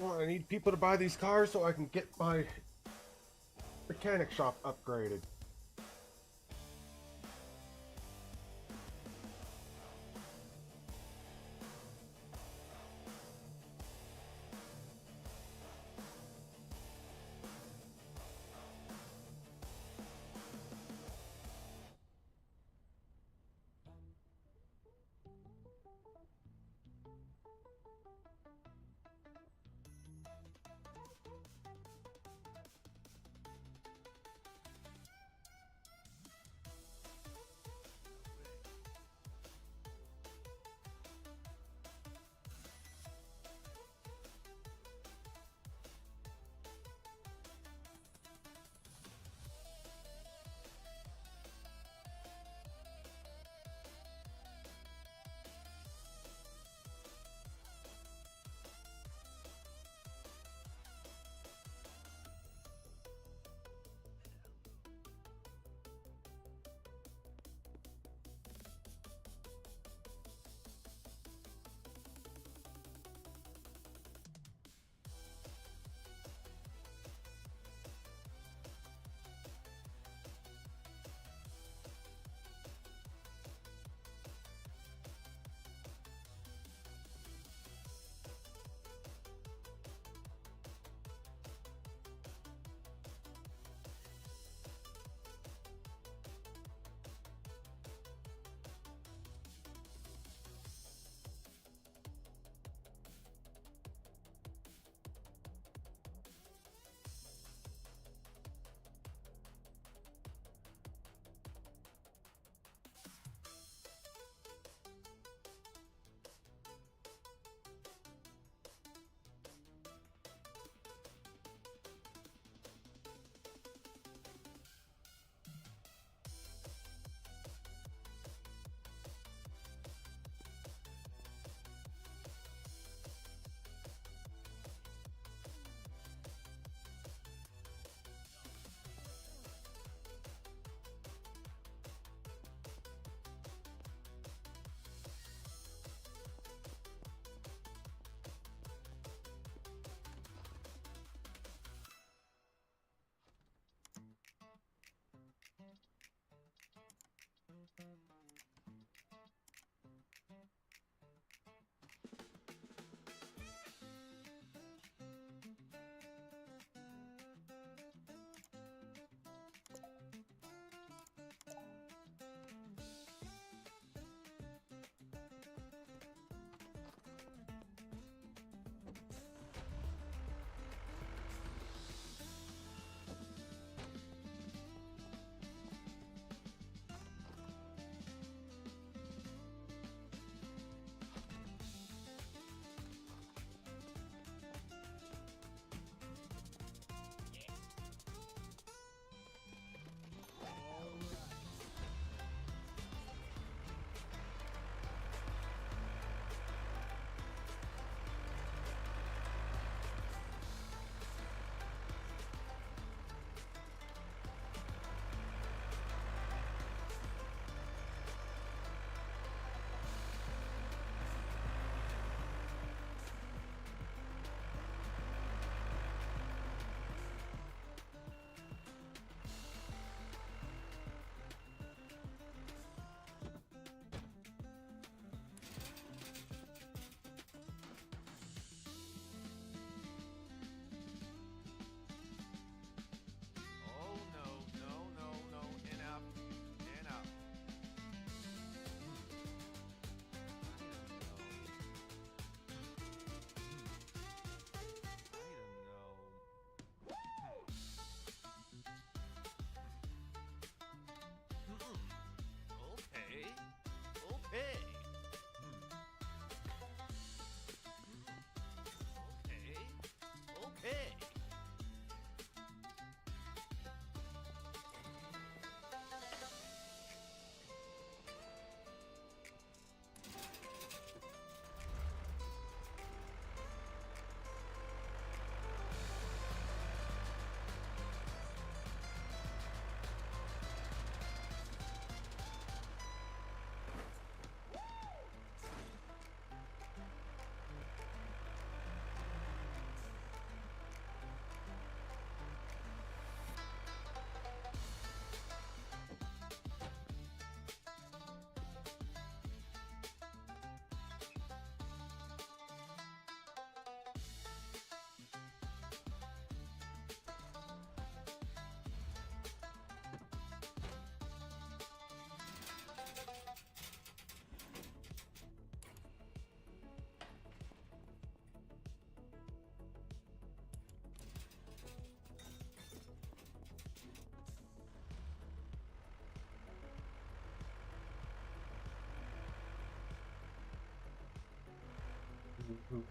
Well, I need people to buy these cars so I can get my mechanic shop upgraded. Mhm.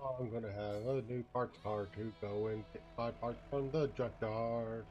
I'm gonna have a new parts car to go and get my parts from the junkyard.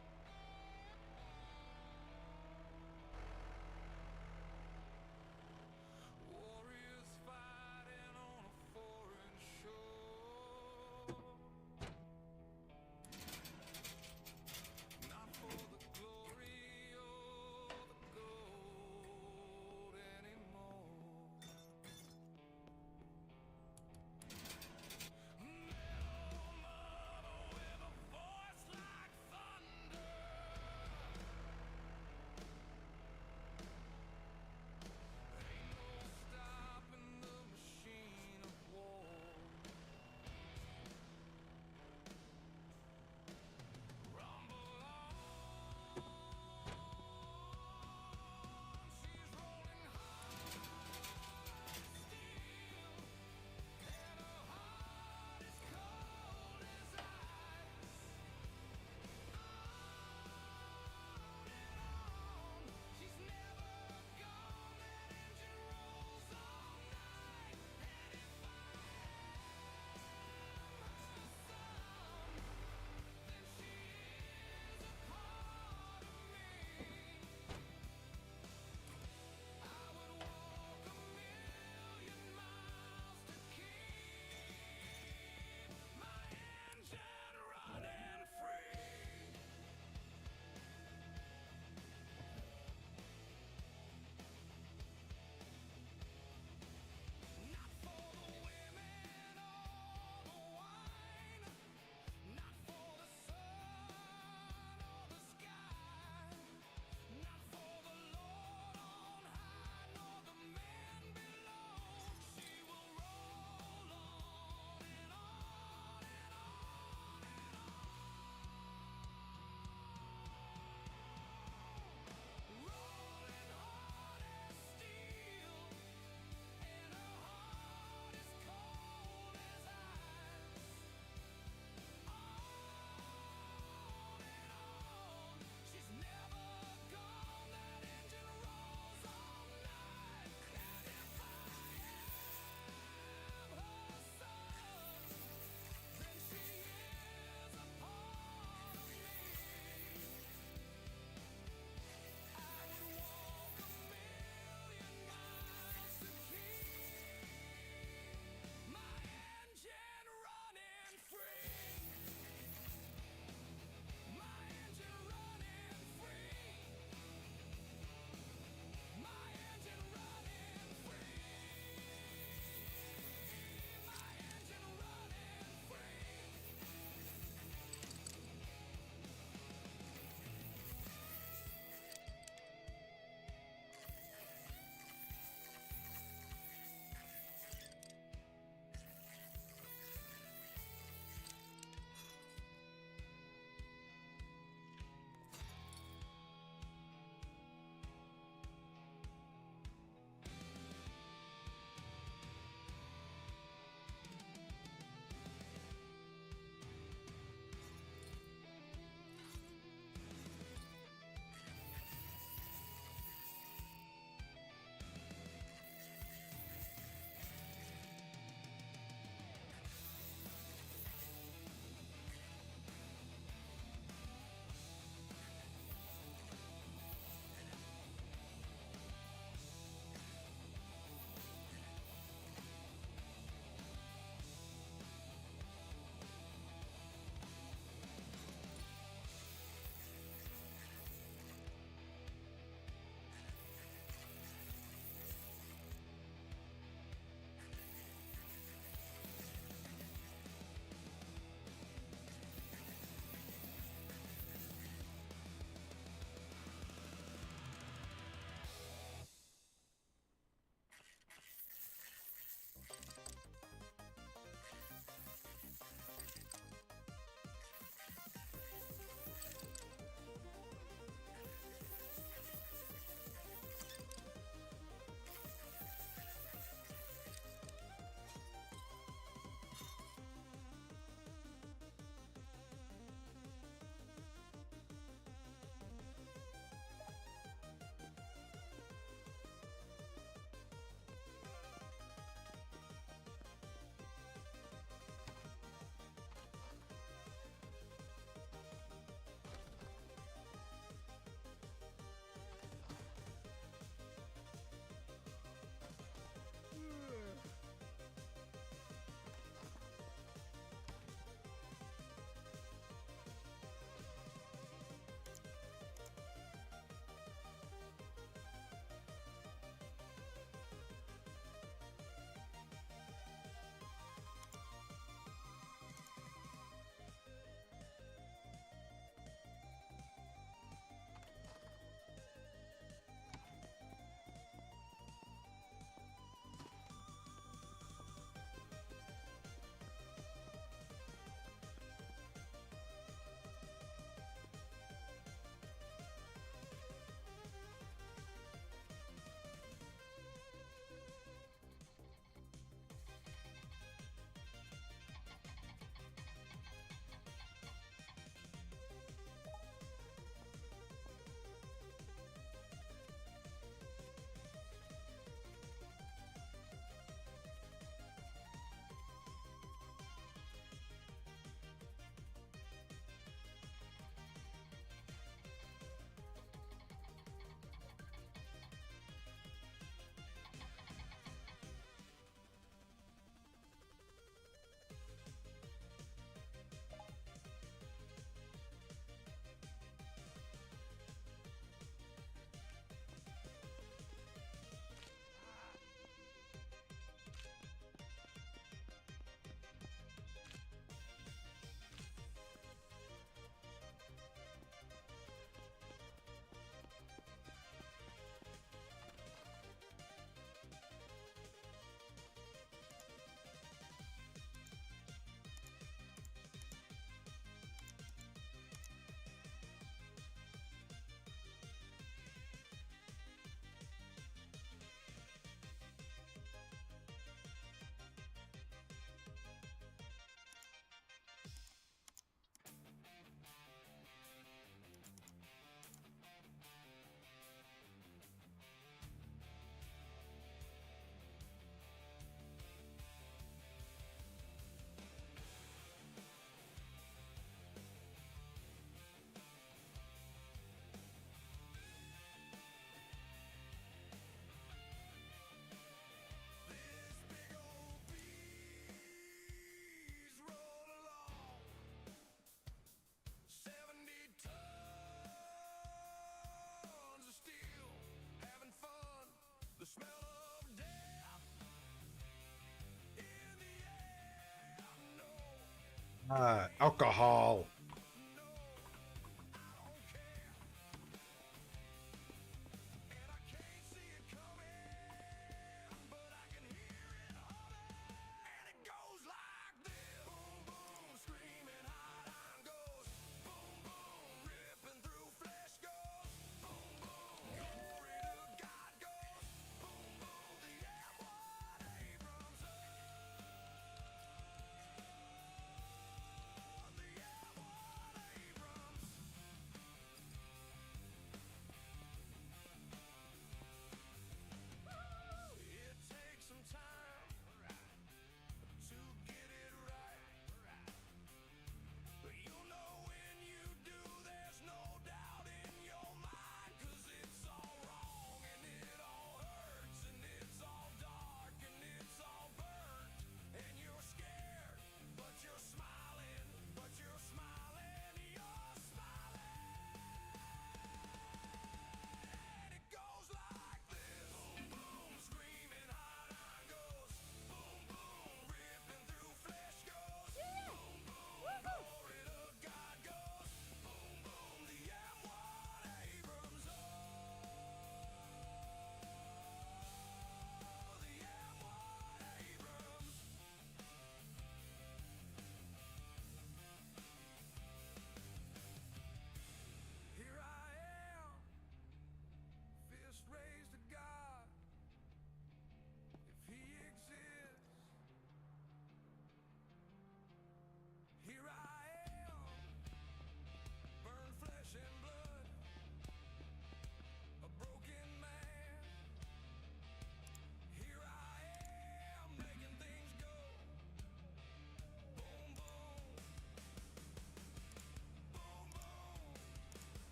Alcohol.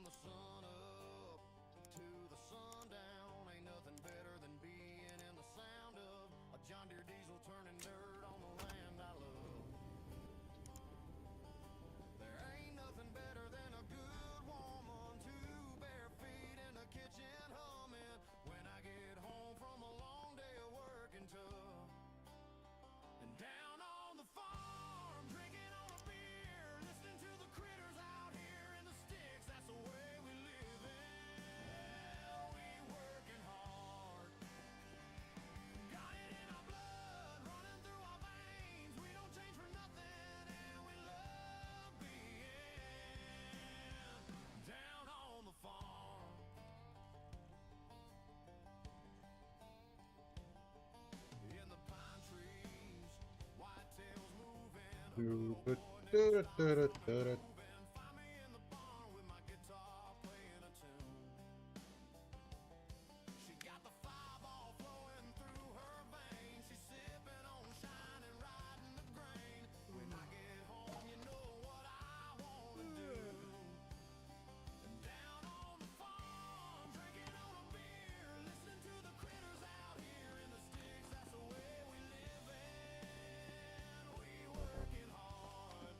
the sun up to the sundown. Ain't nothing better than being in the sound of a John Deere diesel turning dirt on the land I love. There ain't nothing better than a good woman, two bare feet in the kitchen humming. When I get home from a long day of working tough, and down on the farm, drinking on a beer, listening to the critters out here in the sticks. That's the way we live it. We working hard, got it in our blood, running through our veins. We don't change for nothing, and we love being down on the farm. In the pine trees, whitetails moving, a good old boy named Slice's grooving. Find me in the barn with my guitar playing a tune. She got the fireball flowing through her veins. She's sipping on shine and riding the grain. When I get home, you know what I wanna do. And down on the farm, drinking on a beer, listening to the critters out here in the sticks. That's the way we live, and we working hard,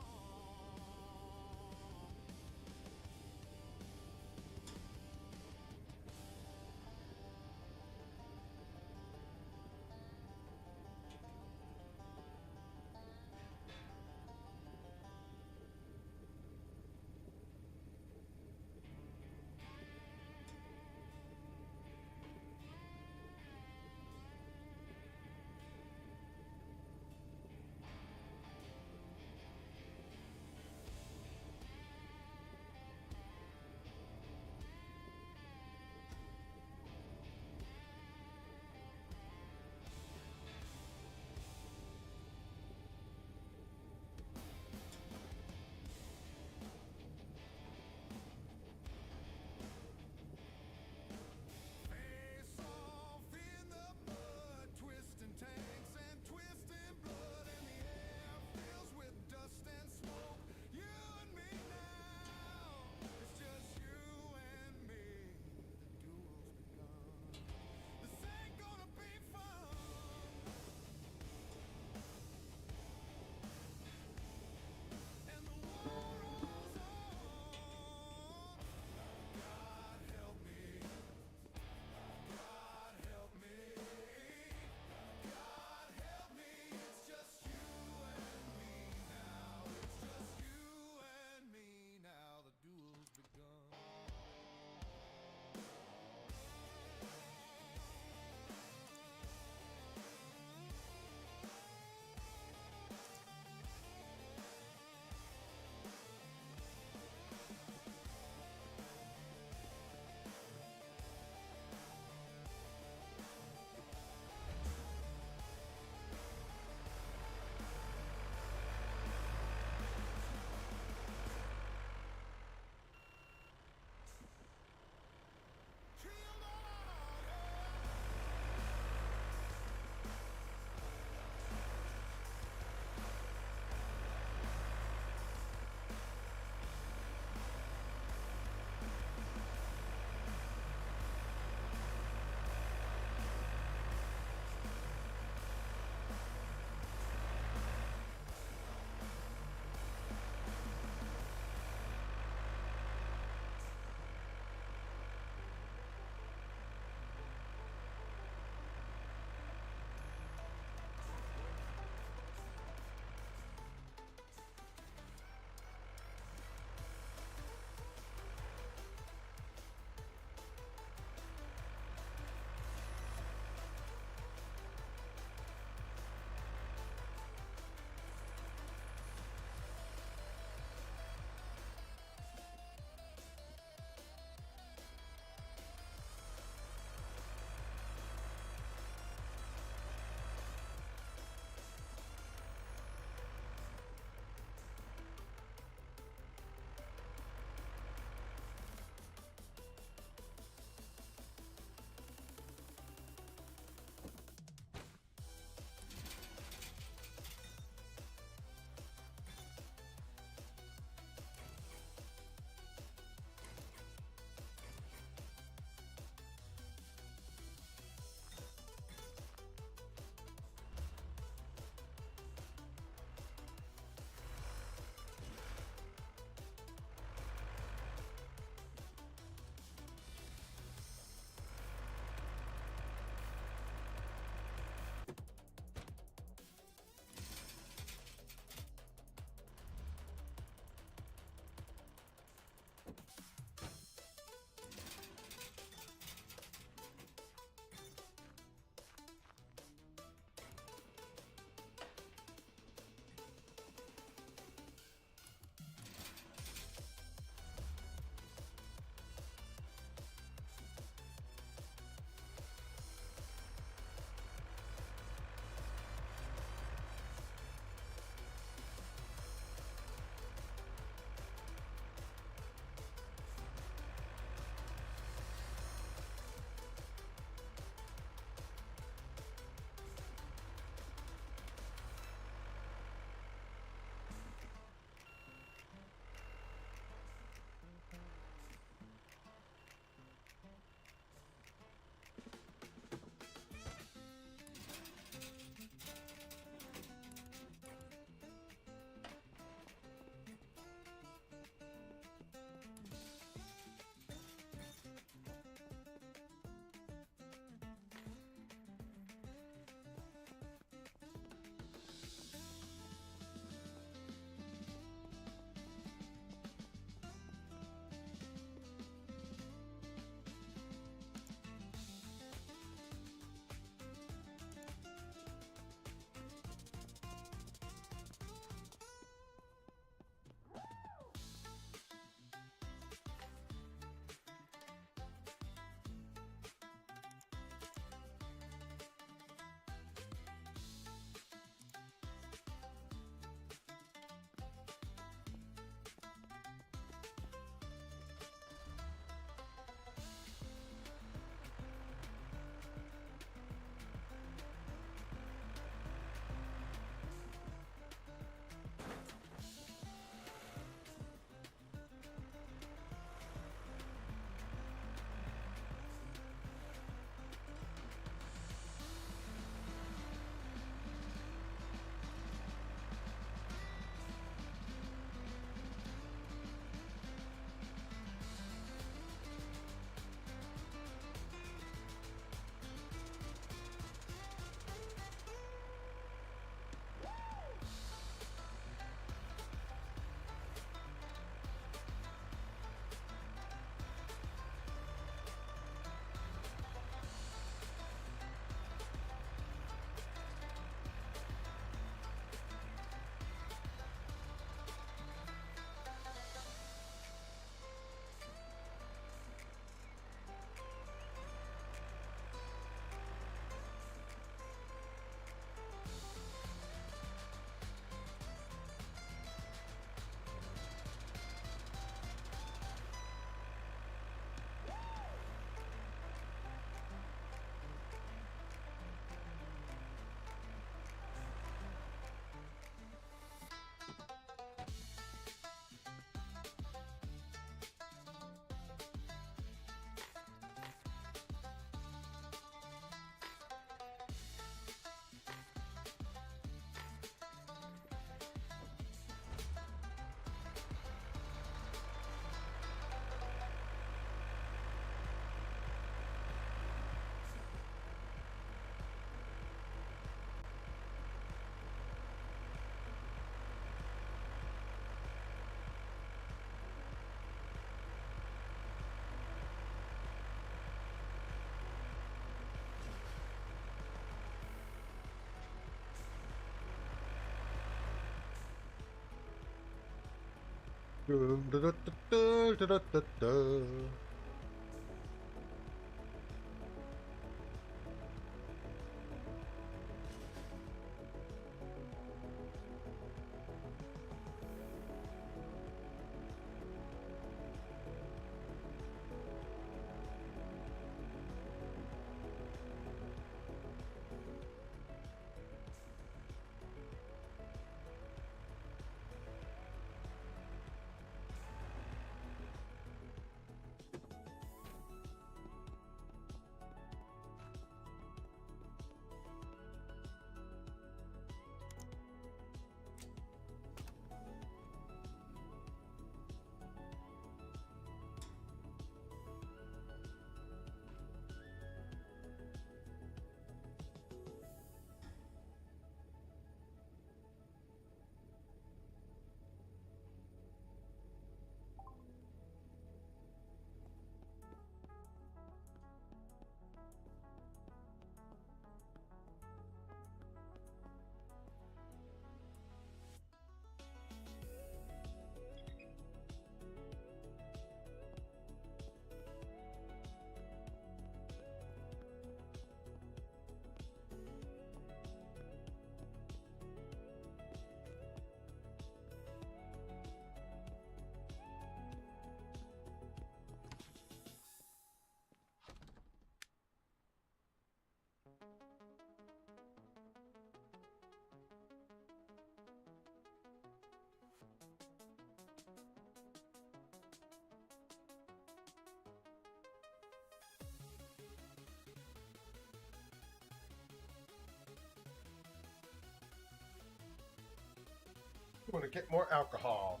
Want to get more alcohol.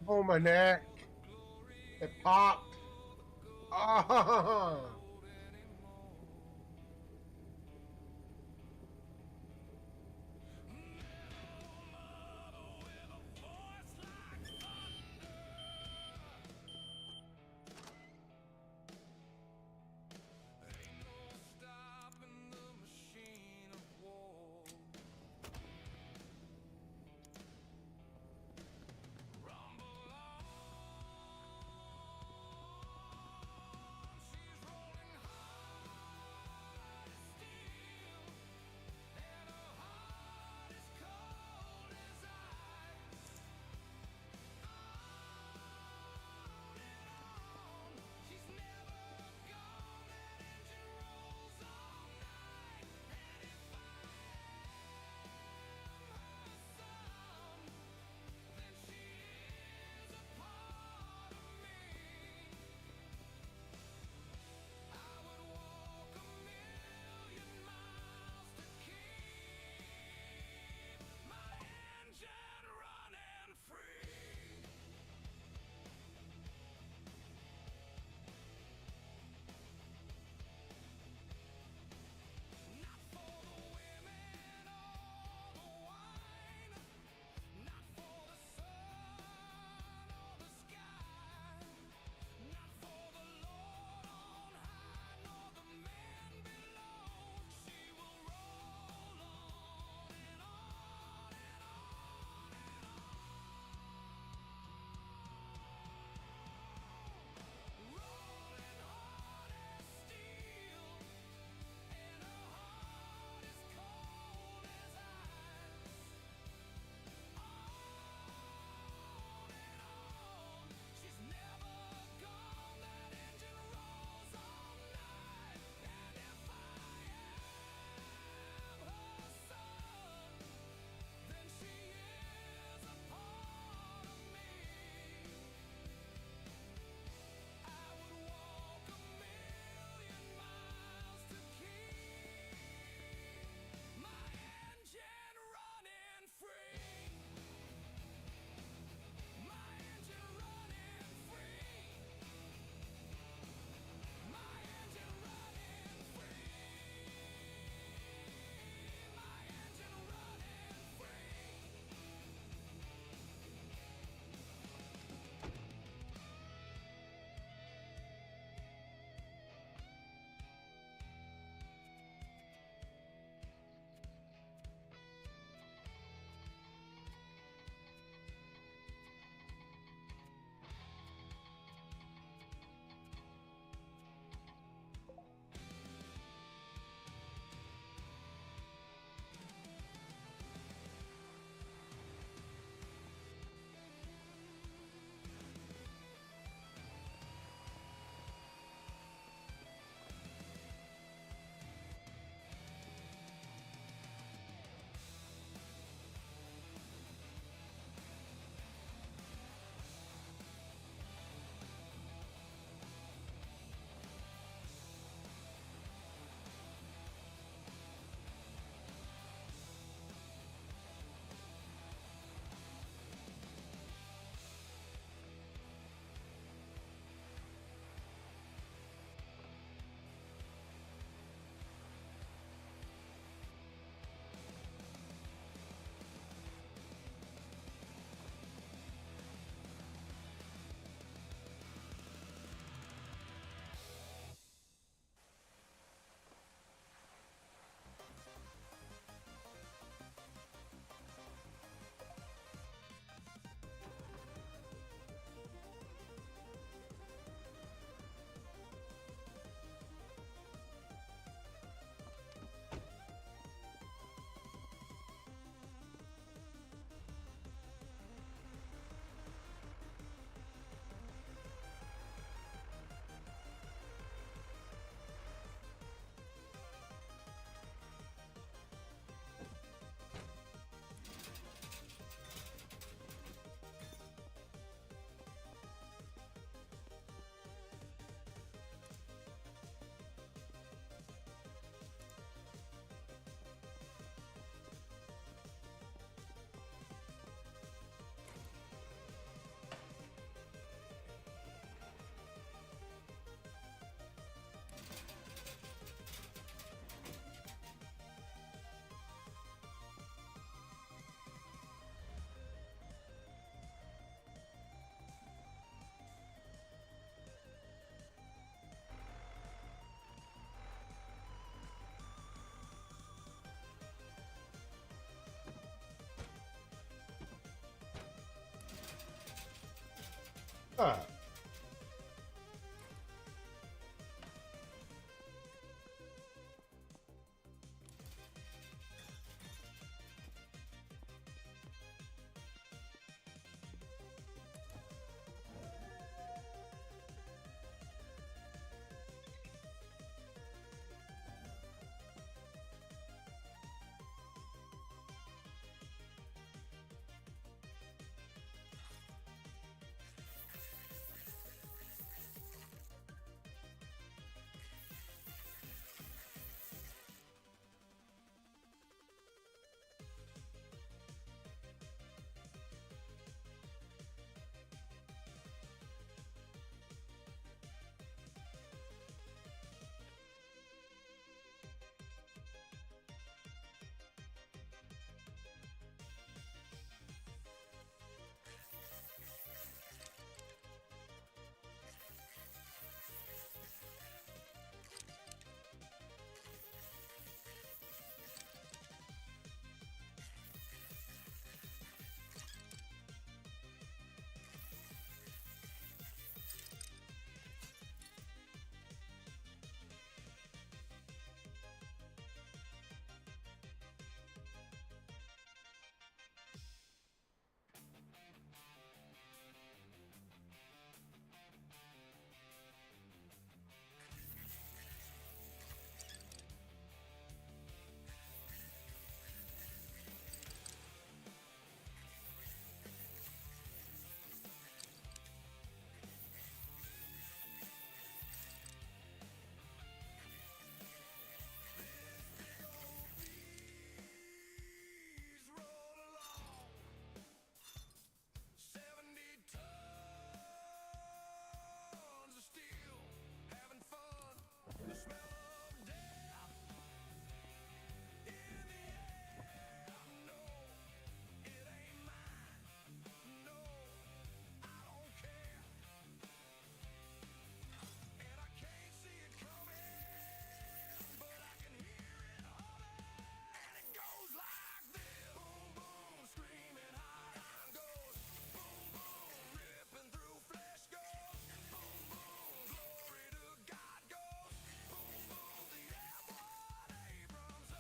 Oh, my neck. It popped. Ah. Stopping the machine of war. Rumble on, she's rolling. Ah, Please roll along. 70 tons of steel, having fun. The smell of death in the air. No, it ain't mine. No, I don't care. And I can't see it coming, but I can hear it humming. And it goes like this. Boom, boom, screaming high on goes. Boom, boom, ripping through flesh goes. Boom, boom, glory to God goes. Boom, boom, the M1 Abrams.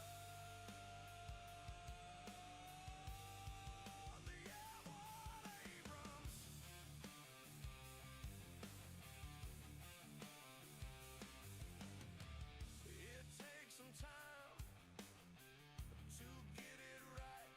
Oh, the M1 Abrams. It takes some time to get it right.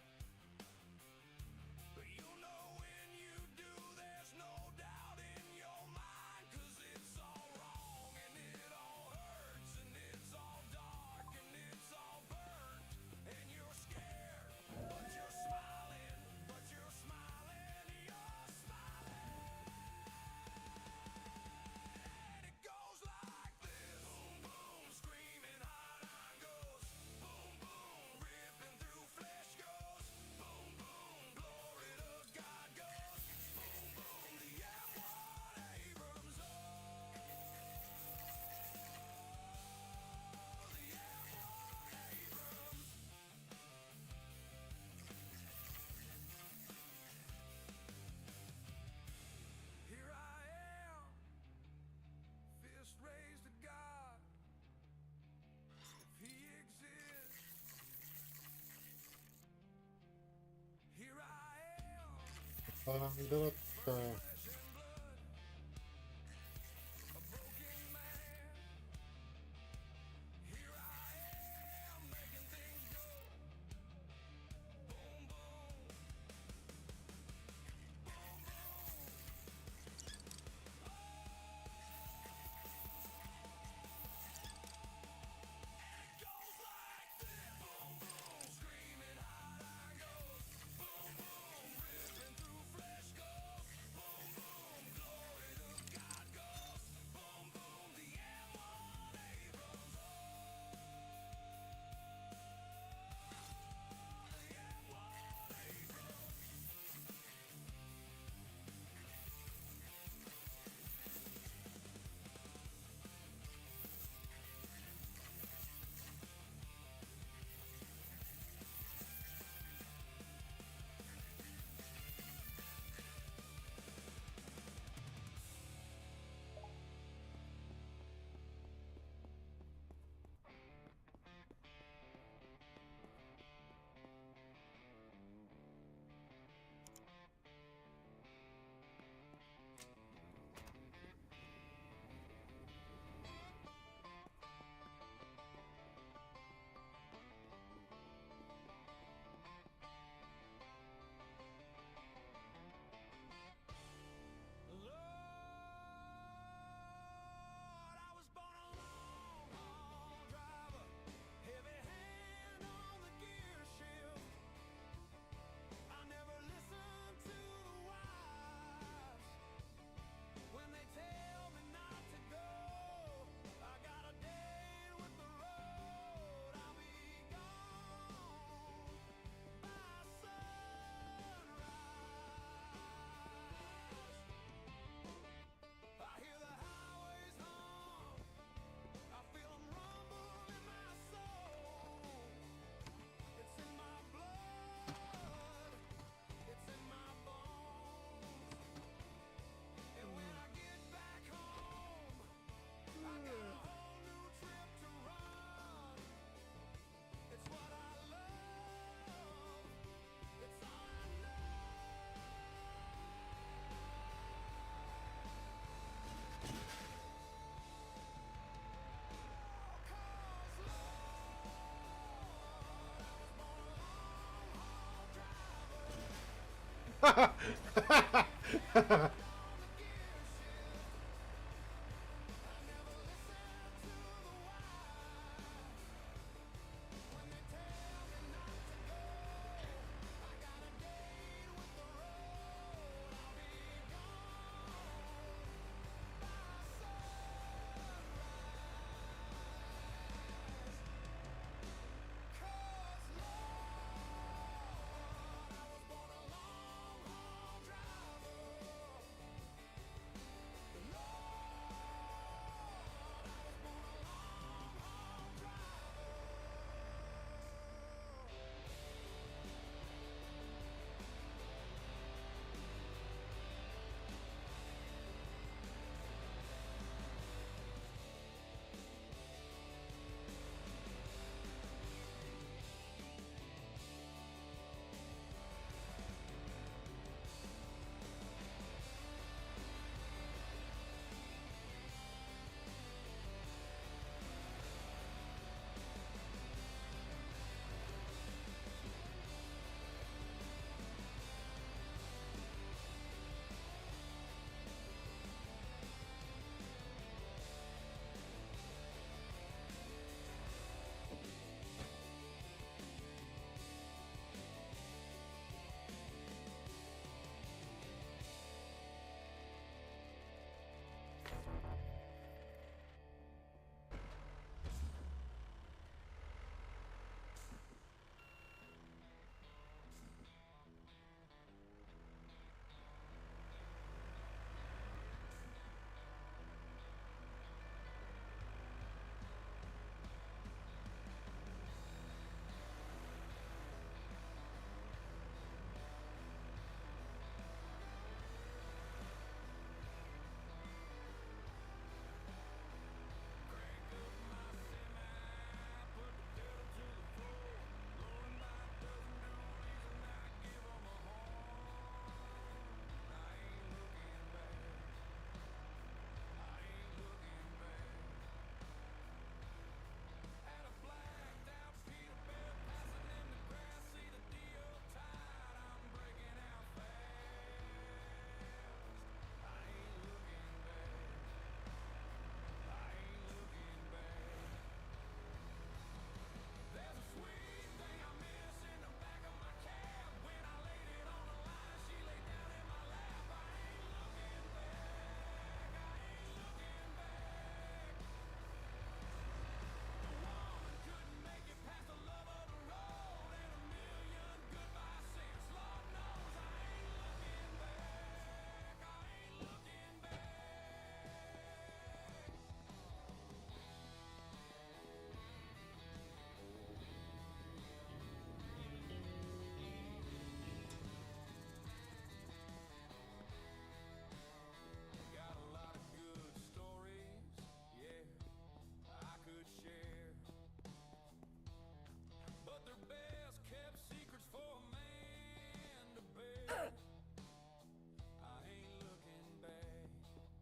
But you know when you do, there's no doubt in your mind. 'Cause it's all wrong and it all hurts and it's all dark and it's all burnt. And you're scared, but you're smiling, but you're smiling, you're smiling. And it goes like this. Boom, boom, screaming hot on goes. Boom, boom, ripping through flesh goes. Boom, boom, glory to God goes. Boom, boom, the M1 Abrams. Oh, the M1 Abrams. Here I am, fist raised to God. If He exists, here I am, that, flesh and blood, a broken man. Here I am, making things go. Boom, boom, boom, boom. Goes like this. Boom, boom, screaming hot on goes. Boom, boom, ripping through flesh goes. Boom,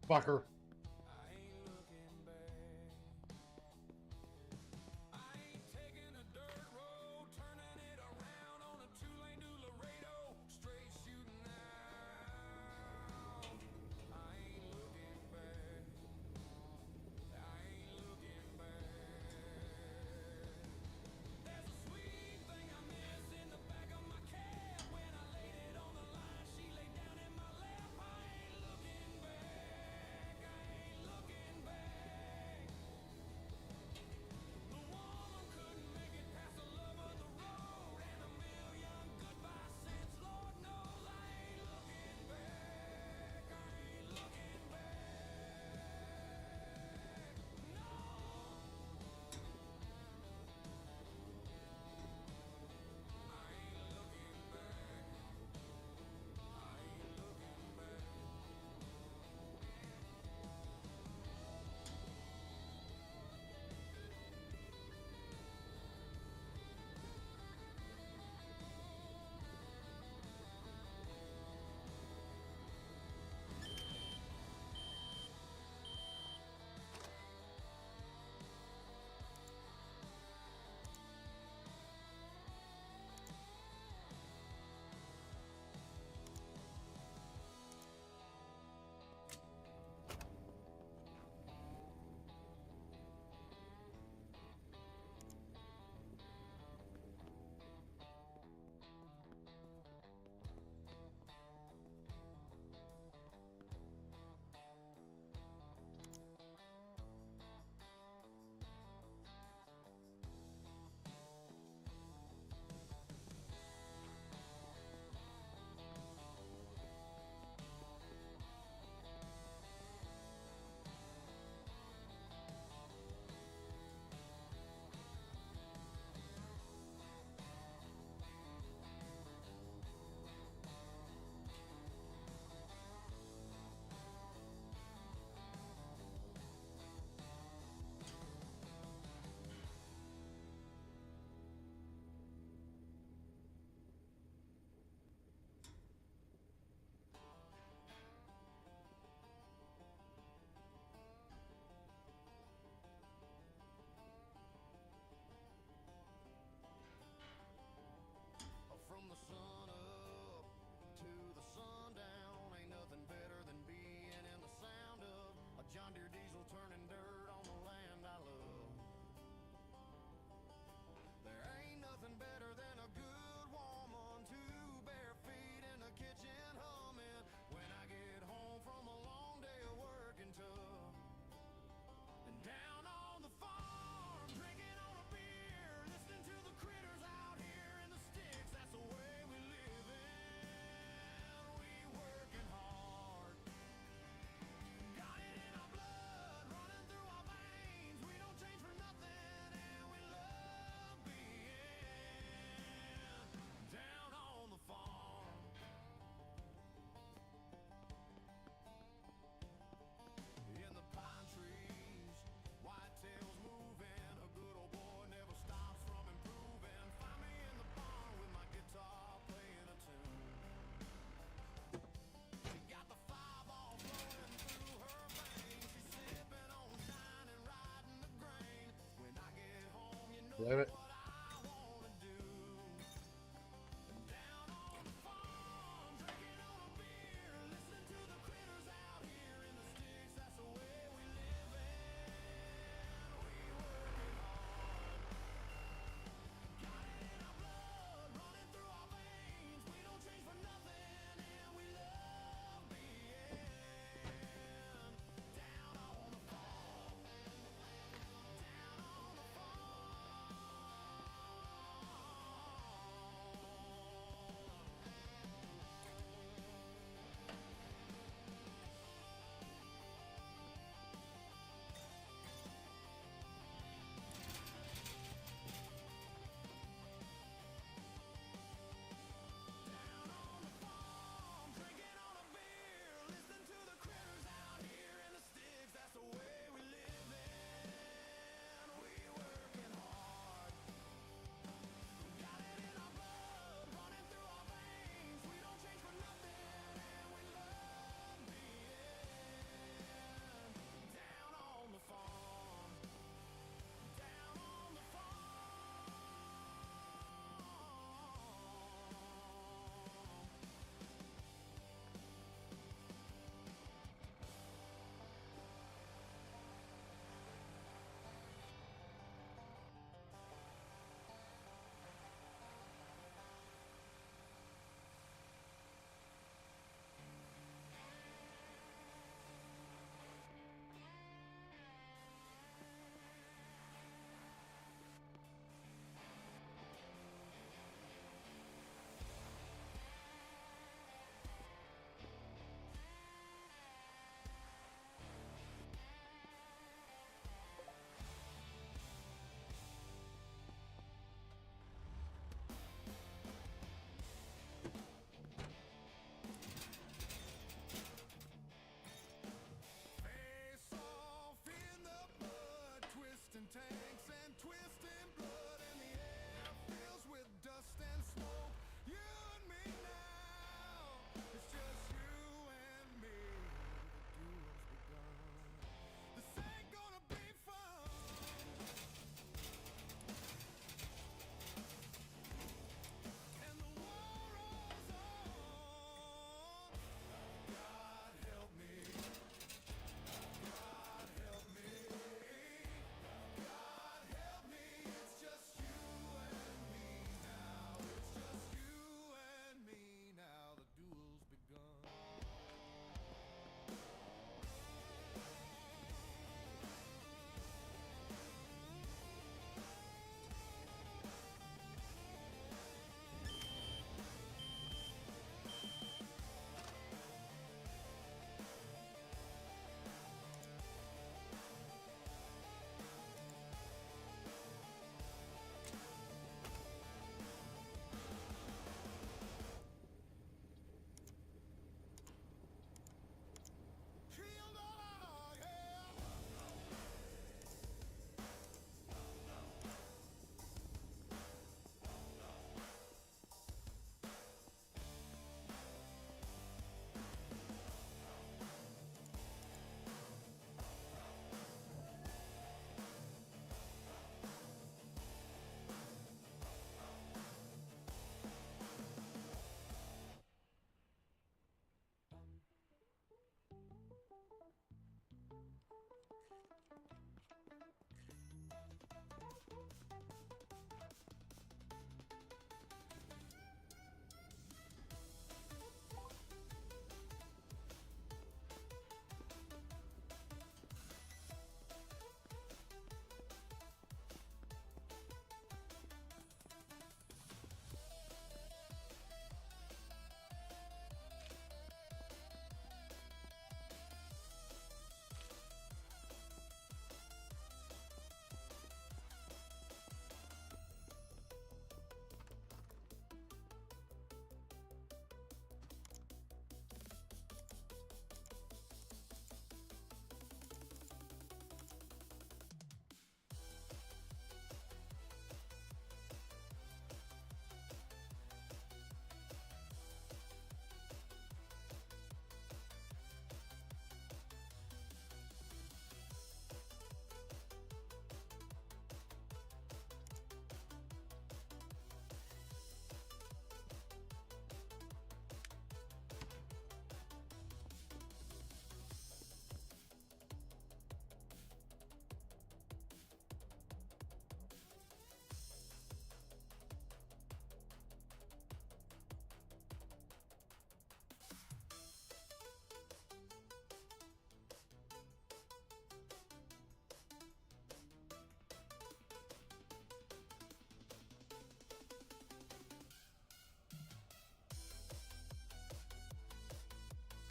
Fucker. Damn it.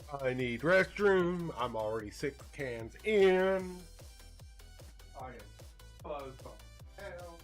I need restroom. I'm already 6 cans in. I am buzzed on hell.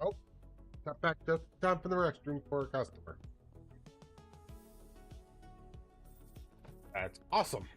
Oh, got back just in time for the restroom for a customer. That's awesome.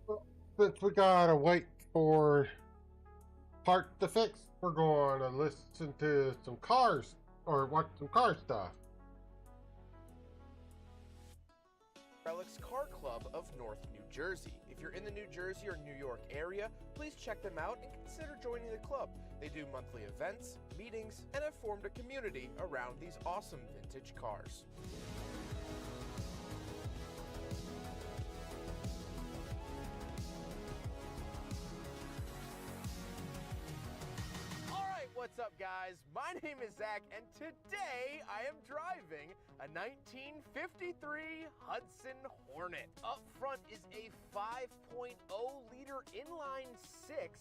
Well, since we gotta wait for part to fix, we're going to listen to some cars or watch some car stuff. Relics Car Club of North New Jersey. If you're in the New Jersey or New York area, please check them out and consider joining the club. They do monthly events, meetings, and have formed a community around these awesome vintage cars. What's up, guys? My name is Zach, and today I am driving a 1953 Hudson Hornet. Up front is a 5.0-liter inline six,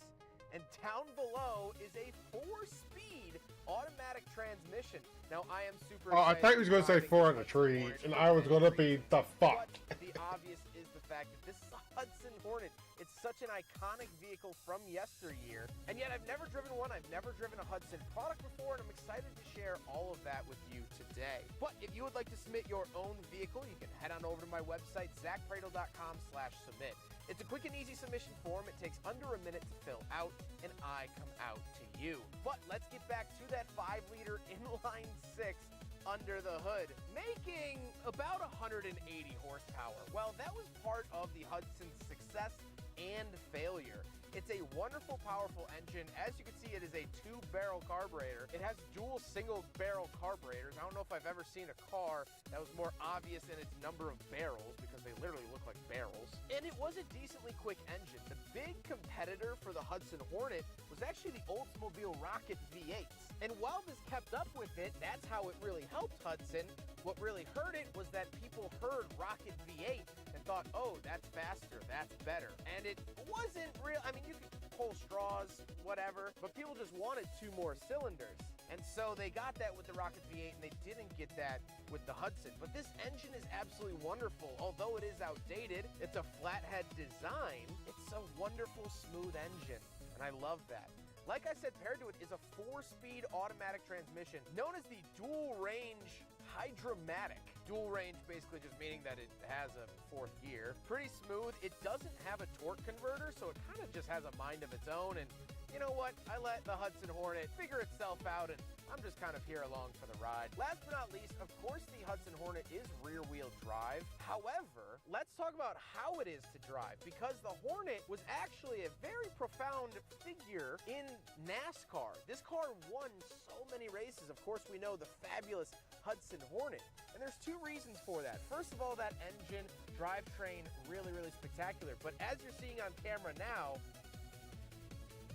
and down below is a 4-speed automatic transmission. Now, I am super excited. I thought he was going to say 4 in the tree, and I was going to be the fuck. But the obvious is the fact that this is a Hudson Hornet. It's such an iconic vehicle from yesteryear, and yet I've never driven one. I've never driven a Hudson product before, and I'm excited to share all of that with you today. But if you would like to submit your own vehicle, you can head on over to my website, zachpradel.com/submit. It's a quick and easy submission form. It takes under a minute to fill out, and I come out to you. But let's get back to that 5-liter inline six under the hood, making about 180 horsepower. Well, that was part of the Hudson's success and failure. It's a wonderful, powerful engine. As you can see, it is a 2-barrel carburetor. It has dual single-barrel carburetors. I don't know if I've ever seen a car that was more obvious in its number of barrels, because they literally look like barrels. And it was a decently quick engine. The big competitor for the Hudson Hornet was actually the Oldsmobile Rocket V8s. And while this kept up with it, that's how it really helped Hudson. What really hurt it was that people heard Rocket V8 and thought, oh, that's faster, that's better. And it wasn't real. I mean, you could pull straws, whatever, but people just wanted 2 more cylinders. And so they got that with the Rocket V8, and they didn't get that with the Hudson. But this engine is absolutely wonderful. Although it is outdated, it's a flathead design. It's a wonderful, smooth engine, and I love that. Like I said, paired to it is a 4-speed automatic transmission known as the dual range Hydromatic. Dual range basically just meaning that it has a 4th gear. Pretty smooth. It doesn't have a torque converter, so it kind of just has a mind of its own. And you know what? I let the Hudson Hornet figure itself out, and I'm just kind of here along for the ride. Last but not least, of course, the Hudson Hornet is rear-wheel drive. However, let's talk about how it is to drive, because the Hornet was actually a very profound figure in NASCAR. This car won so many races. Of course, we know the fabulous Hudson Hornet, and there's 2 reasons for that. First of all, that engine, drivetrain, really, really spectacular. But as you're seeing on camera now,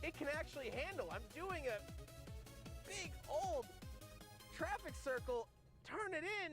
it can actually handle. I'm doing a big old traffic circle, turn it in,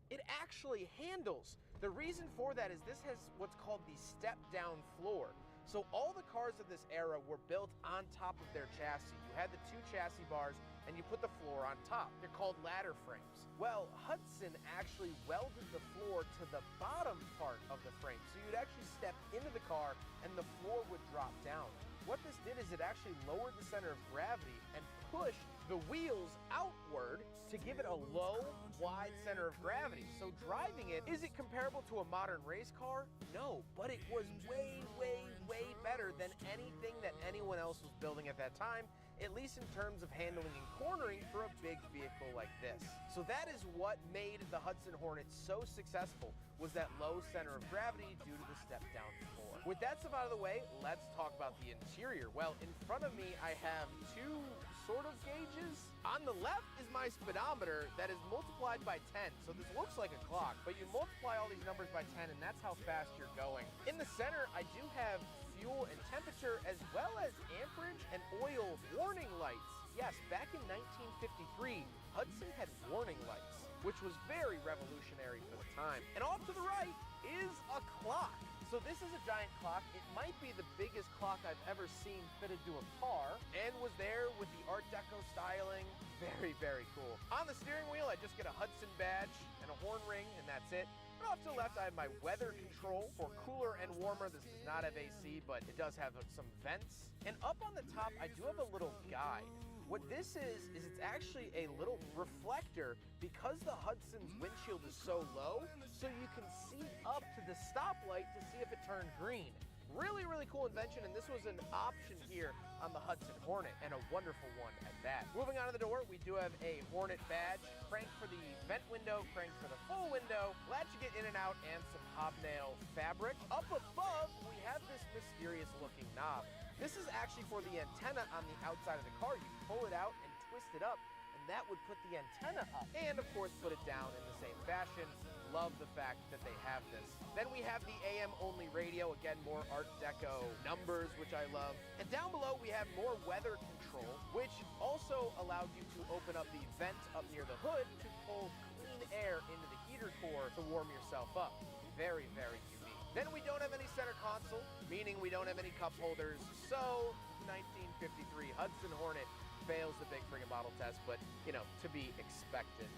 it actually handles. The reason for that is this has what's called the step-down floor. So all the cars of this era were built on top of their chassis. You had the 2 chassis bars, and you put the floor on top. They're called ladder frames. Well, Hudson actually welded the floor to the bottom part of the frame. So you'd actually step into the car, and the floor would drop down. What this did is it actually lowered the center of gravity and pushed the wheels outward to give it a low, wide center of gravity. So driving it, is it comparable to a modern race car? No, but it was way, way, way better than anything that anyone else was building at that time, at least in terms of handling and cornering for a big vehicle like this. So that is what made the Hudson Hornet so successful, was that low center of gravity due to the step-down floor. With that stuff out of the way, let's talk about the interior. Well, in front of me, I have 2 sort of gauges. On the left is my speedometer that is multiplied by 10. So this looks like a clock, but you multiply all these numbers by 10, and that's how fast you're going. In the center, I do have fuel and temperature, as well as amperage and oil warning lights. Yes, back in 1953, Hudson had warning lights, which was very revolutionary for the time. And off to the right is a clock. So this is a giant clock. It might be the biggest clock I've ever seen fitted to a car, and was there with the Art Deco styling. Very, very cool. On the steering wheel, I just get a Hudson badge and a horn ring, and that's it. And off to the left, I have my weather control for cooler and warmer. This does not have AC, but it does have some vents. And up on the top, I do have a little guide. What this is it's actually a little reflector, because the Hudson's windshield is so low, so you can see up to the stoplight to see if it turned green. Really, really cool invention, and this was an option here on the Hudson Hornet, and a wonderful one at that. Moving on to the door, we do have a Hornet badge, crank for the vent window, crank for the full window, latch you get in and out, and some hobnail fabric. Up above, we have this mysterious looking knob. This is actually for the antenna on the outside of the car. You pull it out and twist it up, and that would put the antenna up. And of course, put it down in the same fashion. Love the fact that they have this. Then we have the AM only radio, again, more Art Deco numbers, which I love. And down below, we have more weather control, which also allows you to open up the vent up near the hood to pull clean air into the heater core to warm yourself up. Very, very unique. Then we don't have any center console, meaning we don't have any cup holders. So 1953 Hudson Hornet fails the big friggin' bottle test, but you know, to be expected.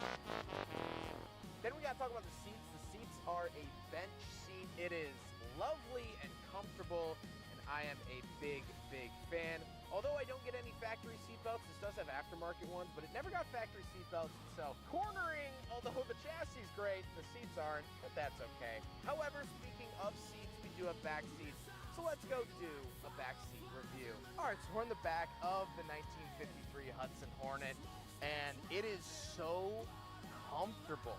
Then we gotta talk about the seats. The seats are a bench seat. It is lovely and comfortable, and I am a big, big fan. Although I don't get any factory seat belts, this does have aftermarket ones, but it never got factory seat belts. So cornering, although the chassis is great, the seats aren't, but that's okay. However, speaking of seats, we do have back seats. So let's go do a back seat review. All right, so we're in the back of the 1953 Hudson Hornet, and it is so comfortable.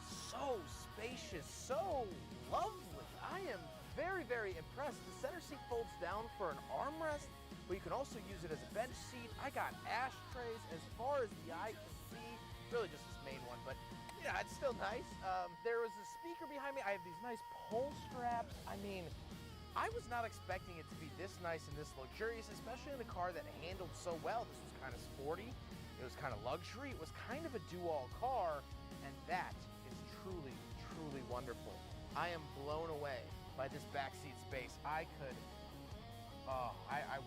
So spacious, so lovely. I am very, very impressed. The center seat folds down for an armrest, but you can also use it as a bench seat. I got ashtrays as far as the eye can see. Really just this main one, but yeah, it's still nice. There was a speaker behind me. I have these nice pull straps. I mean, I was not expecting it to be this nice and this luxurious, especially in a car that handled so well. This was kind of sporty. It was kind of luxury. It was kind of a do-all car, and that truly, truly wonderful. I am blown away by this backseat space. I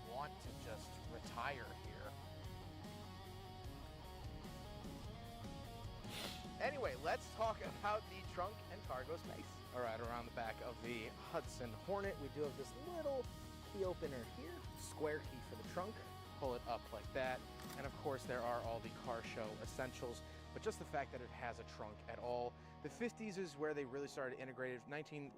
want to just retire here. Anyway, let's talk about the trunk and cargo space. All right, around the back of the Hudson Hornet, we do have this little key opener here, square key for the trunk. Pull it up like that. And of course, there are all the car show essentials, but just the fact that it has a trunk at all. The 50s is where they really started integrated.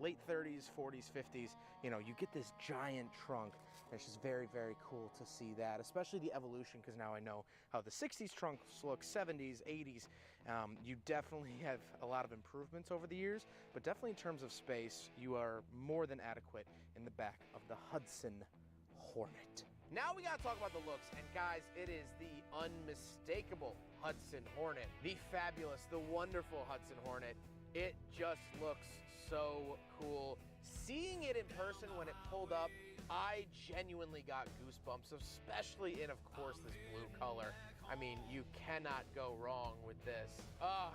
Late 30s, 40s, 50s, you know, you get this giant trunk. It's just very, very cool to see that, especially the evolution, because now I know how the 60s trunks look, 70s, 80s. You definitely have a lot of improvements over the years, but definitely in terms of space, you are more than adequate in the back of the Hudson Hornet. Now we gotta talk about the looks, and guys, it is the unmistakable Hudson Hornet, the fabulous, the wonderful Hudson Hornet. It just looks so cool. Seeing it in person when it pulled up, I genuinely got goosebumps, especially in, of course, this blue color. I mean, you cannot go wrong with this.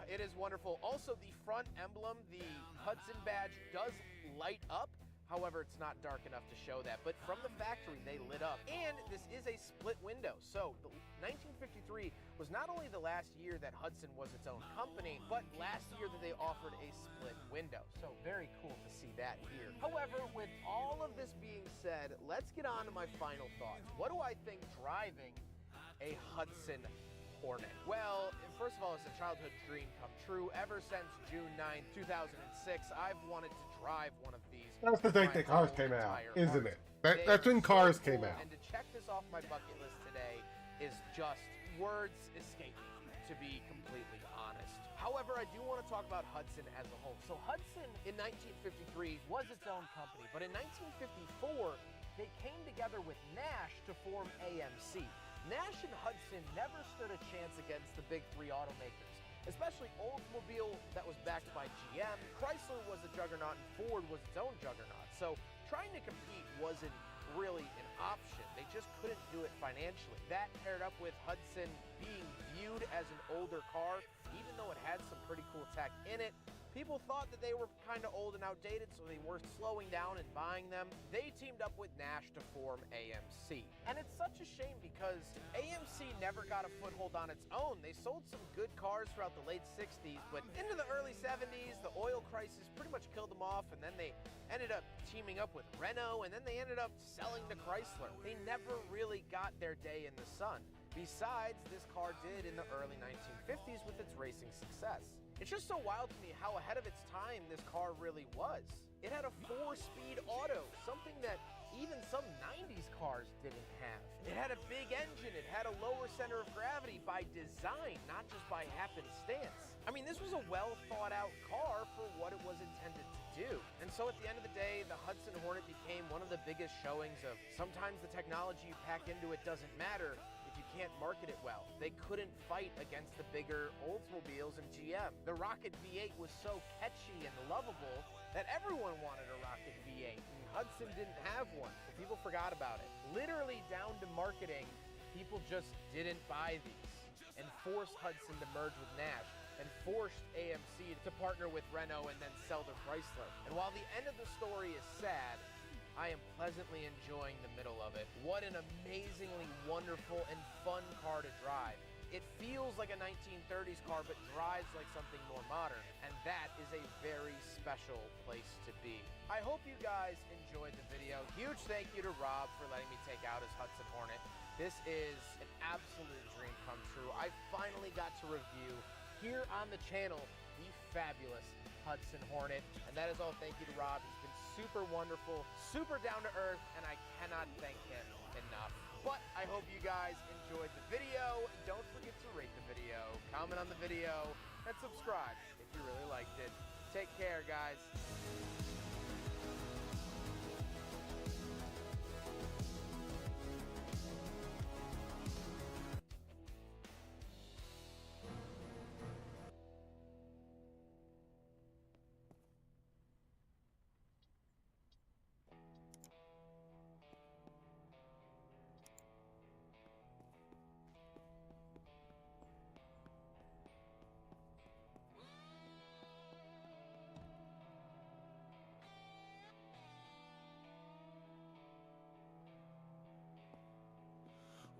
It is wonderful. Also, the front emblem, the Hudson badge, does light up. However, it's not dark enough to show that, but from the factory, they lit up. And this is a split window. So the 1953 was not only the last year that Hudson was its own company, but last year that they offered a split window. So very cool to see that here. However, with all of this being said, let's get on to my final thoughts. What do I think driving a Hudson Hornet? Well, first of all, it's a childhood dream come true. Ever since June 9th, 2006, I've wanted to drive one of these. That's the date that cars came out, isn't it? That's when cars came out. And to check this off my bucket list today is just words escape me, to be completely honest. However, I do want to talk about Hudson as a whole. So Hudson in 1953 was its own company, but in 1954, they came together with Nash to form AMC. Nash and Hudson never stood a chance against the big three automakers, especially Oldsmobile that was backed by GM. Chrysler was a juggernaut and Ford was its own juggernaut. So trying to compete wasn't really an option. They just couldn't do it financially. That paired up with Hudson being viewed as an older car, even though it had some pretty cool tech in it. People thought that they were kind of old and outdated, so they were slowing down and buying them. They teamed up with Nash to form AMC. And it's such a shame because AMC never got a foothold on its own. They sold some good cars throughout the late 60s, but into the early 70s, the oil crisis pretty much killed them off, and then they ended up teaming up with Renault, and then they ended up selling to Chrysler. They never really got their day in the sun. Besides, this car did in the early 1950s with its racing success. It's just so wild to me how ahead of its time this car really was. It had a 4-speed auto, something that even some 90s cars didn't have. It had a big engine, it had a lower center of gravity by design, not just by happenstance. I mean, this was a well thought out car for what it was intended to do. And so at the end of the day, the Hudson Hornet became one of the biggest showings of sometimes the technology you pack into it doesn't matter if you can't market it well. They couldn't fight against the bigger Oldsmobiles and GM. The Rocket V8 was so catchy and lovable that everyone wanted a Rocket V8, and Hudson didn't have one. So people forgot about it. Literally down to marketing, people just didn't buy these and forced Hudson to merge with Nash and forced AMC to partner with Renault and then sell to Chrysler. And while the end of the story is sad, I am pleasantly enjoying the middle of it. What an amazingly wonderful and fun car to drive. It feels like a 1930s car, but drives like something more modern, and that is a very special place to be. I hope you guys enjoyed the video. Huge thank you to Rob for letting me take out his Hudson Hornet. This is an absolute dream come true. I finally got to review here on the channel the fabulous Hudson Hornet, and that is all thank you to Rob. He's been super wonderful, super down to earth, and I cannot thank him enough. But I hope you guys enjoyed the video. Don't forget to rate the video, comment on the video, and subscribe if you really liked it. Take care, guys.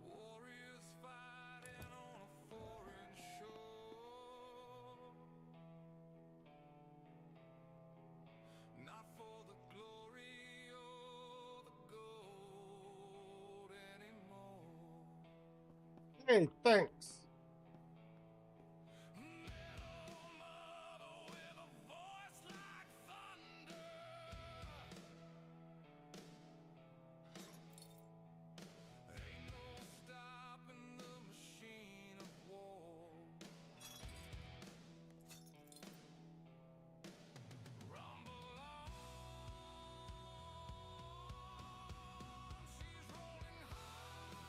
Warriors fighting on a foreign shore, not for the glory or the gold anymore. Hey, thanks. Metal mother with a voice like thunder. Ain't no stopping the machine of war. Rumble on, she's rolling hard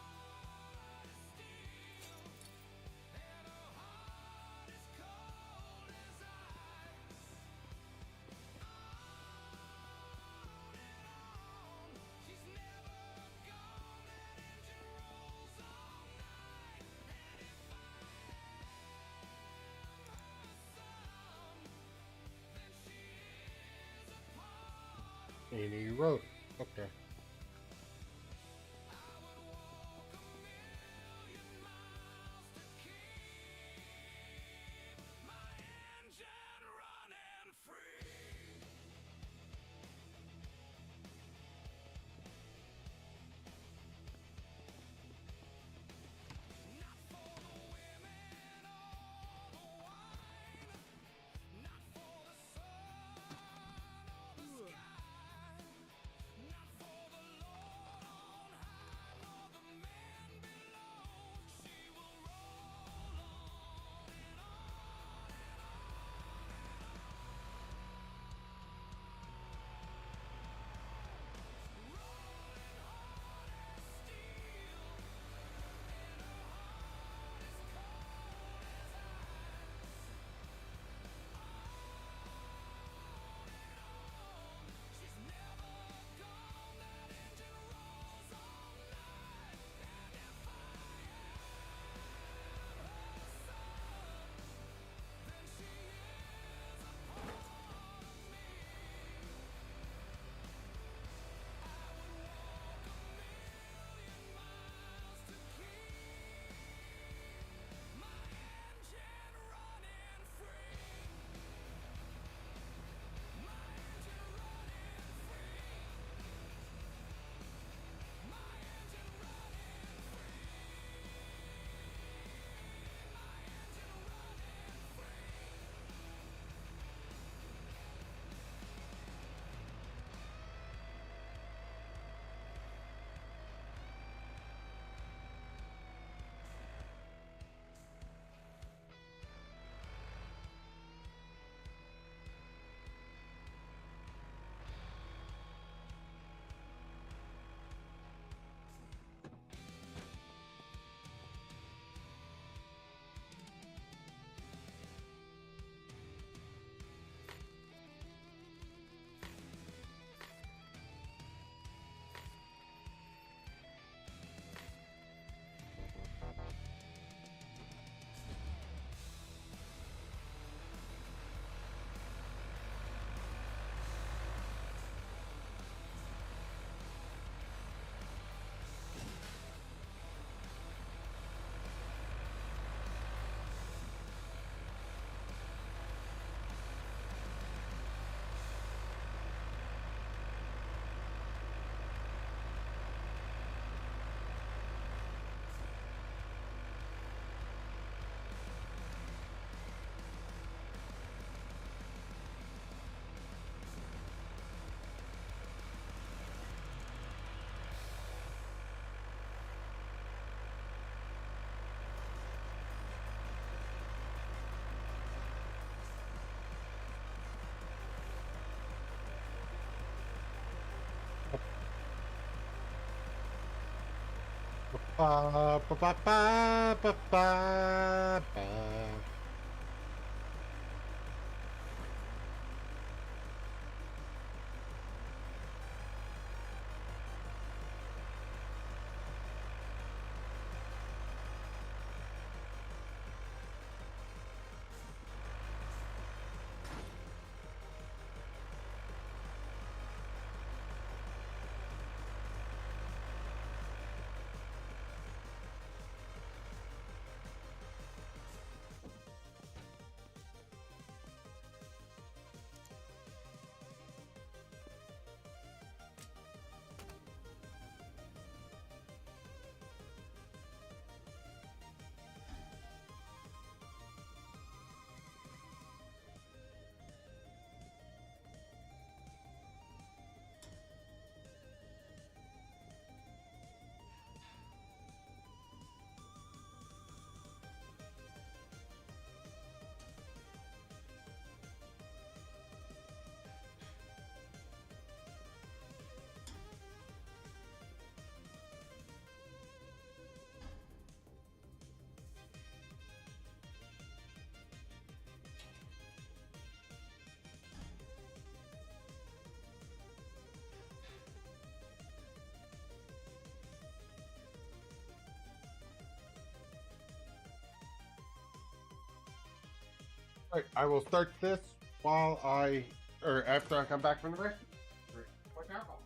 as steel, and her heart is cold as ice. She's never gone, that engine rolls all night. And if I am her son, then she is a part of me. And he wrote it. Okay. I would walk a million miles to keep my engine running free. Not for the women or the wine, not for the sun or the sky, not for Ba, ba, ba, ba, ba, ba, ba. Right, I will start this while or after I come back from the break. Watch out.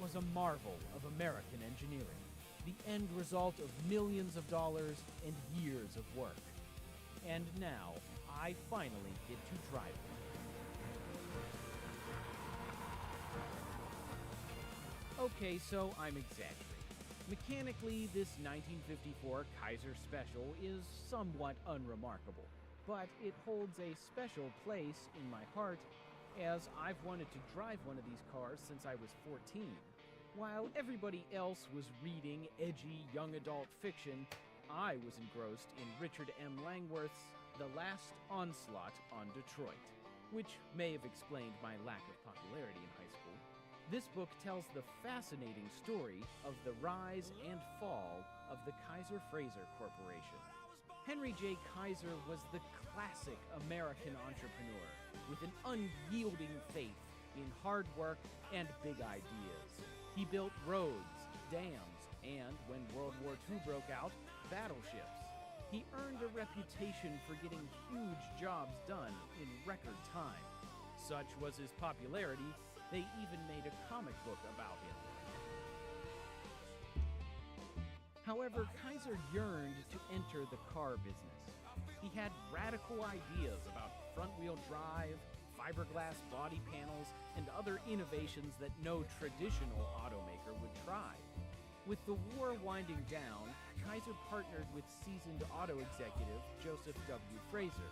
was a marvel of American engineering, the end result of millions of dollars and years of work. And now, I finally get to drive it. Okay, so I'm exaggerating. Mechanically, this 1954 Kaiser Special is somewhat unremarkable, but it holds a special place in my heart, as I've wanted to drive one of these cars since I was 14. While everybody else was reading edgy young adult fiction, I was engrossed in Richard M. Langworth's The Last Onslaught on Detroit, which may have explained my lack of popularity in high school. This book tells the fascinating story of the rise and fall of the Kaiser-Frazer Corporation. Henry J. Kaiser was the classic American entrepreneur with an unyielding faith in hard work and big ideas. He built roads, dams, and, when World War II broke out, battleships. He earned a reputation for getting huge jobs done in record time. Such was his popularity, they even made a comic book about him. However, Kaiser yearned to enter the car business. He had radical ideas about front-wheel drive, fiberglass body panels, and other innovations that no traditional automaker would try. With the war winding down, Kaiser partnered with seasoned auto executive Joseph W. Frazer.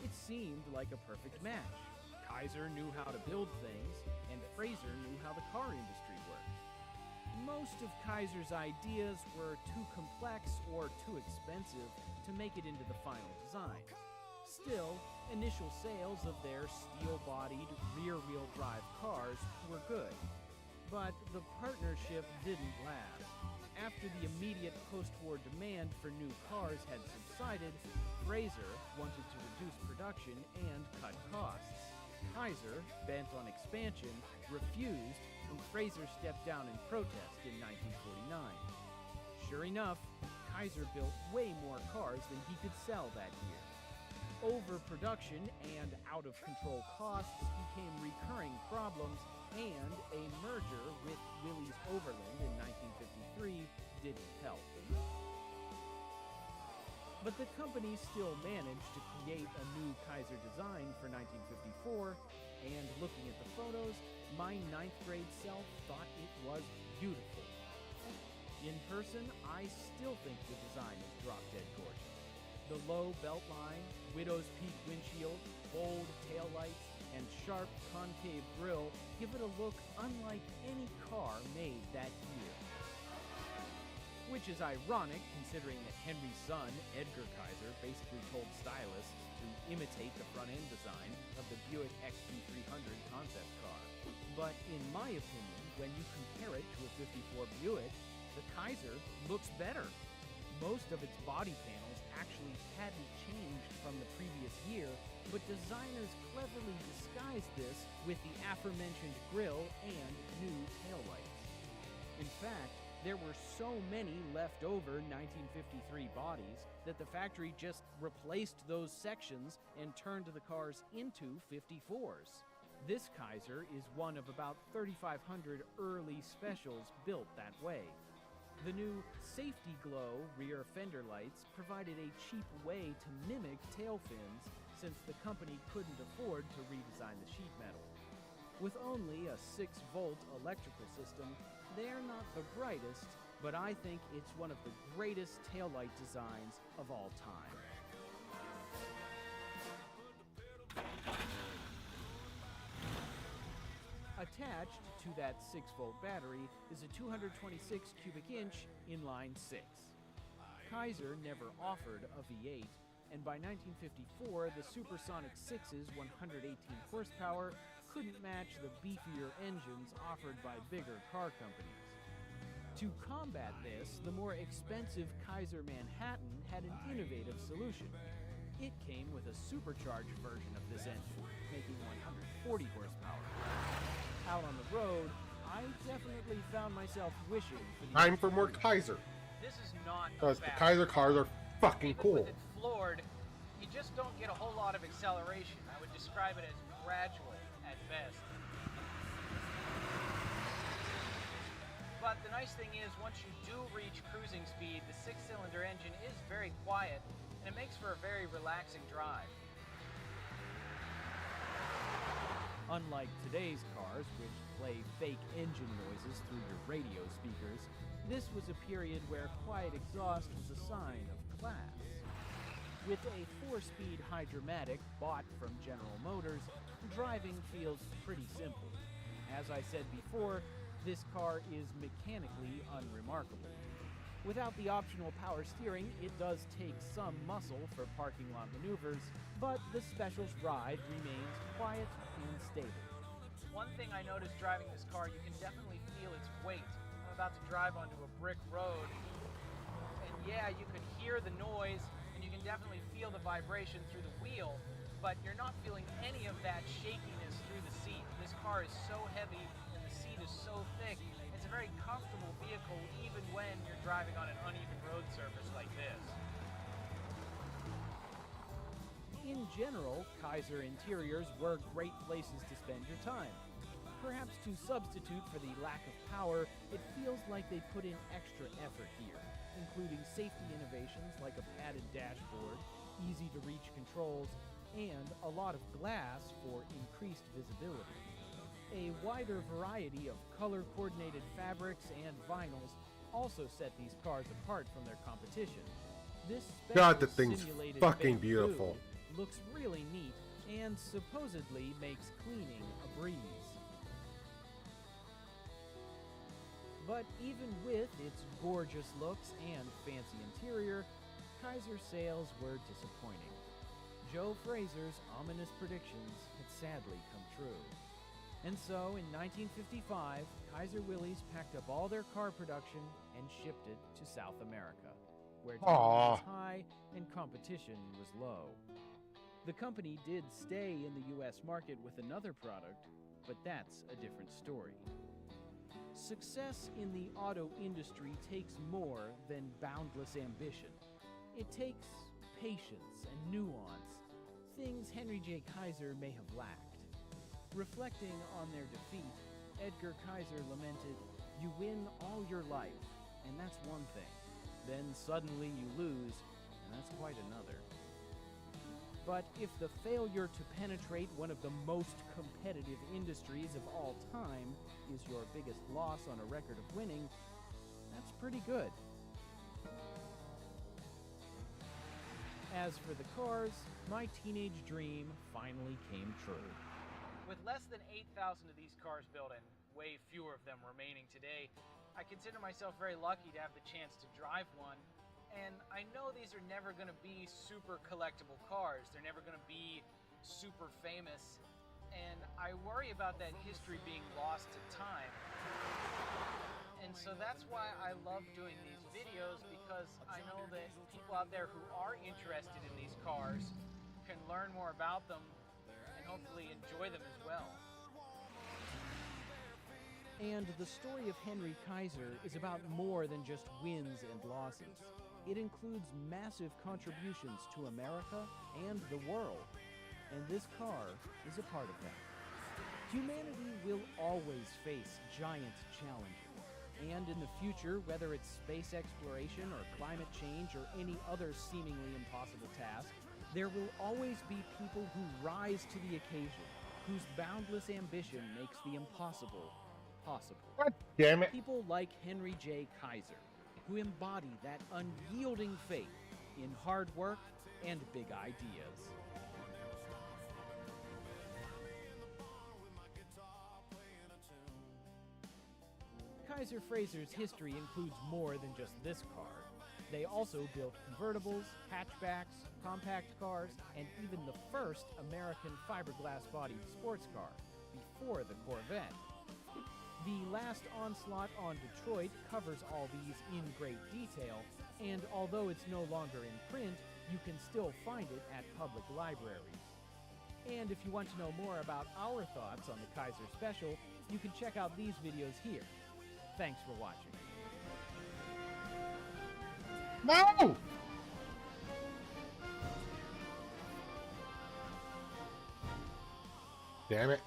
It seemed like a perfect match. Kaiser knew how to build things, and Frazer knew how the car industry worked. Most of Kaiser's ideas were too complex or too expensive to make it into the final design. Still, initial sales of their steel-bodied, rear-wheel drive cars were good. But the partnership didn't last. After the immediate post-war demand for new cars had subsided, Frazer wanted to reduce production and cut costs. Kaiser, bent on expansion, refused, and Frazer stepped down in protest in 1949. Sure enough, Kaiser built way more cars than he could sell that year. Overproduction and out-of-control costs became recurring problems, and a merger with Willys Overland in 1953 didn't help. But the company still managed to create a new Kaiser design for 1954, and looking at the photos, my 9th grade self thought it was beautiful. In person, I still think the design is drop-dead gorgeous. The low beltline, widow's peak windshield, bold taillights, and sharp concave grille give it a look unlike any car made that year. Which is ironic considering that Henry's son, Edgar Kaiser, basically told stylists to imitate the front-end design of the Buick XP300 concept car. But in my opinion, when you compare it to a 54 Buick, the Kaiser looks better. Most of its body panels actually hadn't changed from the previous year, but designers cleverly disguised this with the aforementioned grille and new taillights. In fact, there were so many leftover 1953 bodies that the factory just replaced those sections and turned the cars into 54s. This Kaiser is one of about 3,500 early specials built that way. The new Safety Glow rear fender lights provided a cheap way to mimic tail fins, since the company couldn't afford to redesign the sheet metal. With only a 6-volt electrical system, they're not the brightest, but I think it's one of the greatest taillight designs of all time. Attached to that 6-volt battery is a 226 cubic inch inline 6. Kaiser never offered a V8, and by 1954 the supersonic 6's 118 horsepower couldn't match the beefier engines offered by bigger car companies. To combat this, the more expensive Kaiser Manhattan had an innovative solution. It came with a supercharged version of this engine, making 140 horsepower. Out on the road, I definitely found myself wishing for the Time for more Kaiser. This is not Because a the fast Kaiser cars are fucking Even cool. with it floored, you just don't get a whole lot of acceleration. I would describe it as gradual at best. the nice thing is, once you do reach cruising speed, the 6-cylinder engine is very quiet, and it makes for a very relaxing drive. Unlike today's cars, which play fake engine noises through your radio speakers, this was a period where quiet exhaust was a sign of class. With a 4-speed Hydra-Matic bought from General Motors, driving feels pretty simple. As I said before, this car is mechanically unremarkable. Without the optional power steering, it does take some muscle for parking lot maneuvers, but the Special's ride remains quiet and stable. One thing I noticed driving this car, you can definitely feel its weight. I'm about to drive onto a brick road, and yeah, you can hear the noise, and you can definitely feel the vibration through the wheel, but you're not feeling any of that shakiness through the seat. This car is so heavy, and the seat is so thick. It's a very comfortable vehicle, even when you're driving on an uneven road surface like this. In general, Kaiser interiors were great places to spend your time. Perhaps to substitute for the lack of power, it feels like they put in extra effort here, including safety innovations like a padded dashboard, easy-to-reach controls, and a lot of glass for increased visibility. A wider variety of color-coordinated fabrics and vinyls also set these cars apart from their competition. This God, special the thing's simulated fucking bamboo beautiful. looks really neat and supposedly makes cleaning a breeze. But even with its gorgeous looks and fancy interior, Kaiser sales were disappointing. Joe Fraser's ominous predictions had sadly come true. And so, in 1955, Kaiser Willys packed up all their car production and shipped it to South America, where demand was high and competition was low. The company did stay in the U.S. market with another product, but that's a different story. Success in the auto industry takes more than boundless ambition. It takes patience and nuance, things Henry J. Kaiser may have lacked. Reflecting on their defeat, Edgar Kaiser lamented, "You win all your life, and that's one thing. Then suddenly you lose, and that's quite another." But if the failure to penetrate one of the most competitive industries of all time is your biggest loss on a record of winning, that's pretty good. As for the cars, my teenage dream finally came true. With less than 8,000 of these cars built and way fewer of them remaining today, I consider myself very lucky to have the chance to drive one. And I know these are never going to be super collectible cars. They're never going to be super famous. And I worry about that history being lost to time. And so that's why I love doing these videos, because I know that people out there who are interested in these cars can learn more about them and hopefully enjoy them as well. And the story of Henry Kaiser is about more than just wins and losses. It includes massive contributions to America and the world, and this car is a part of that. Humanity will always face giant challenges, and in the future, whether it's space exploration or climate change or any other seemingly impossible task, there will always be people who rise to the occasion, whose boundless ambition makes the impossible possible. God damn it. People like Henry J. Kaiser, who embody that unyielding faith in hard work and big ideas. Kaiser Fraser's history includes more than just this car. They also built convertibles, hatchbacks, compact cars, and even the first American fiberglass-bodied sports car, before the Corvette. The last onslaught on Detroit covers all these in great detail, and although it's no longer in print, you can still find it at public libraries. And if you want to know more about our thoughts on the Kaiser Special, you can check out these videos here. Thanks for watching. No! Damn it.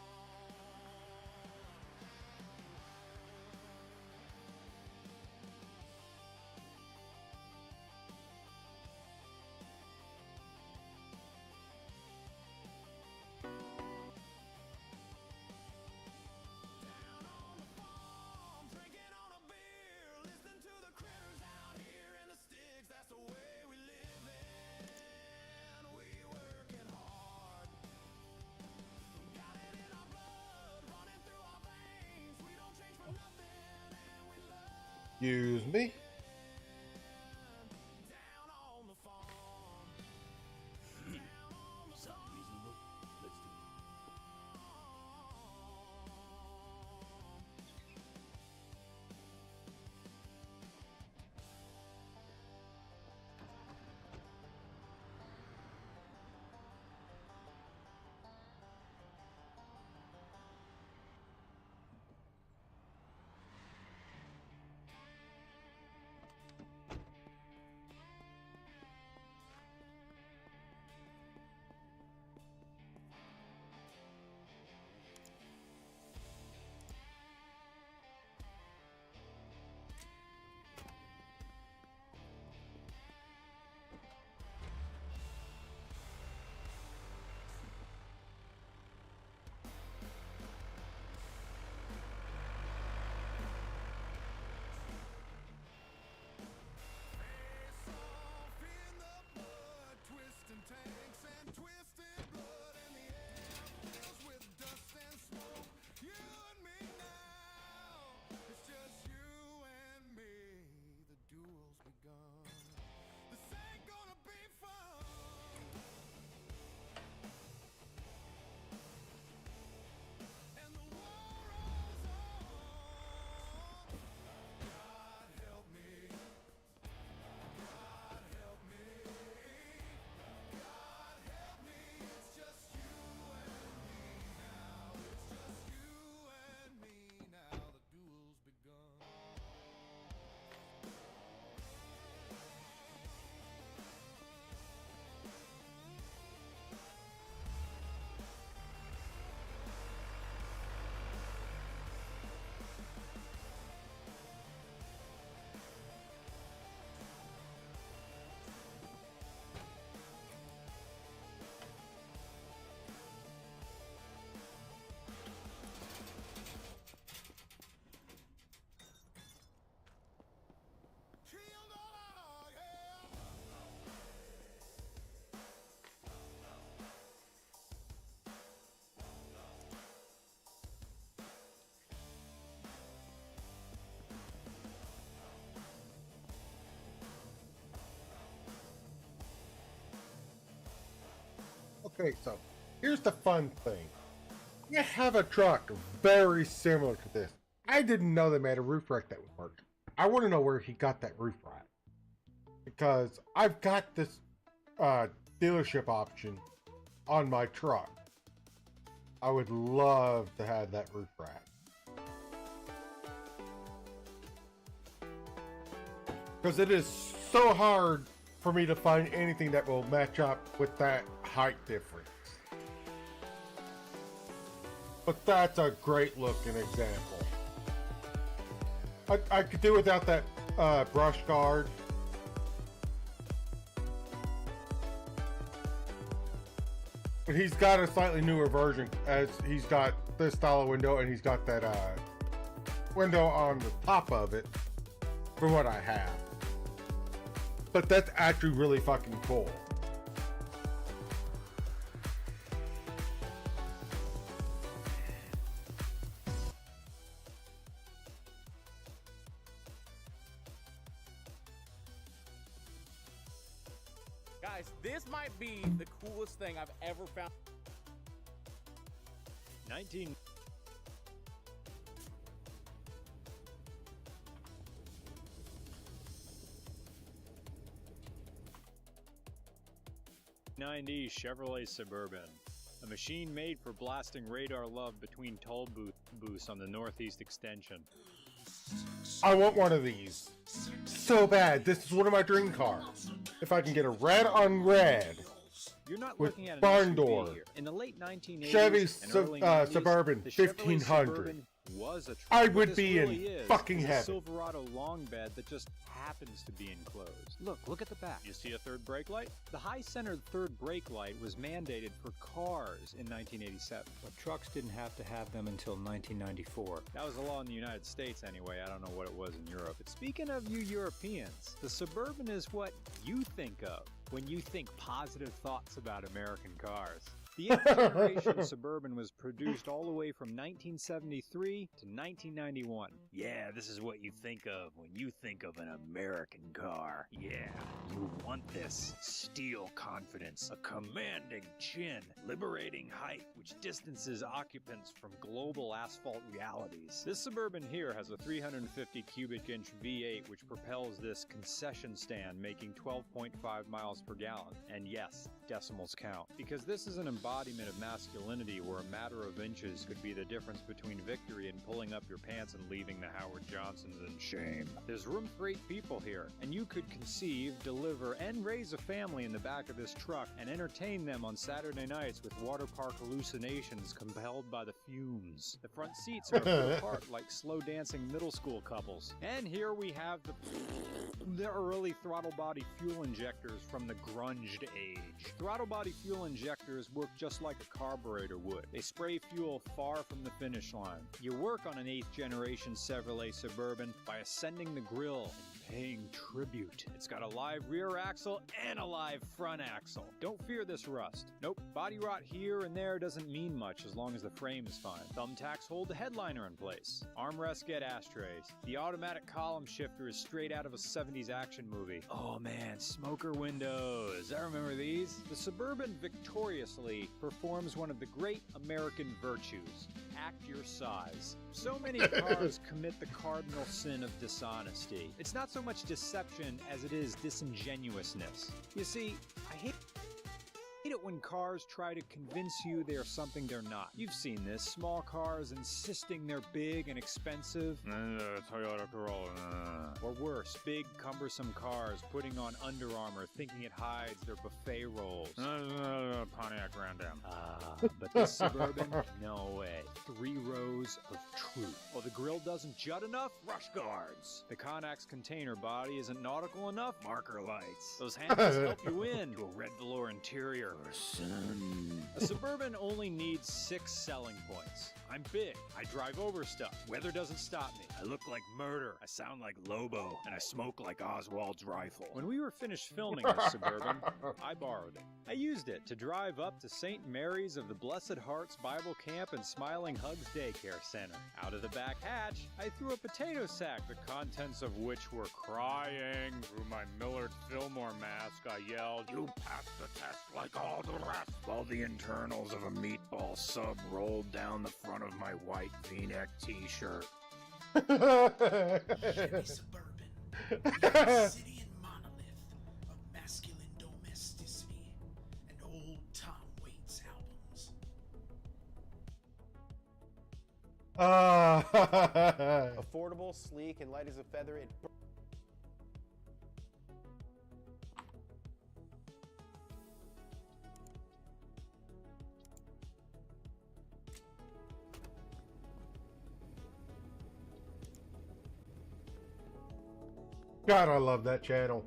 Excuse me. down on the farm. Sound reasonable? Let's do it. Face off in the mud, twisting tanks and twisted blood, and the air fills with dust and smoke. You and me now, it's just you and me. The duel's begun. This ain't gonna be fun. And the war rolls on. God help me. God help me. God help me. It's just you and me now. It's just you and me now. The duel's begun. Shield on, yeah. Okay, so here's the fun thing. I have a truck very similar to this. I didn't know they made a roof rack that would work. I want to know where he got that roof rack. Because I've got this dealership option on my truck. I would love to have that roof rack. Because it is so hard for me to find anything that will match up with that height difference. But that's a great looking example. I could do without that brush guard. But he's got a slightly newer version, as he's got this style of window and he's got that window on the top of it for what I have. But that's actually really fucking cool. Guys, this might be the coolest thing I've ever found. 19 90 Chevrolet Suburban, a machine made for blasting radar love between toll booths on the Northeast Extension. I want one of these so bad. This is one of my dream cars. If I can get a red on red You're not with looking at an barn SUV door. here. In the late 1980s Chevy and early 90s, Suburban the Chevrolet 1500. Suburban was a truck. I What would this be in really is fucking a heaven. Silverado long bed that just happens to be enclosed. Look at the back. You see a third brake light? The high-centered third brake light was mandated for cars in 1987. But trucks didn't have to have them until 1994. That was the law in the United States anyway. I don't know what it was in Europe. But speaking of you Europeans, the Suburban is what you think of when you think positive thoughts about American cars. The 8th generation Suburban was produced all the way from 1973 to 1991. Yeah, this is what you think of when you think of an American car. Yeah, you want this. Steel confidence, a commanding chin, liberating height, Which distances occupants from global asphalt realities. This Suburban here has a 350 cubic inch V8 which propels this concession stand, making 12.5 miles per gallon. And yes, decimals count. Because this is an embodiment of masculinity where a matter of inches could be the difference between victory and pulling up your pants and leaving the Howard Johnsons in shame. There's room for 8 people here, and you could conceive, deliver, and raise a family in the back of this truck and entertain them on Saturday nights with water park hallucinations compelled by the fumes. The front seats are a foot apart like slow dancing middle school couples. And here we have the early throttle body fuel injectors from the grunged age. Throttle body fuel injectors work just like a carburetor would. They spray fuel far from the finish line. You work on an 8th generation Chevrolet Suburban by ascending the grille and paying tribute. It's got a live rear axle and a live front axle. Don't fear this rust. Nope, body rot here and there doesn't mean much as long as the frame is fine. Thumbtacks hold the headliner in place. Armrests get ashtrays. The automatic column shifter is straight out of a 70s action movie. Oh man, smoker windows. I remember these. The Suburban victoriously performs one of the great American virtues. Act your size. So many cars commit the cardinal sin of dishonesty. It's not so much deception as it is disingenuousness. You see, I hate it when cars try to convince you they are something they're not. You've seen this. Small cars insisting they're big and expensive. Toyota Corolla. Or worse, big, cumbersome cars putting on Under Armour thinking it hides their buffet rolls. Pontiac Grand Am. But this Suburban? No way. 3 rows of truth. Oh, the grille doesn't jut enough? Rush guards. The Connex container body isn't nautical enough? Marker lights. Those handles help you in to a red velour interior. Son. A Suburban only needs 6 selling points. I'm big. I drive over stuff. Weather doesn't stop me. I look like murder. I sound like Lobo. And I smoke like Oswald's rifle. When we were finished filming this Suburban, I borrowed it. I used it to drive up to St. Mary's of the Blessed Hearts Bible Camp and Smiling Hugs Daycare Center. Out of the back hatch, I threw a potato sack, the contents of which were crying. Through my Millard Fillmore mask, I yelled, You passed the test like all the rest. While the internals of a meatball sub rolled down the front of my white v-neck t-shirt. Chevy Suburban, the city and monolith of masculine domesticity and old Tom Waits albums. Affordable, sleek, and light as a feather. God, I love that channel.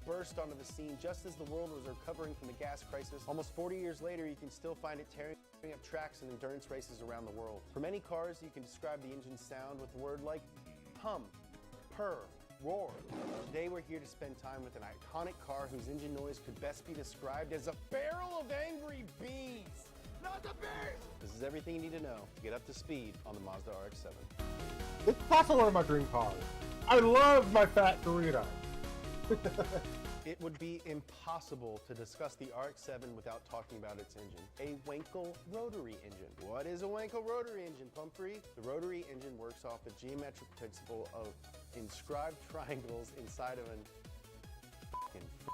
burst onto the scene just as the world was recovering from the gas crisis. Almost 40 years later, you can still find it tearing up tracks in endurance races around the world. For many cars, you can describe the engine's sound with a word like hum, purr, roar. Today we're here to spend time with an iconic car whose engine noise could best be described as a barrel of angry bees. Not the bees! This is everything you need to know to get up to speed on the Mazda RX-7. It's also one of my dream cars. I love my fat Dorito. It would be impossible to discuss the RX-7 without talking about its engine. A Wankel rotary engine. What is a Wankel rotary engine, Pumphrey? The rotary engine works off the geometric principle of inscribed triangles inside of an...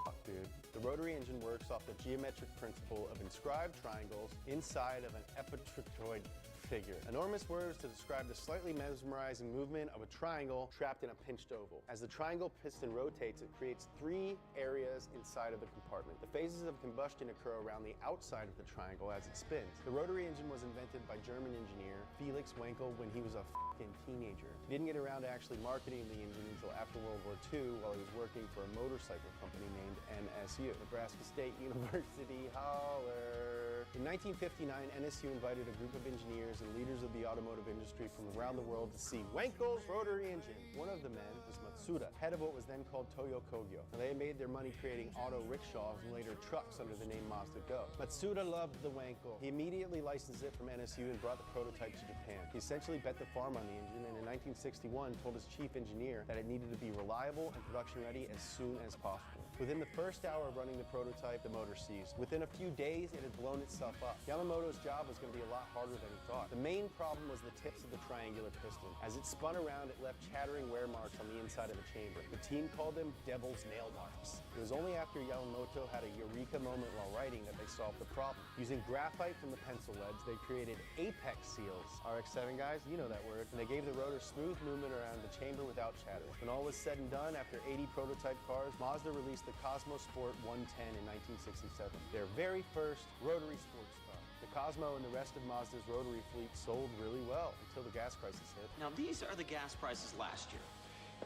fuck, dude. The rotary engine works off the geometric principle of inscribed triangles inside of an epitrochoid figure. Enormous words to describe the slightly mesmerizing movement of a triangle trapped in a pinched oval. As the triangle piston rotates, it creates three areas inside of the compartment. The phases of combustion occur around the outside of the triangle as it spins. The rotary engine was invented by German engineer Felix Wankel when he was a fucking teenager. He didn't get around to actually marketing the engine until after World War II while he was working for a motorcycle company named NSU, Nebraska State University. Holler! In 1959, NSU invited a group of engineers and leaders of the automotive industry from around the world to see Wankel's rotary engine. One of the men was Matsuda, head of what was then called Toyo Kogyo. Now, they had made their money creating auto rickshaws and later trucks under the name Mazda Go. Matsuda loved the Wankel. He immediately licensed it from NSU and brought the prototype to Japan. He essentially bet the farm on the engine and in 1961 told his chief engineer that it needed to be reliable and production ready as soon as possible. Within the first hour of running the prototype, the motor seized. Within a few days, it had blown itself up. Yamamoto's job was going to be a lot harder than he thought. The main problem was the tips of the triangular piston. As it spun around, it left chattering wear marks on the inside of the chamber. The team called them Devil's Nail Marks. It was only after Yamamoto had a eureka moment while writing that they solved the problem. Using graphite from the pencil leads, they created apex seals. RX-7 guys, you know that word. And they gave the rotor smooth movement around the chamber without chatter. When all was said and done, after 80 prototype cars, Mazda released the Cosmo Sport 110 in 1967, their very first rotary sports car. The Cosmo and the rest of Mazda's rotary fleet sold really well until the gas crisis hit. Now these are the gas prices last year.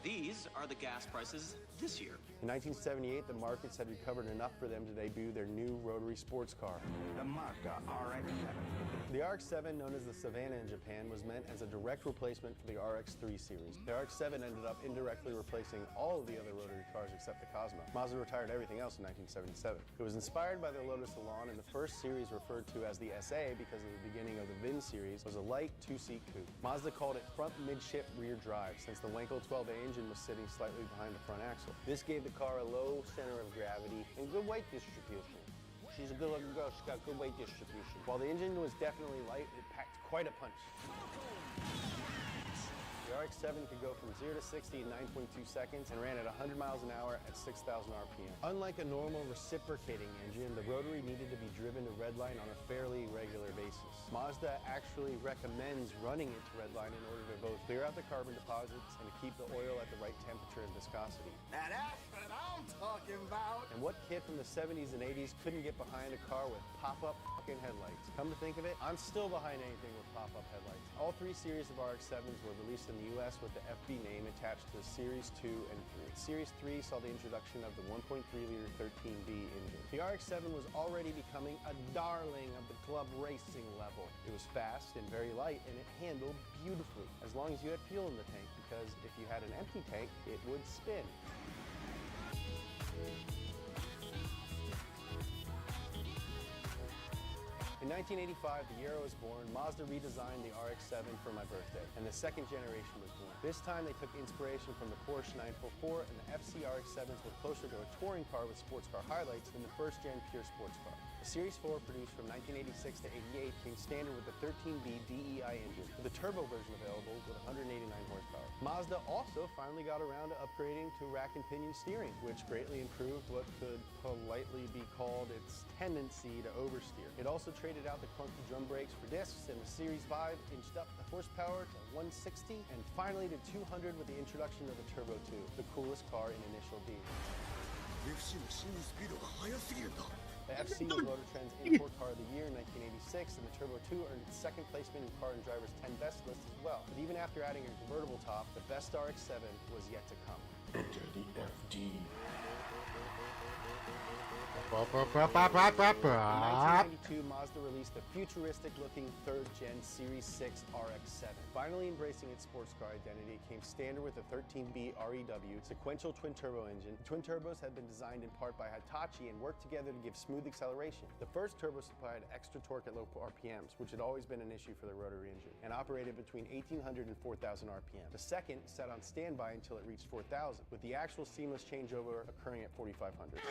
These are the gas prices this year. In 1978, the markets had recovered enough for them to debut their new rotary sports car. The Mazda RX-7. The RX-7, known as the Savannah in Japan, was meant as a direct replacement for the RX-3 series. The RX-7 ended up indirectly replacing all of the other rotary cars except the Cosmo. Mazda retired everything else in 1977. It was inspired by the Lotus Elan, and the first series referred to as the SA because of the beginning of the VIN series was a light two-seat coupe. Mazda called it front midship rear drive since the Wankel 12A engine was sitting slightly behind the front axle. This gave the car a low center of gravity and good weight distribution. She's a good-looking girl, she's got good weight distribution. While the engine was definitely light, it packed quite a punch. The RX-7 could go from 0 to 60 in 9.2 seconds and ran at 100 miles an hour at 6,000 RPM. Unlike a normal reciprocating engine, the rotary needed to be driven to redline on a fairly regular basis. Mazda actually recommends running it to redline in order to both clear out the carbon deposits and to keep the oil at the right temperature and viscosity. Now that's what I'm talking about. And what kid from the 70s and 80s couldn't get behind a car with pop-up fucking headlights? Come to think of it, I'm still behind anything with pop-up headlights. All three series of RX-7s were released in the US with the FB name attached to Series 2 and 3. Series 3 saw the introduction of the 1.3-liter 13B engine. The RX-7 was already becoming a darling of the club racing level. It was fast and very light, and it handled beautifully, as long as you had fuel in the tank, because if you had an empty tank, it would spin. In 1985, the year I was born, Mazda redesigned the RX-7 for my birthday, and the second generation was born. This time they took inspiration from the Porsche 944, and the FC RX-7s were closer to a touring car with sports car highlights than the first-gen pure sports car. The Series 4, produced from 1986 to 88, came standard with the 13B DEI engine, with a turbo version available with 189 horsepower. Mazda also finally got around to upgrading to rack and pinion steering, which greatly improved what could politely be called its tendency to oversteer. It also traded out the clunky drum brakes for discs, and the Series 5 inched up the horsepower to 160 and finally to 200 with the introduction of the Turbo 2, the coolest car in initial D. The FC was Motor Trend's Import Car of the Year in 1986, and the Turbo 2 earned its second placement in Car and Driver's 10 Best list as well. But even after adding a convertible top, the best RX-7 was yet to come. Enter the FD. In 1992, Mazda released the futuristic-looking third-gen Series 6 RX-7. Finally embracing its sports car identity, it came standard with the 13B REW sequential twin-turbo engine. The twin turbos had been designed in part by Hitachi and worked together to give smooth acceleration. The first turbo supplied extra torque at low RPMs, which had always been an issue for the rotary engine, and operated between 1,800 and 4,000 RPM. The second sat on standby until it reached 4,000, with the actual seamless changeover occurring at 4,500.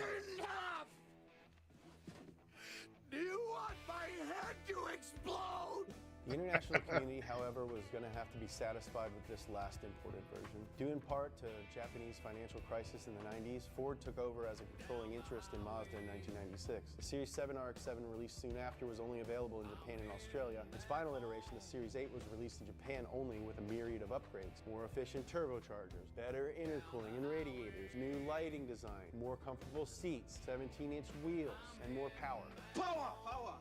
Do you want my head to explode? The international community, however, was going to have to be satisfied with this last imported version. Due in part to Japanese financial crisis in the 90s, Ford took over as a controlling interest in Mazda in 1996. The Series 7 RX-7 released soon after was only available in Japan and Australia. Its final iteration, the Series 8, was released in Japan only with a myriad of upgrades. More efficient turbochargers, better intercooling and radiators, new lighting design, more comfortable seats, 17-inch wheels, and more power. Power! Power!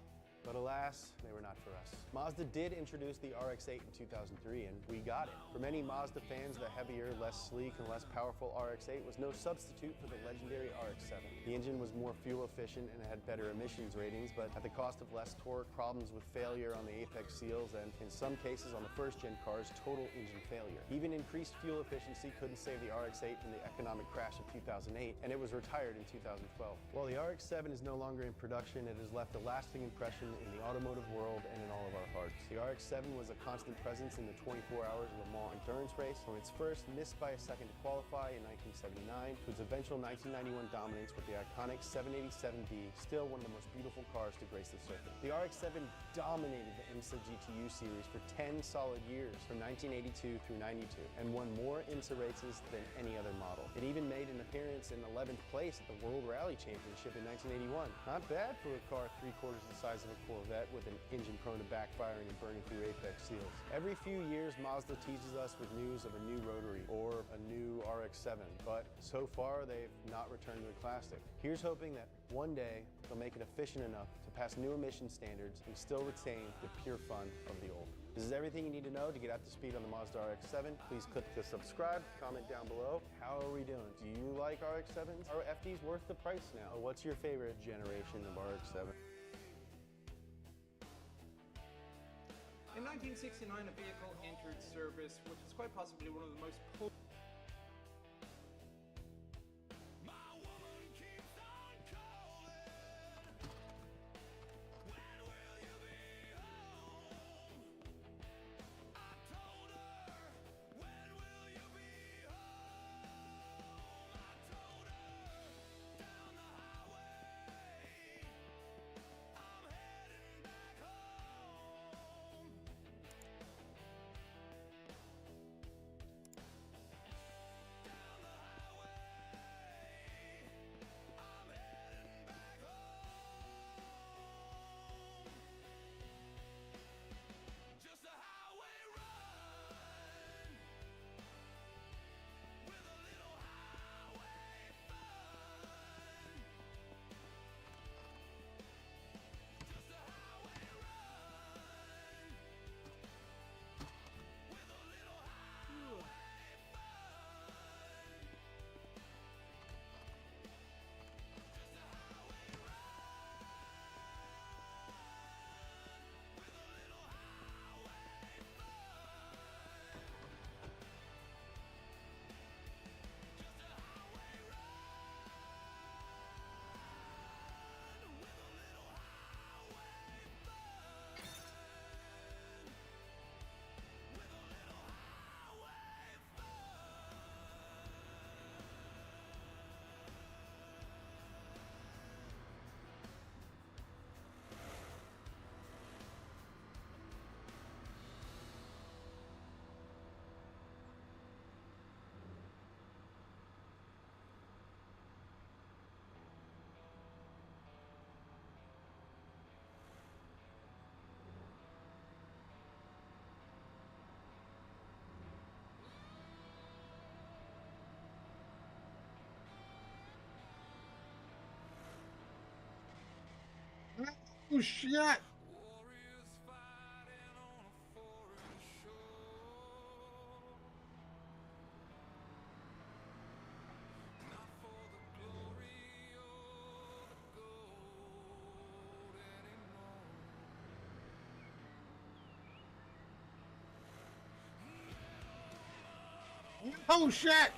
But alas, they were not for us. Mazda did introduce the RX-8 in 2003, and we got it. For many Mazda fans, the heavier, less sleek, and less powerful RX-8 was no substitute for the legendary RX-7. The engine was more fuel efficient and had better emissions ratings, but at the cost of less torque, problems with failure on the apex seals, and in some cases on the first-gen cars, total engine failure. Even increased fuel efficiency couldn't save the RX-8 from the economic crash of 2008, and it was retired in 2012. While the RX-7 is no longer in production, it has left a lasting impression in the automotive world and in all of our hearts. The RX-7 was a constant presence in the 24 Hours of Le Mans endurance race, from its first missed by a second to qualify in 1979 to its eventual 1991 dominance with the iconic 787B, still one of the most beautiful cars to grace the circuit. The RX-7 dominated the IMSA GTU series for 10 solid years, from 1982 through 92, and won more IMSA races than any other model. It even made an appearance in 11th place at the World Rally Championship in 1981. Not bad for a car 3/4 the size of a Corvette with an engine prone to backfiring and burning through apex seals. Every few years, Mazda teases us with news of a new rotary or a new RX-7, but so far they've not returned to the classic. Here's hoping that one day they'll make it efficient enough to pass new emission standards and still retain the pure fun of the old. This is everything you need to know to get up to speed on the Mazda RX-7. Please click the subscribe, comment down below. How are we doing? Do you like RX-7s? Are FDs worth the price now? What's your favorite generation of RX-7? In 1969, a vehicle entered service, which is quite possibly one of the most Oh shit! Oh shit!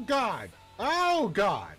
God! Oh God!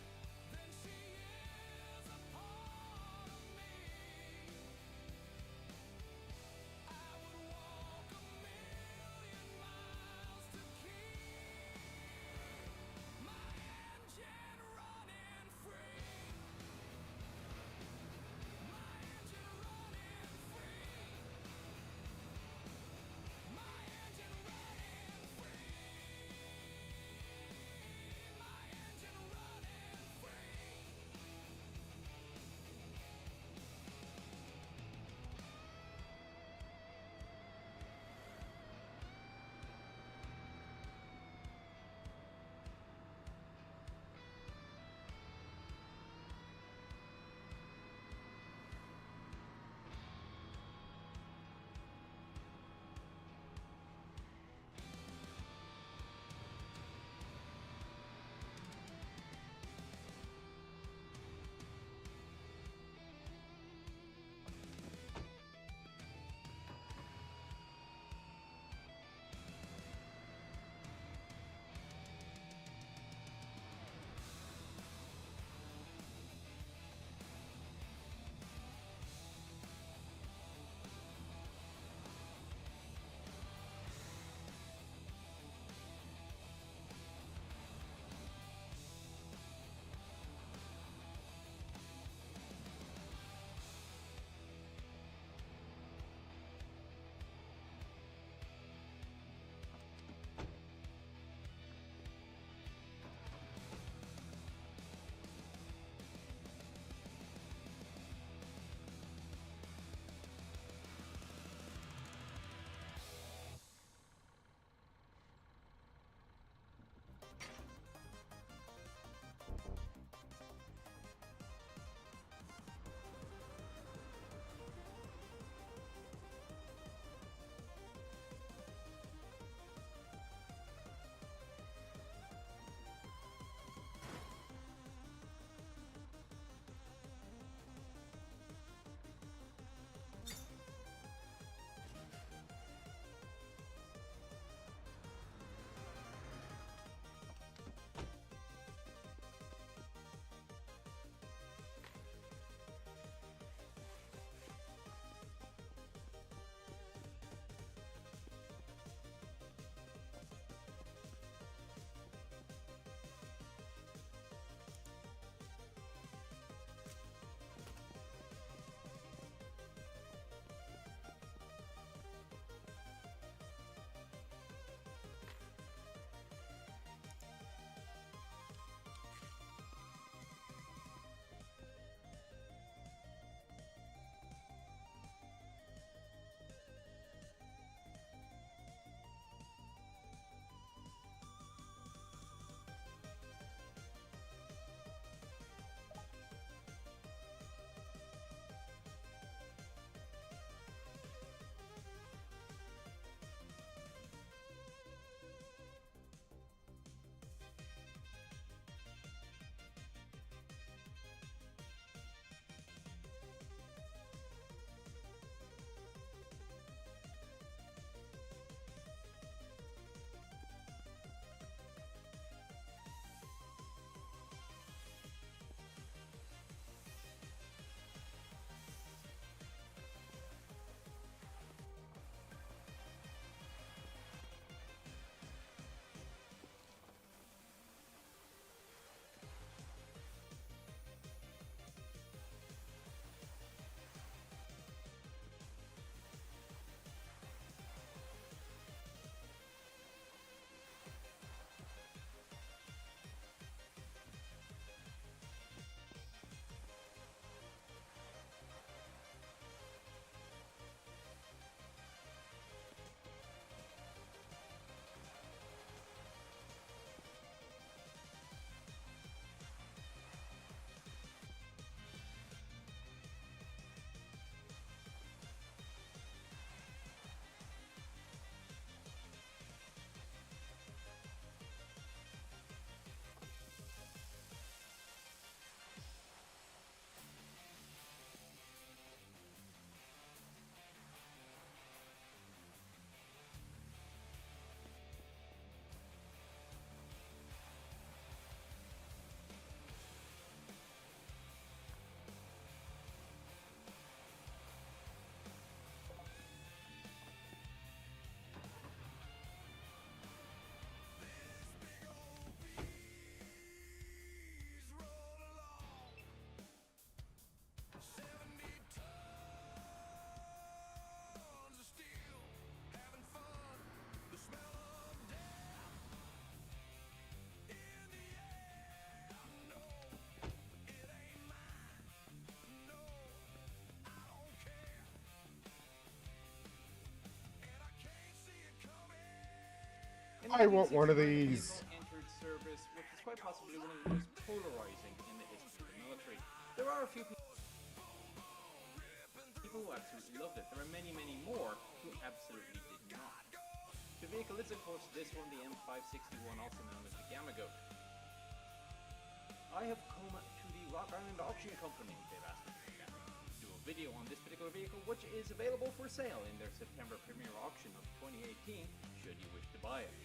I want one of 1969, a these. vehicle entered service, which is quite possibly one of the most polarizing in the history of the military. There are a few people who absolutely loved it. There are many, many more who absolutely did not. The vehicle is, of course, this one, the M561, also known as the Gamma Goat. I have come to the Rock Island Auction Company. They've asked me to do a video on this particular vehicle, which is available for sale in their September premiere auction of 2018, should you wish to buy it.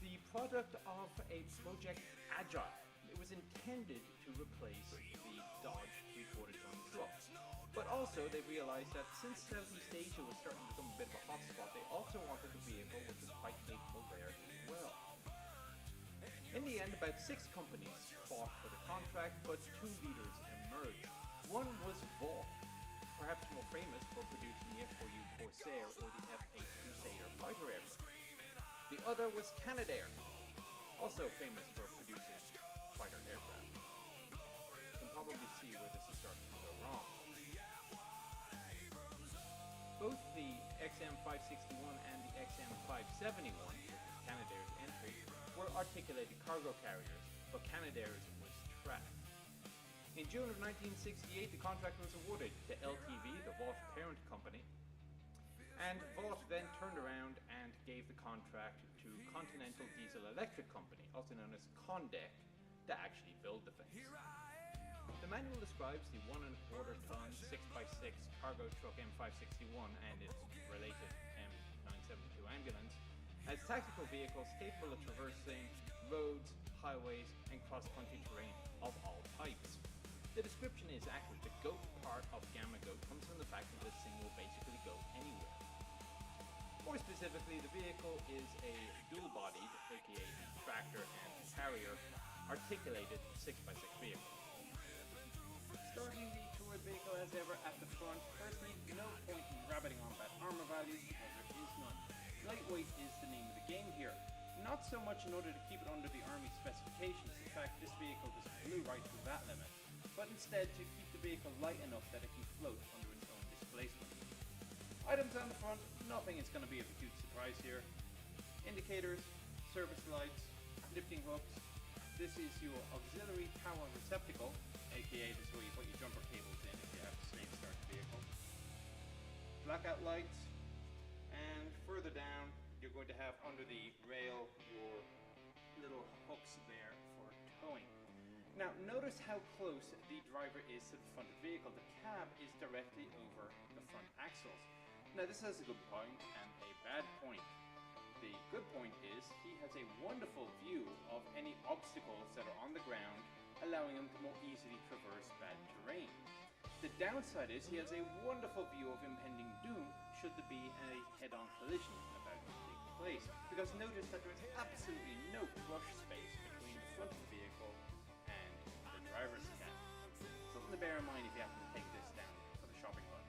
The product of a Project Agile. It was intended to replace the Dodge 3/4 ton truck. But also they realized that since Southeast Asia was starting to become a bit of a hotspot, they also wanted a vehicle which was quite capable there as well. In the end, about 6 companies fought for the contract, but 2 leaders emerged. One was Vought, perhaps more famous for producing the F-4U Corsair or the F-8 Crusader fighter aircraft. The other was Canadair, also famous for producing fighter aircraft. You can probably see where this is starting to go wrong. Both the XM561 and the XM571, which is Canadair's entry, were articulated cargo carriers, but Canadair's was tracked. In June of 1968, the contract was awarded to LTV, the Vought parent company, and Vought then turned around and gave the contract to Continental Diesel Electric Company, also known as Condec, to actually build the thing. The manual describes the 1.25 ton 6x6 cargo truck M561 and its related M972 ambulance as tactical vehicles capable of traversing roads, highways, and cross-country terrain of all types. The description is accurate. The goat part of Gamma Goat comes from the fact that this thing will basically go anywhere. More specifically, the vehicle is a dual-bodied, aka the tractor and carrier, articulated 6x6 vehicle. Starting the toured vehicle as ever at the front. Firstly, no point in rabbiting on about armor values because there is none. Lightweight is the name of the game here. Not so much in order to keep it under the Army specifications, in fact this vehicle just flew right through that limit, but instead to keep the vehicle light enough that it can float under its own displacement. Items on the front, nothing is going to be of a huge surprise here. Indicators, service lights, lifting hooks. This is your auxiliary power receptacle, aka this is where you put your jumper cables in if you have to slave start the vehicle. Blackout lights, and further down you're going to have under the rail your little hooks there for towing. Now notice how close the driver is to the front of the vehicle. The cab is directly over the front axles. Now this has a good point and a bad point. The good point is he has a wonderful view of any obstacles that are on the ground, allowing him to more easily traverse bad terrain. The downside is he has a wonderful view of impending doom should there be a head-on collision about to take place. Because notice that there is absolutely no crush space between the front of the vehicle and the driver's cab. Something to bear in mind if you happen to take this down for the shopping run.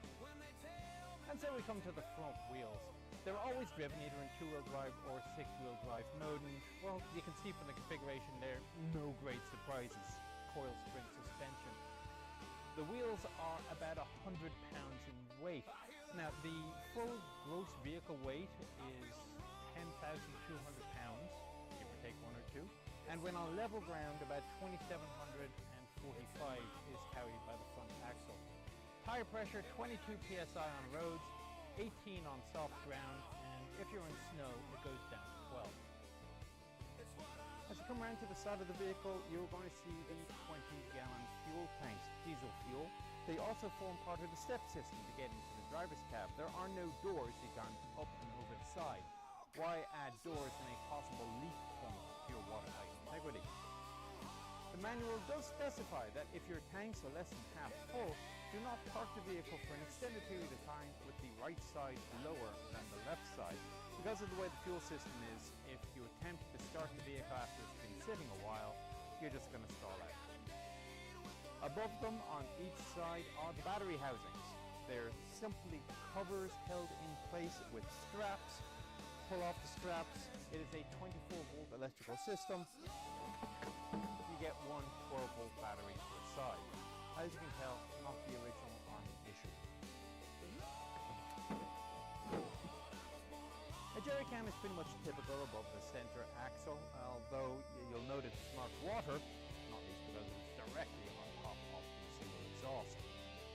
And so we come to the front wheels. They're always driven either in 2-wheel drive or 6-wheel drive mode, and well, you can see from the configuration there, no great surprises. Coil spring suspension. The wheels are about 100 pounds in weight. Now, the full gross vehicle weight is 10,200 pounds, give or take 1 or 2. And when on level ground, about 2,745 is carried by the front axle. Tire pressure, 22 psi on roads, 18 on soft ground, and if you're in snow, it goes down to 12. As you come around to the side of the vehicle, you're going to see the 20-gallon fuel tanks, diesel fuel. They also form part of the step system to get into the driver's cab. There are no doors, you can up and over the side. Why add doors in a possible leak point to your watertight integrity? The manual does specify that if your tanks are less than half full, do not park the vehicle for an extended period of time with the right side lower than the left side. Because of the way the fuel system is, if you attempt to start the vehicle after it's been sitting a while, you're just going to stall out. Above them on each side are the battery housings. They're simply covers held in place with straps. Pull off the straps. It is a 24-volt electrical system. You get one 12-volt battery per side. As you can tell, not the original Army issue. Adjust jerry can is pretty much typical above the center axle, although you'll note it's marked water, not least because it's directly on top of the single exhaust.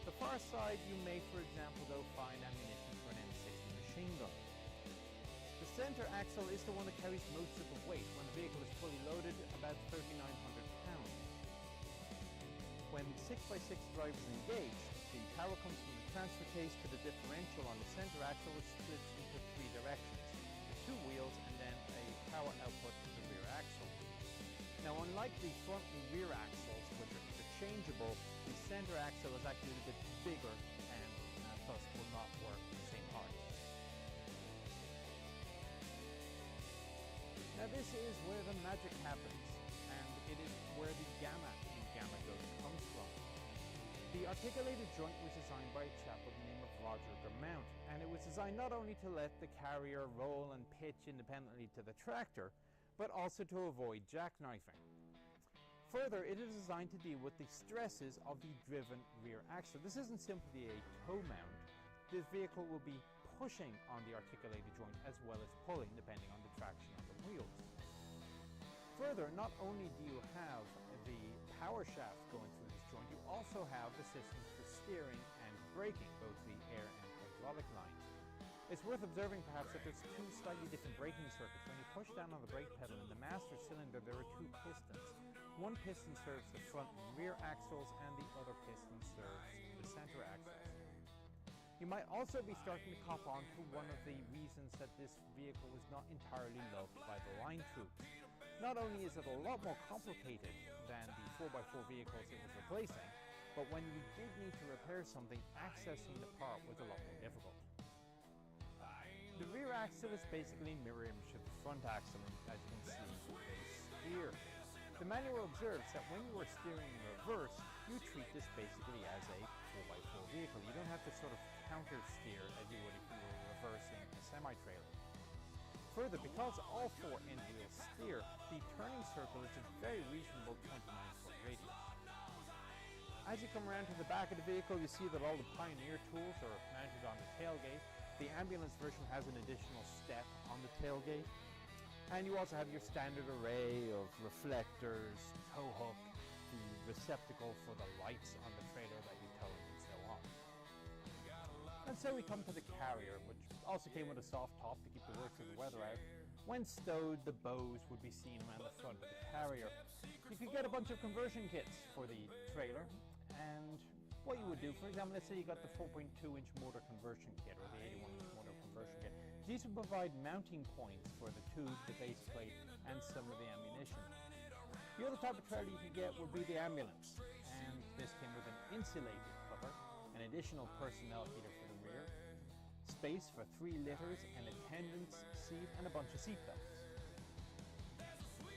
The far side you may, for example, though, find ammunition for an M60 machine gun. The center axle is the one that carries most of the weight. When the vehicle is fully loaded, about 3,900 pounds. When 6x6 drive is engaged, the power comes from the transfer case to the differential on the center axle, which splits into three directions. The two wheels and then a power output to the rear axle. Now, unlike the front and rear axles, which are interchangeable, the center axle is actually a bit bigger and thus will not work in the same part. Now, this is where the magic happens, and it is where the gamma in Gamma Ghost comes from. The articulated joint was designed by a chap by the name of Roger Gaumont, and it was designed not only to let the carrier roll and pitch independently to the tractor, but also to avoid jackknifing. Further, it is designed to deal with the stresses of the driven rear axle. This isn't simply a toe mount. This vehicle will be pushing on the articulated joint as well as pulling, depending on the traction of the wheels. Further, not only do you have the power shaft going through this joint, you also have the systems for steering and braking, both the air and hydraulic lines. It's worth observing perhaps that there's two slightly different braking circuits. When you push down on the brake pedal in the master cylinder, there are two pistons. One piston serves the front and rear axles, and the other piston serves the center axles. You might also be starting to cop on to one of the reasons that this vehicle was not entirely loved by the line troops. Not only is it a lot more complicated than the 4x4 vehicles it was replacing, but when you did need to repair something, accessing the part was a lot more difficult. The rear axle is basically a mirror image of the front axle, and as you can see, they steer. The manual observes that when you are steering in reverse, you treat this basically as a 4x4 vehicle. You don't have to sort of counter steer as you would if you were reversing a semi-trailer. Further, because all four end wheels steer, the turning circle is a very reasonable 29-foot radius. As you come around to the back of the vehicle, you see that all the Pioneer tools are mounted on the tailgate. The ambulance version has an additional step on the tailgate. And you also have your standard array of reflectors, tow hook, the receptacle for the lights on the trailer that you tow and so on. And so we come to the carrier, which also came with a soft top to keep the worst of the weather out. When stowed, the bows would be seen around the front of the carrier. You could get a bunch of conversion kits for the trailer, and what you would do, for example, let's say you got the 4.2-inch motor conversion kit or the 81-inch motor conversion kit. These would provide mounting points for the tube, the base plate, and some of the ammunition. The other type of trailer you could get would be the ambulance, and this came with an insulated cover, an additional personnel heater for the rear, space for 3 litters, an attendant's seat, and a bunch of seat belts.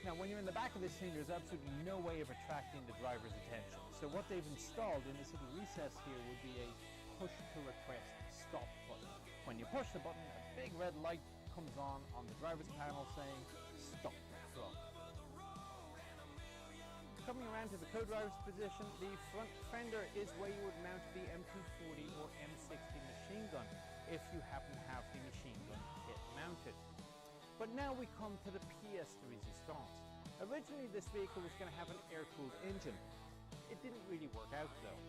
Now, when you're in the back of this thing, there's absolutely no way of attracting the driver's attention. So what they've installed in this little recess here would be a push-to-request stop button. When you push the button, a big red light comes on the driver's panel saying, "Stop the truck." Coming around to the co-driver's position, the front fender is where you would mount the M240 or M60 machine gun if you happen to have the machine gun kit mounted. But now we come to the pièce de résistance. Originally, this vehicle was going to have an air-cooled engine. It didn't really work out, though.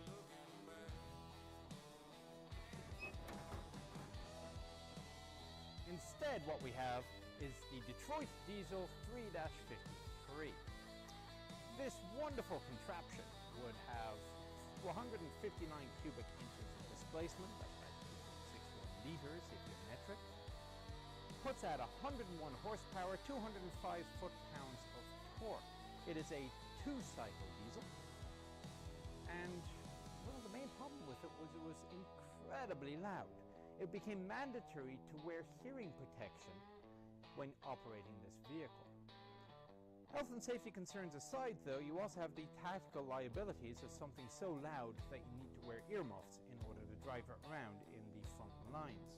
Instead, what we have is the Detroit Diesel 3-53. This wonderful contraption would have 159 cubic inches of displacement, that's about 2.61 liters if you're metric. Puts out 101 horsepower, 205 foot-pounds of torque. It is a 2-cycle diesel, and well, the main problem with it was incredibly loud. It became mandatory to wear hearing protection when operating this vehicle. Health and safety concerns aside, though, you also have the tactical liabilities of something so loud that you need to wear earmuffs in order to drive it around in the front lines.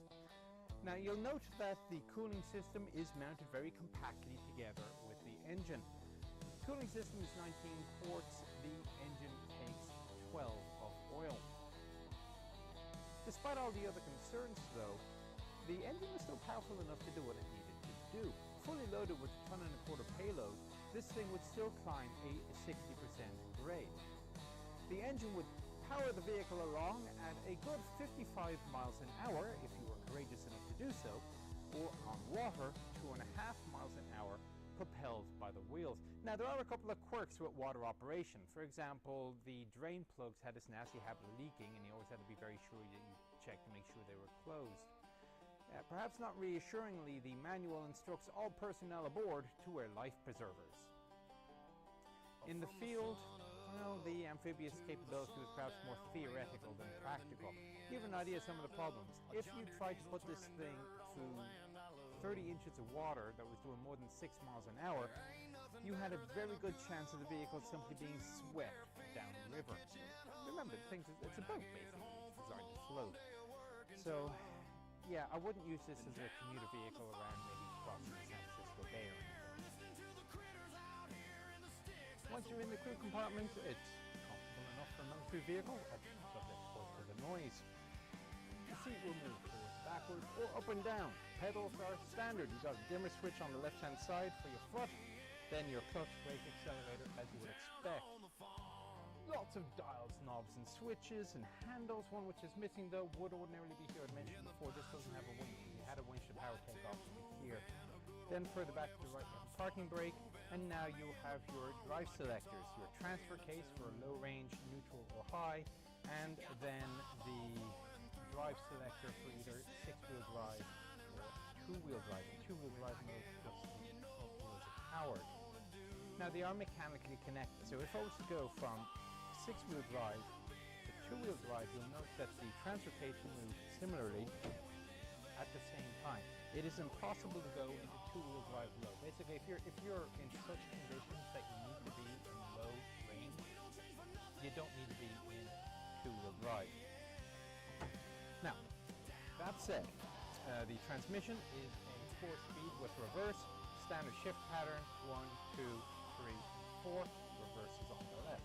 Now, you'll note that the cooling system is mounted very compactly together with the engine. The cooling system is 19 quarts. The engine takes 12 of oil. Despite all the other concerns, though, the engine was still powerful enough to do what it needed do. Fully loaded with a ton and a quarter payload, this thing would still climb a 60% grade. The engine would power the vehicle along at a good 55 miles an hour if you were courageous enough to do so, or on water, 2.5 miles an hour, propelled by the wheels. Now, there are a couple of quirks with water operation. For example, the drain plugs had this nasty habit of leaking, and you always had to be very sure that you checked to make sure they were closed. Perhaps not reassuringly, the manual instructs all personnel aboard to wear life preservers. In the field, well, the amphibious capability was perhaps more theoretical than practical. Give an idea of some of the problems. If you tried to put this thing through 30 inches of water that was doing more than 6 miles an hour, you had a very good chance of the vehicle simply being swept down the river. Remember, it's a boat basically, it's designed to float. So, yeah, I wouldn't use this as a commuter vehicle around maybe crossing the San Francisco Bay or anything. Once you're in the crew compartment, it's comfortable enough for a military vehicle, subject of course to the noise. The seat will move forwards, backwards, or up and down. Pedals are standard. You've got a dimmer switch on the left-hand side for your foot, then your clutch, brake, accelerator, as you would expect. Lots of dials, knobs, and switches, and handles. One which is missing, though, would ordinarily be here. I mentioned before, this doesn't have a winch. If you had a winch, the power takeoff would be here. Then further back to the right, you have a parking brake, and now you have your drive selectors, your transfer case for low range, neutral, or high, and then the drive selector for either six-wheel drive or two-wheel drive. And two-wheel drive mode because the front wheels are powered. Now they are mechanically connected, so if I was to go from six-wheel drive to two-wheel drive, you'll note that the transfer case will move similarly at the same time. It is impossible to go into two-wheel drive low. Basically, if you're in such conditions that you need to be in low range, you don't need to be in two-wheel drive. Now, that said, the transmission is a 4-speed with reverse, standard shift pattern, 1, 2, 3, 4, reverse is on the left.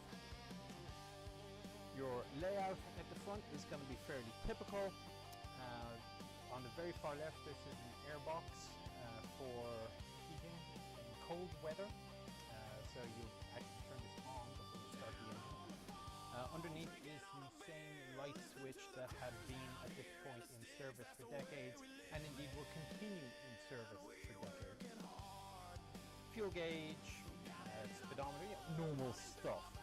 Your layout at the front is going to be fairly typical. On the very far left, this is an airbox for heating in cold weather. So you actually turn this on before you start the engine. Underneath is the same light switch that had been at this point in service for decades, and indeed will continue in service for decades. Fuel gauge, speedometer, normal stuff.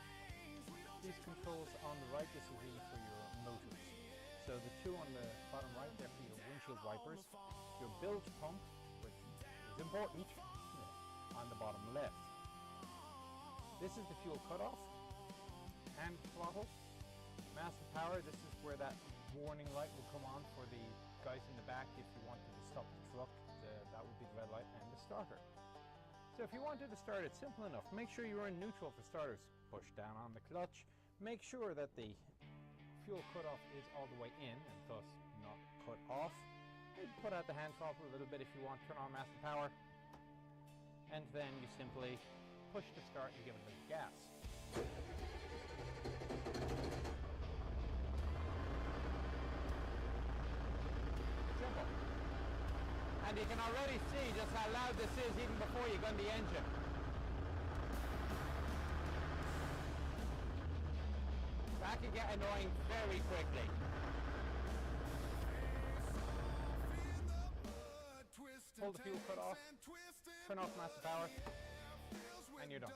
These controls on the right, this will be for your motors. So the two on the bottom right, they're for your windshield wipers. Your bilge pump, which is important, on the bottom left. This is the fuel cutoff. Hand throttle. Massive power, this is where that warning light will come on for the guys in the back if you wanted to stop the truck. That would be the red light and the starter. So if you wanted to start it, simple enough. Make sure you're in neutral for starters. Push down on the clutch. Make sure that the fuel cutoff is all the way in and thus not cut off. Maybe put out the hand throttle a little bit if you want, turn on massive power. And then you simply push to start and give it a bit of gas. Simple. And you can already see just how loud this is even before you gun the engine. That can get annoying very quickly. Pull the fuel cut off, turn off massive power, and you're done.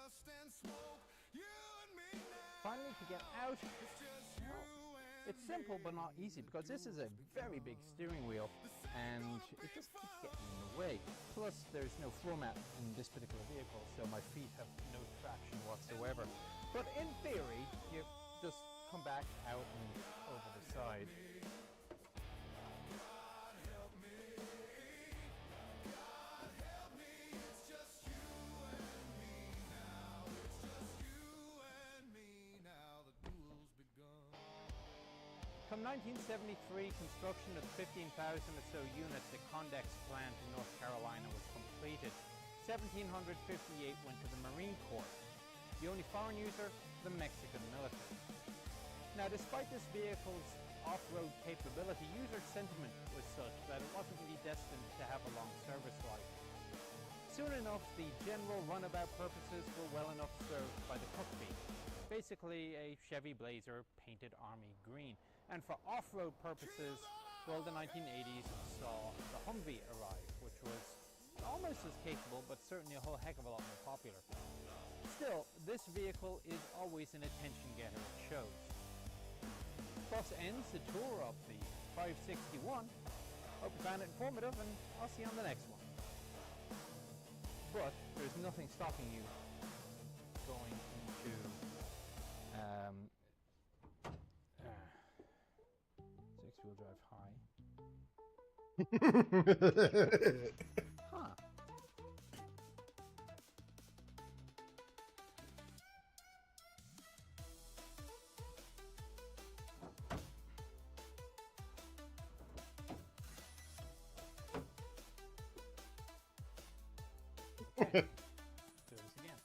Finally, to get out, it's simple but not easy because this is a very big steering wheel and it just keeps getting in the way. Plus, there's no floor mat in this particular vehicle, so my feet have no traction whatsoever. But in theory, you just come back out and over the side. Come 1973, construction of 15,000 or so units at Condex plant in North Carolina was completed. 1,758 went to the Marine Corps. The only foreign user, the Mexican military. Now, despite this vehicle's off-road capability, user sentiment was such that it wasn't really destined to have a long service life. soon enough, the general runabout purposes were well enough served by the Cookbee, basically a Chevy Blazer painted army green. And for off-road purposes, well, the 1980s saw the Humvee arrive, which was almost as capable, but certainly a whole heck of a lot more popular. Still, this vehicle is always an attention getter at shows. Thus ends the tour of the 561. Hope you found it informative, and I'll see you on the next one. But there's nothing stopping you going into six-wheel drive high. Huh. Okay. Do this again.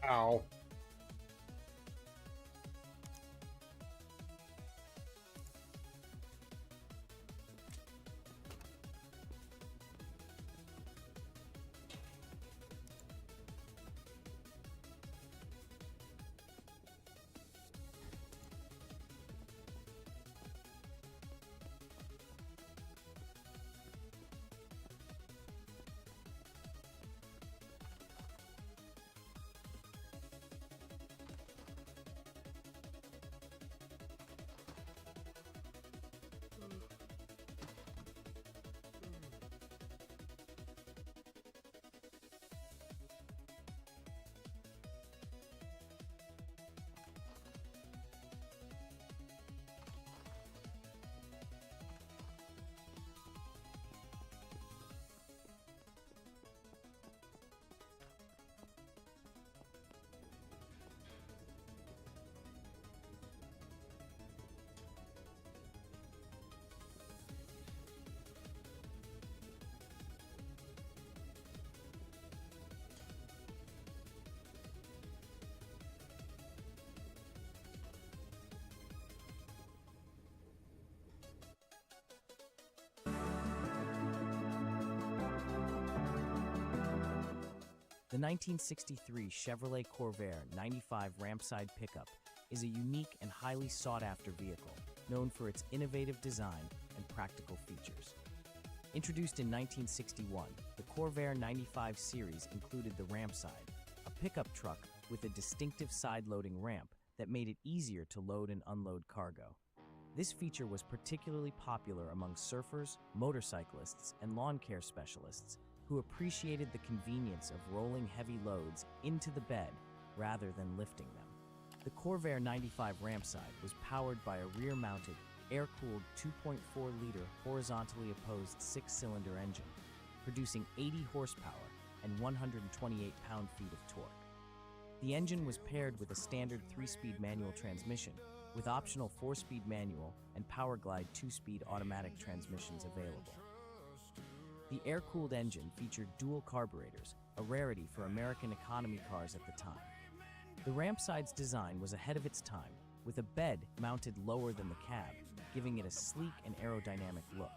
Ow. The 1963 Chevrolet Corvair 95 Rampside pickup is a unique and highly sought-after vehicle, known for its innovative design and practical features. Introduced in 1961, the Corvair 95 series included the Rampside, a pickup truck with a distinctive side-loading ramp that made it easier to load and unload cargo. This feature was particularly popular among surfers, motorcyclists, and lawn care specialists who appreciated the convenience of rolling heavy loads into the bed rather than lifting them. The Corvair 95 Rampside was powered by a rear-mounted, air-cooled 2.4-liter horizontally opposed six-cylinder engine, producing 80 horsepower and 128 pound-feet of torque. The engine was paired with a standard 3-speed manual transmission, with optional 4-speed manual and PowerGlide 2-speed automatic transmissions available. The air-cooled engine featured dual carburetors, a rarity for American economy cars at the time. The Rampside's design was ahead of its time, with a bed mounted lower than the cab, giving it a sleek and aerodynamic look.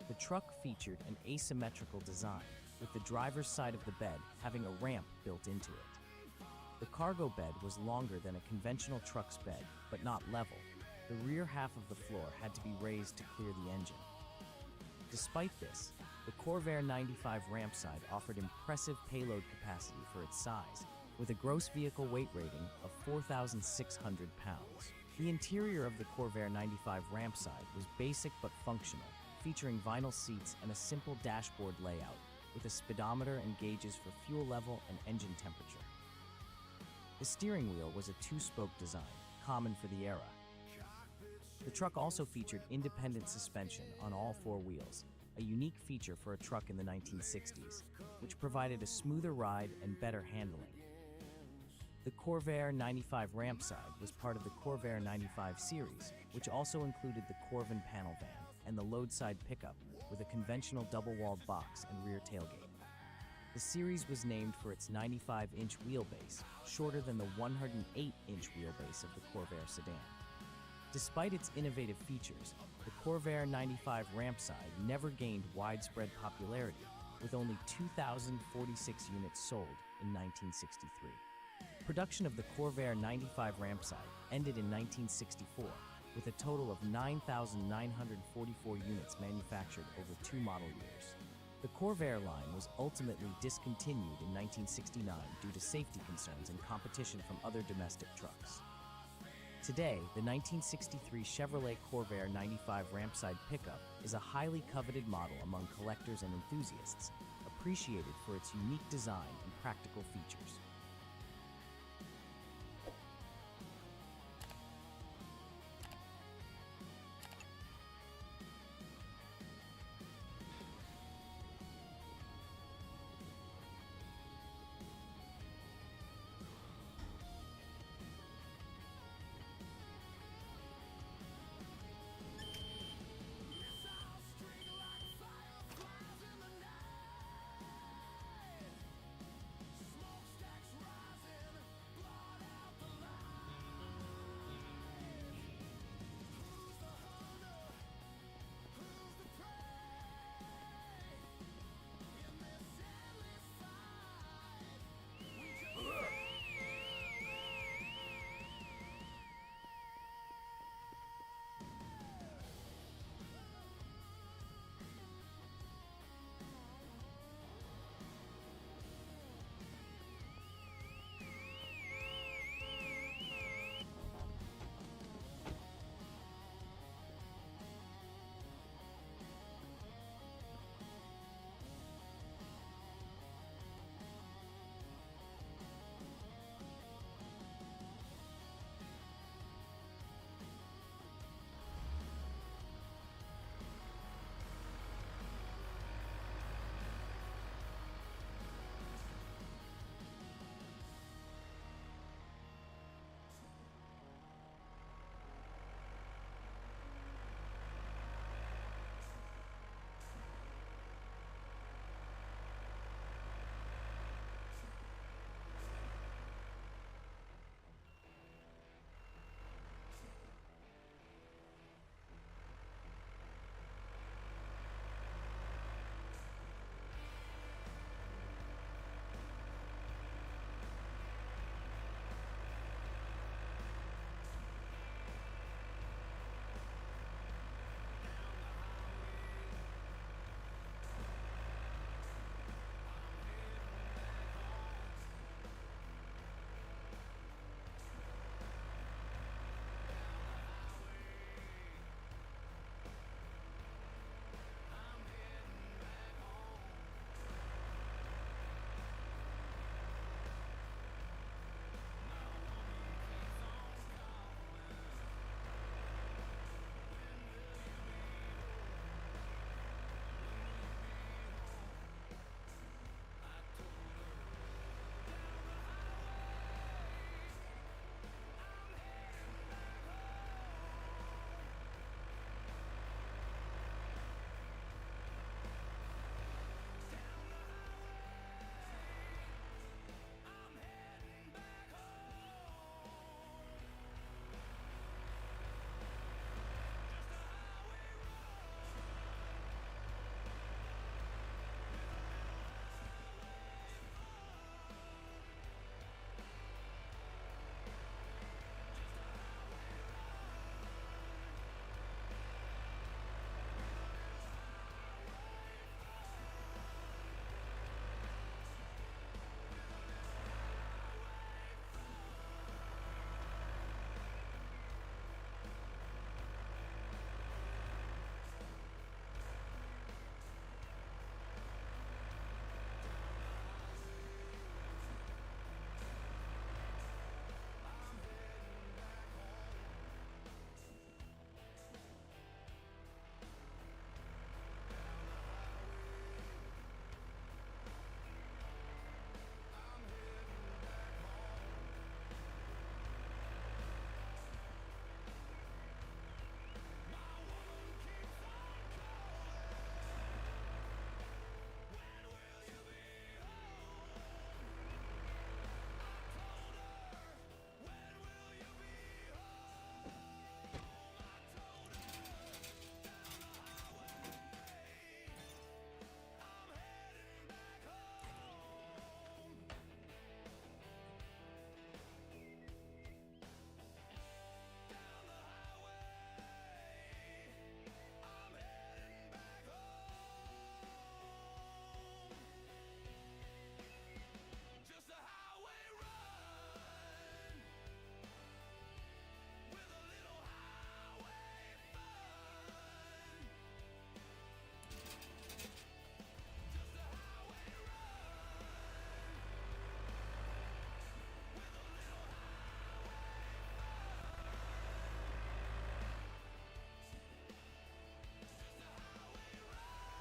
The truck featured an asymmetrical design, with the driver's side of the bed having a ramp built into it. The cargo bed was longer than a conventional truck's bed, but not level. The rear half of the floor had to be raised to clear the engine. Despite this, the Corvair 95 Rampside offered impressive payload capacity for its size, with a gross vehicle weight rating of 4,600 pounds. The interior of the Corvair 95 Rampside was basic but functional, featuring vinyl seats and a simple dashboard layout, with a speedometer and gauges for fuel level and engine temperature. The steering wheel was a two-spoke design, common for the era. The truck also featured independent suspension on all four wheels, a unique feature for a truck in the 1960s, which provided a smoother ride and better handling. The Corvair 95 Rampside was part of the Corvair 95 series, which also included the Corvin panel van and the loadside pickup with a conventional double-walled box and rear tailgate. The series was named for its 95-inch wheelbase, shorter than the 108-inch wheelbase of the Corvair sedan. Despite its innovative features, the Corvair 95 Rampside never gained widespread popularity, with only 2,046 units sold in 1963. Production of the Corvair 95 Rampside ended in 1964, with a total of 9,944 units manufactured over 2 model years. The Corvair line was ultimately discontinued in 1969 due to safety concerns and competition from other domestic trucks. Today, the 1963 Chevrolet Corvair 95 Rampside pickup is a highly coveted model among collectors and enthusiasts, appreciated for its unique design and practical features.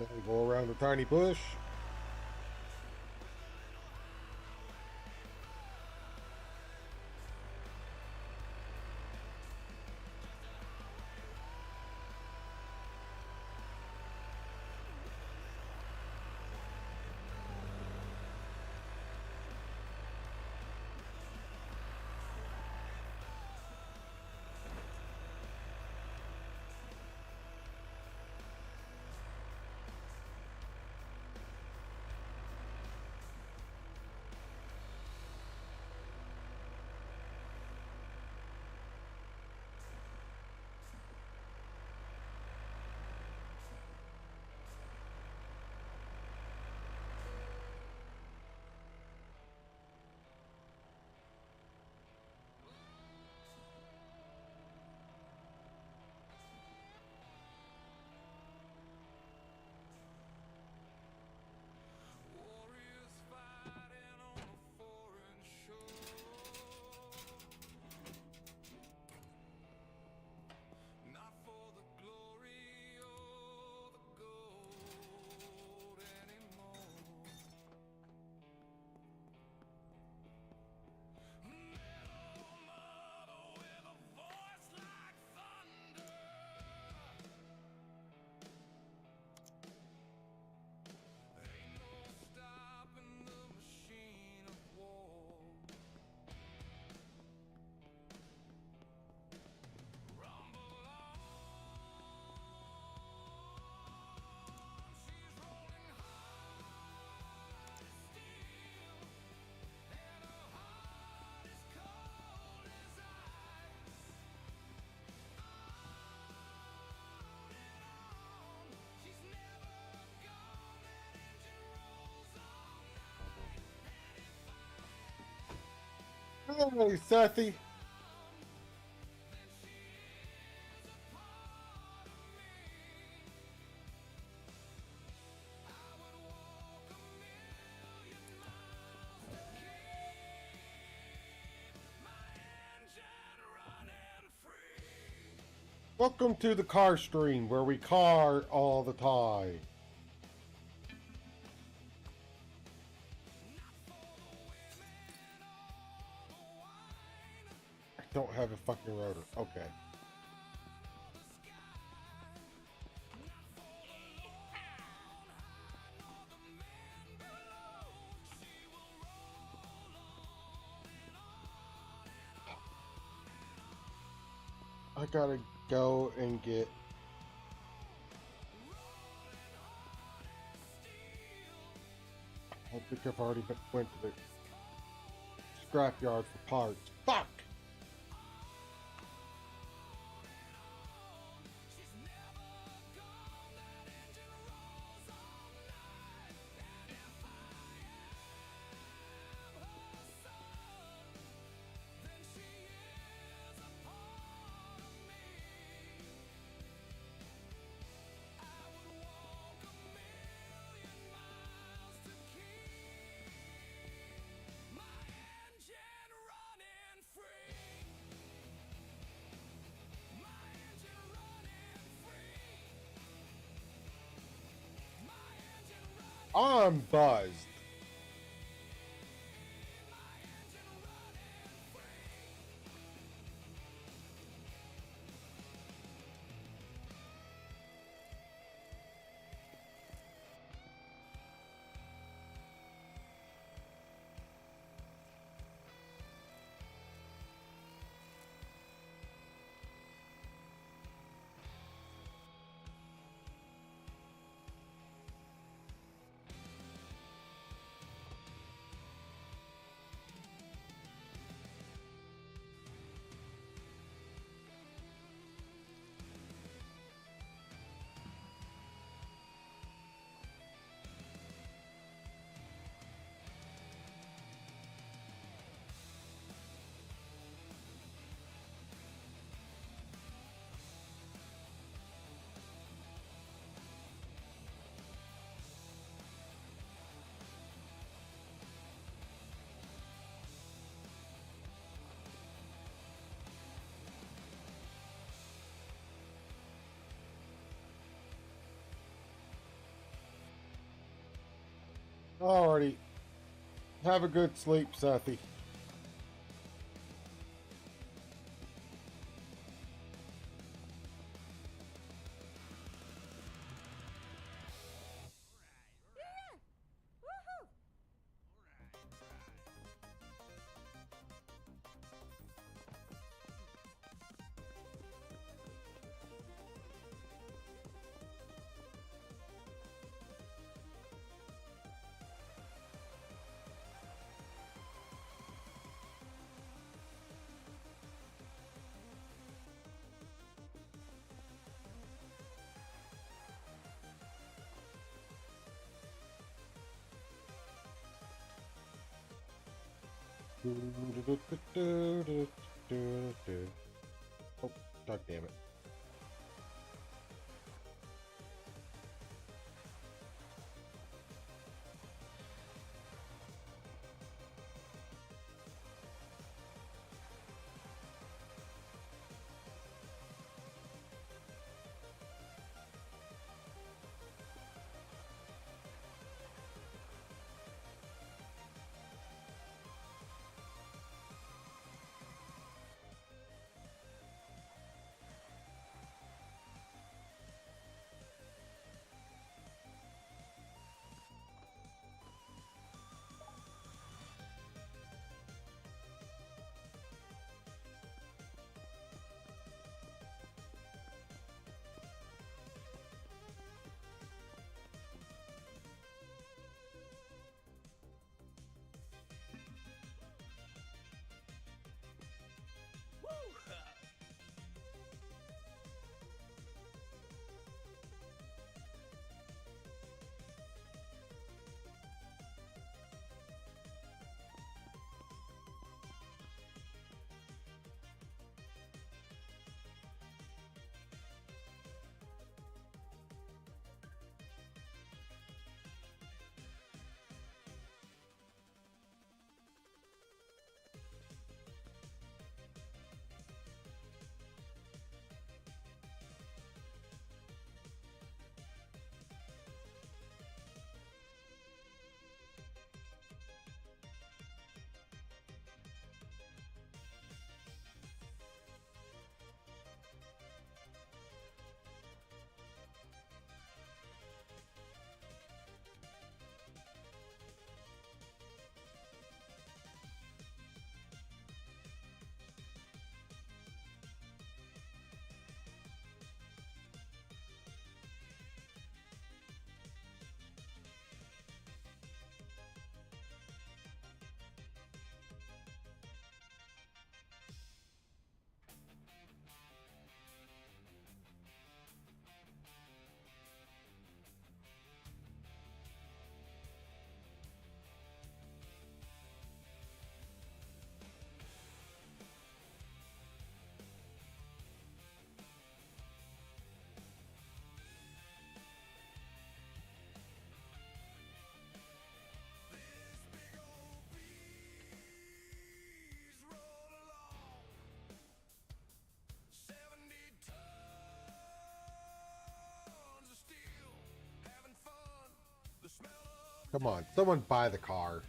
Okay, go around the tiny bush. Hey, Sethy. Welcome to the car stream where we car all the time. I don't have a fucking rotor. Okay. I gotta go and get... I think I've already went to the scrapyard for parts. Fuck! I'm buzzed. Alrighty. Have a good sleep, Sethy. Oh, god damn it. Come on, someone buy the car.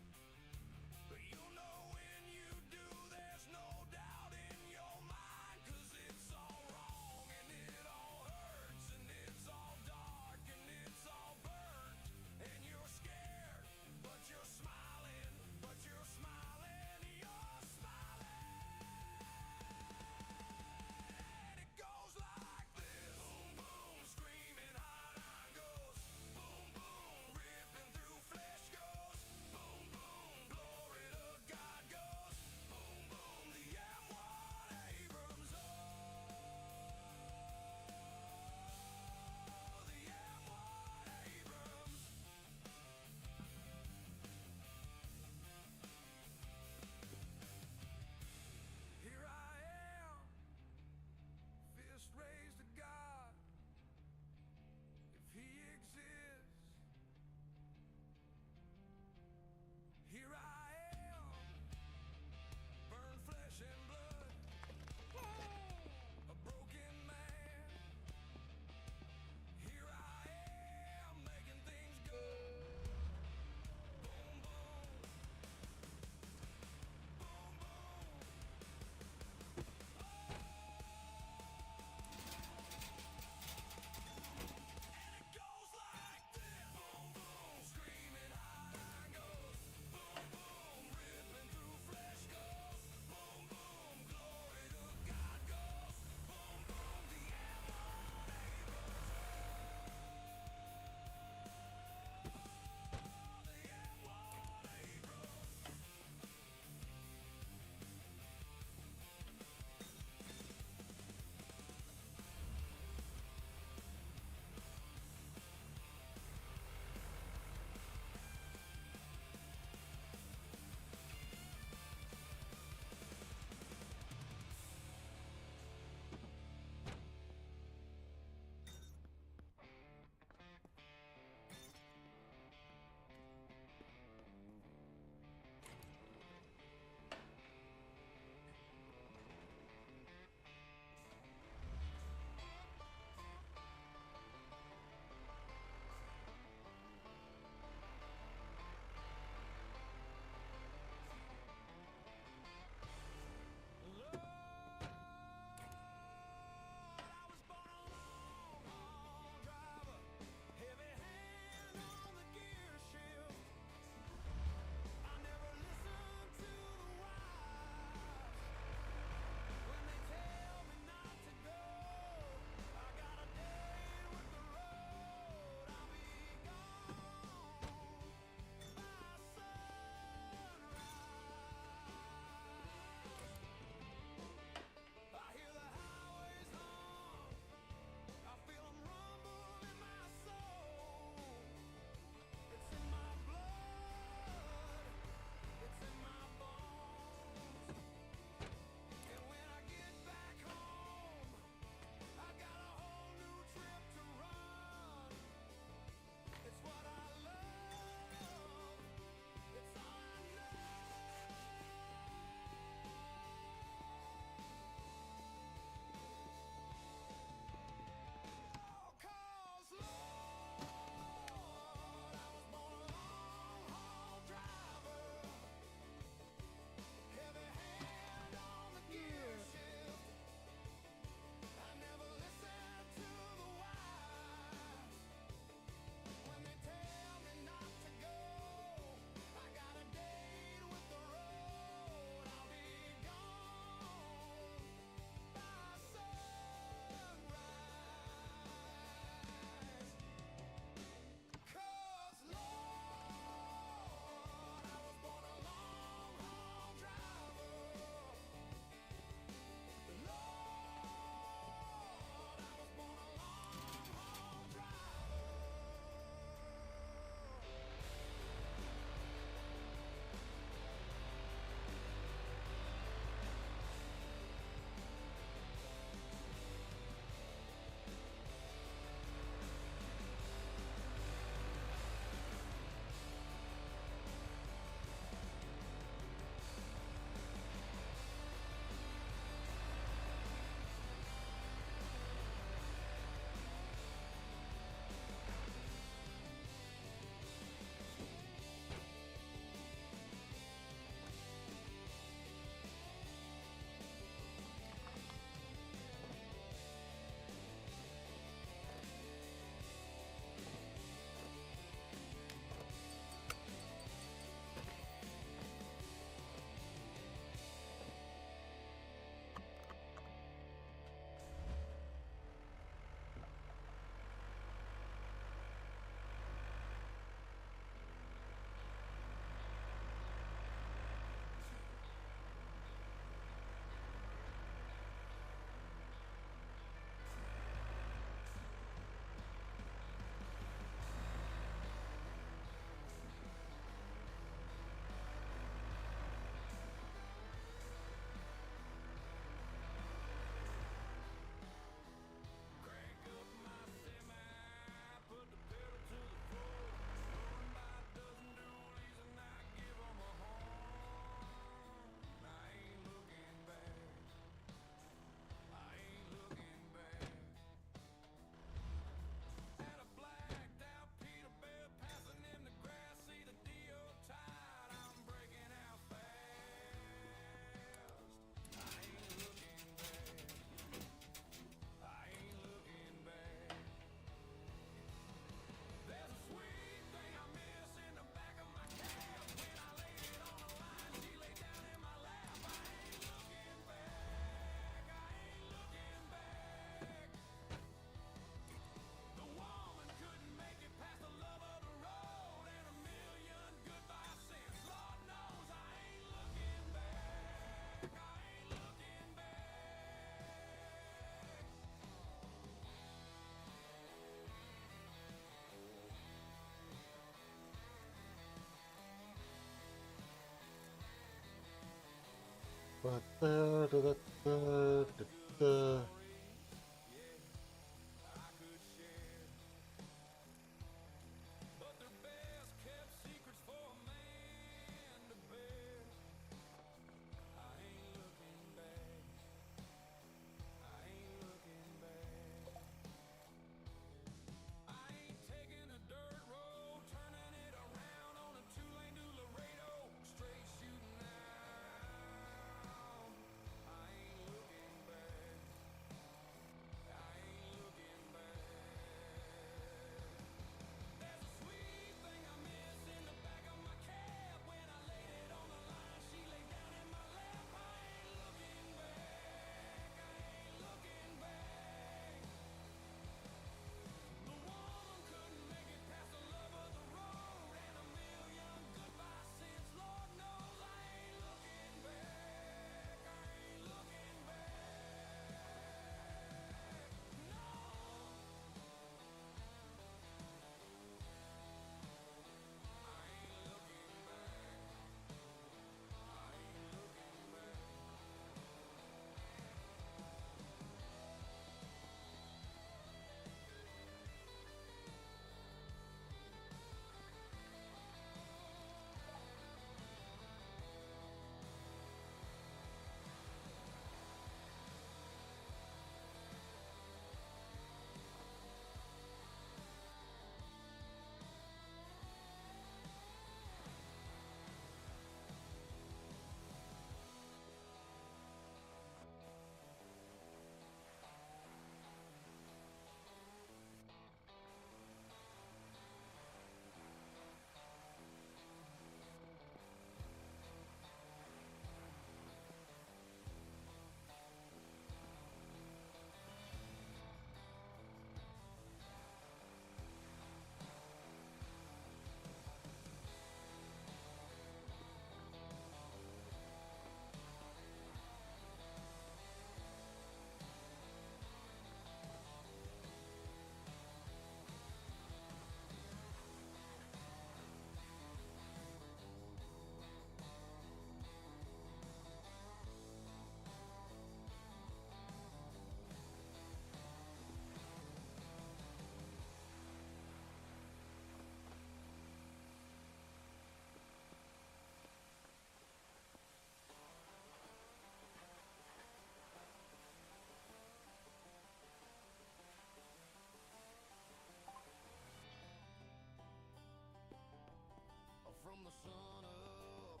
From the sun up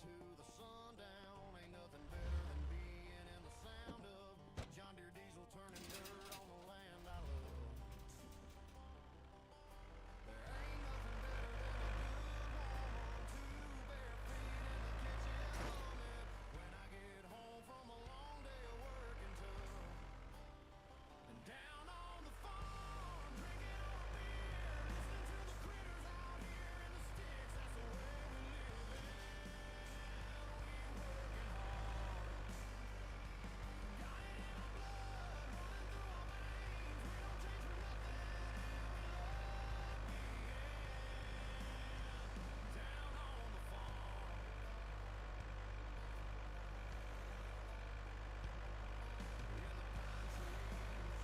to the sundown, ain't nothing better than being in the sound of John Deere diesel turning dirt on the land I love. There ain't nothing better than a good woman, two bare feet in the kitchen humming when I get home from a long day of working tough. And down on the farm, drinking on a beer, listening to the critters out here in the sticks. That's the way we live it. We working hard. Got it in our blood, running through our veins. We don't change for nothing, and we love being down on the farm. In the pine trees,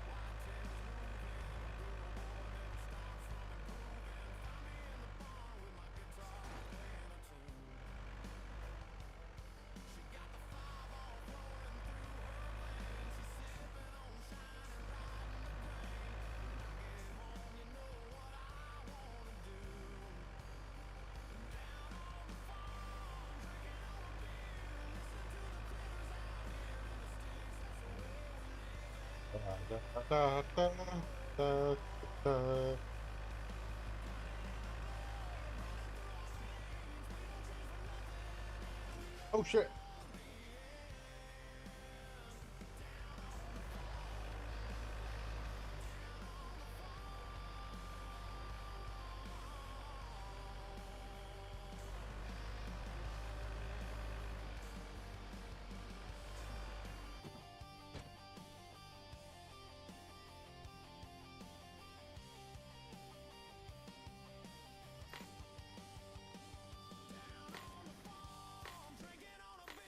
whitetails moving. Good old boy never stops from improving. Find me in the barn with my guitar playing a tune. She got the 5-ball flowing through her veins. She's sipping on shine and riding the grain. When I get home, you know what I wanna do. Down on the farm, drinking on a beer, listening to the critters out here in the sticks. That's the way we Oh shit. drinking on a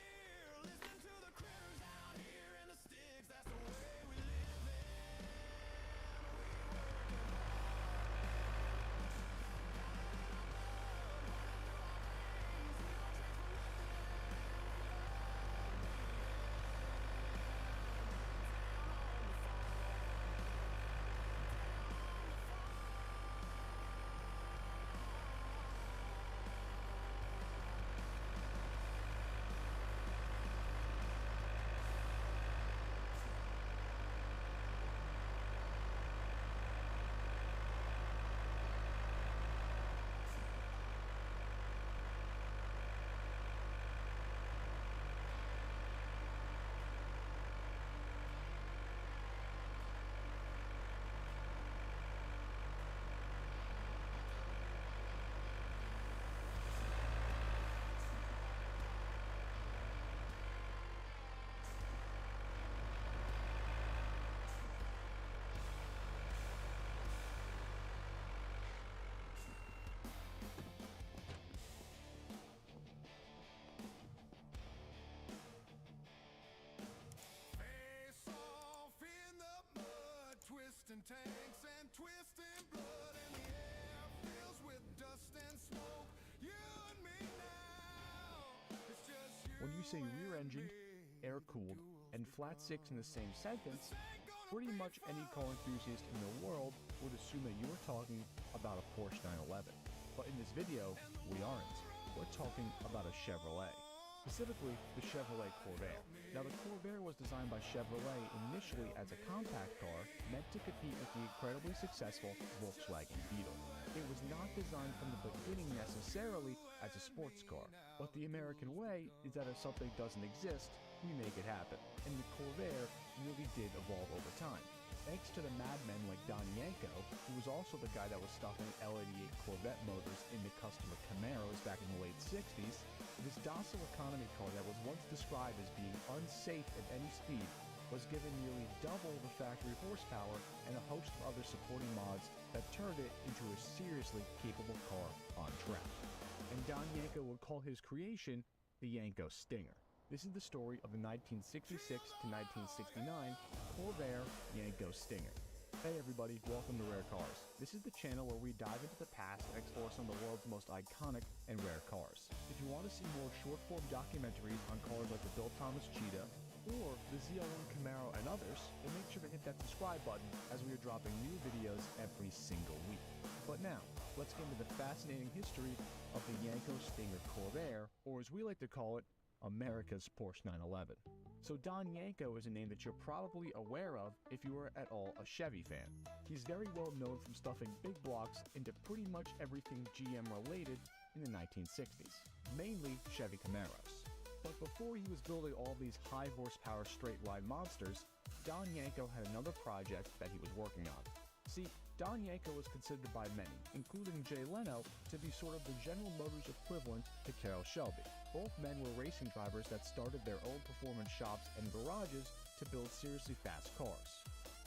tanks and twisting blood, and the air fills with dust and smoke. You and me now, it's just you. When you say rear-engined, air-cooled, and flat six in the same sentence, pretty much any car enthusiast in the world would assume that you were talking about a Porsche 911. But in this video, we aren't. We're talking about a Chevrolet. Specifically, the Chevrolet Corvair. Now, the Corvair was designed by Chevrolet initially as a compact car meant to compete with the incredibly successful Volkswagen Beetle. It was not designed from the beginning necessarily as a sports car, but the American way is that if something doesn't exist, we make it happen. And the Corvair really did evolve over time. Thanks to the madmen like Don Yanko, who was also the guy that was stuffing L88 Corvette motors into customer Camaros back in the late 60s, this docile economy car that was once described as being unsafe at any speed was given nearly double the factory horsepower and a host of other supporting mods that turned it into a seriously capable car on track. And Don Yanko would call his creation the Yanko Stinger. This is the story of the 1966 to 1969 Corvair Yanko Stinger. Hey everybody, welcome to Rare Cars. This is the channel where we dive into the past and explore some of the world's most iconic and rare cars. If you want to see more short-form documentaries on cars like the Bill Thomas Cheetah, or the Z01 Camaro and others, then make sure to hit that subscribe button as we are dropping new videos every single week. But now, let's get into the fascinating history of the Yanko Stinger Corvair, or as we like to call it, America's Porsche 911. So Don Yanko is a name that you're probably aware of if you are at all a Chevy fan. He's very well known from stuffing big blocks into pretty much everything GM related in the 1960s, mainly Chevy Camaros. But before he was building all these high horsepower straight line monsters, Don Yanko had another project that he was working on. See, Don Yanko was considered by many, including Jay Leno, to be sort of the General Motors equivalent to Carroll Shelby. Both men were racing drivers that started their own performance shops and garages to build seriously fast cars.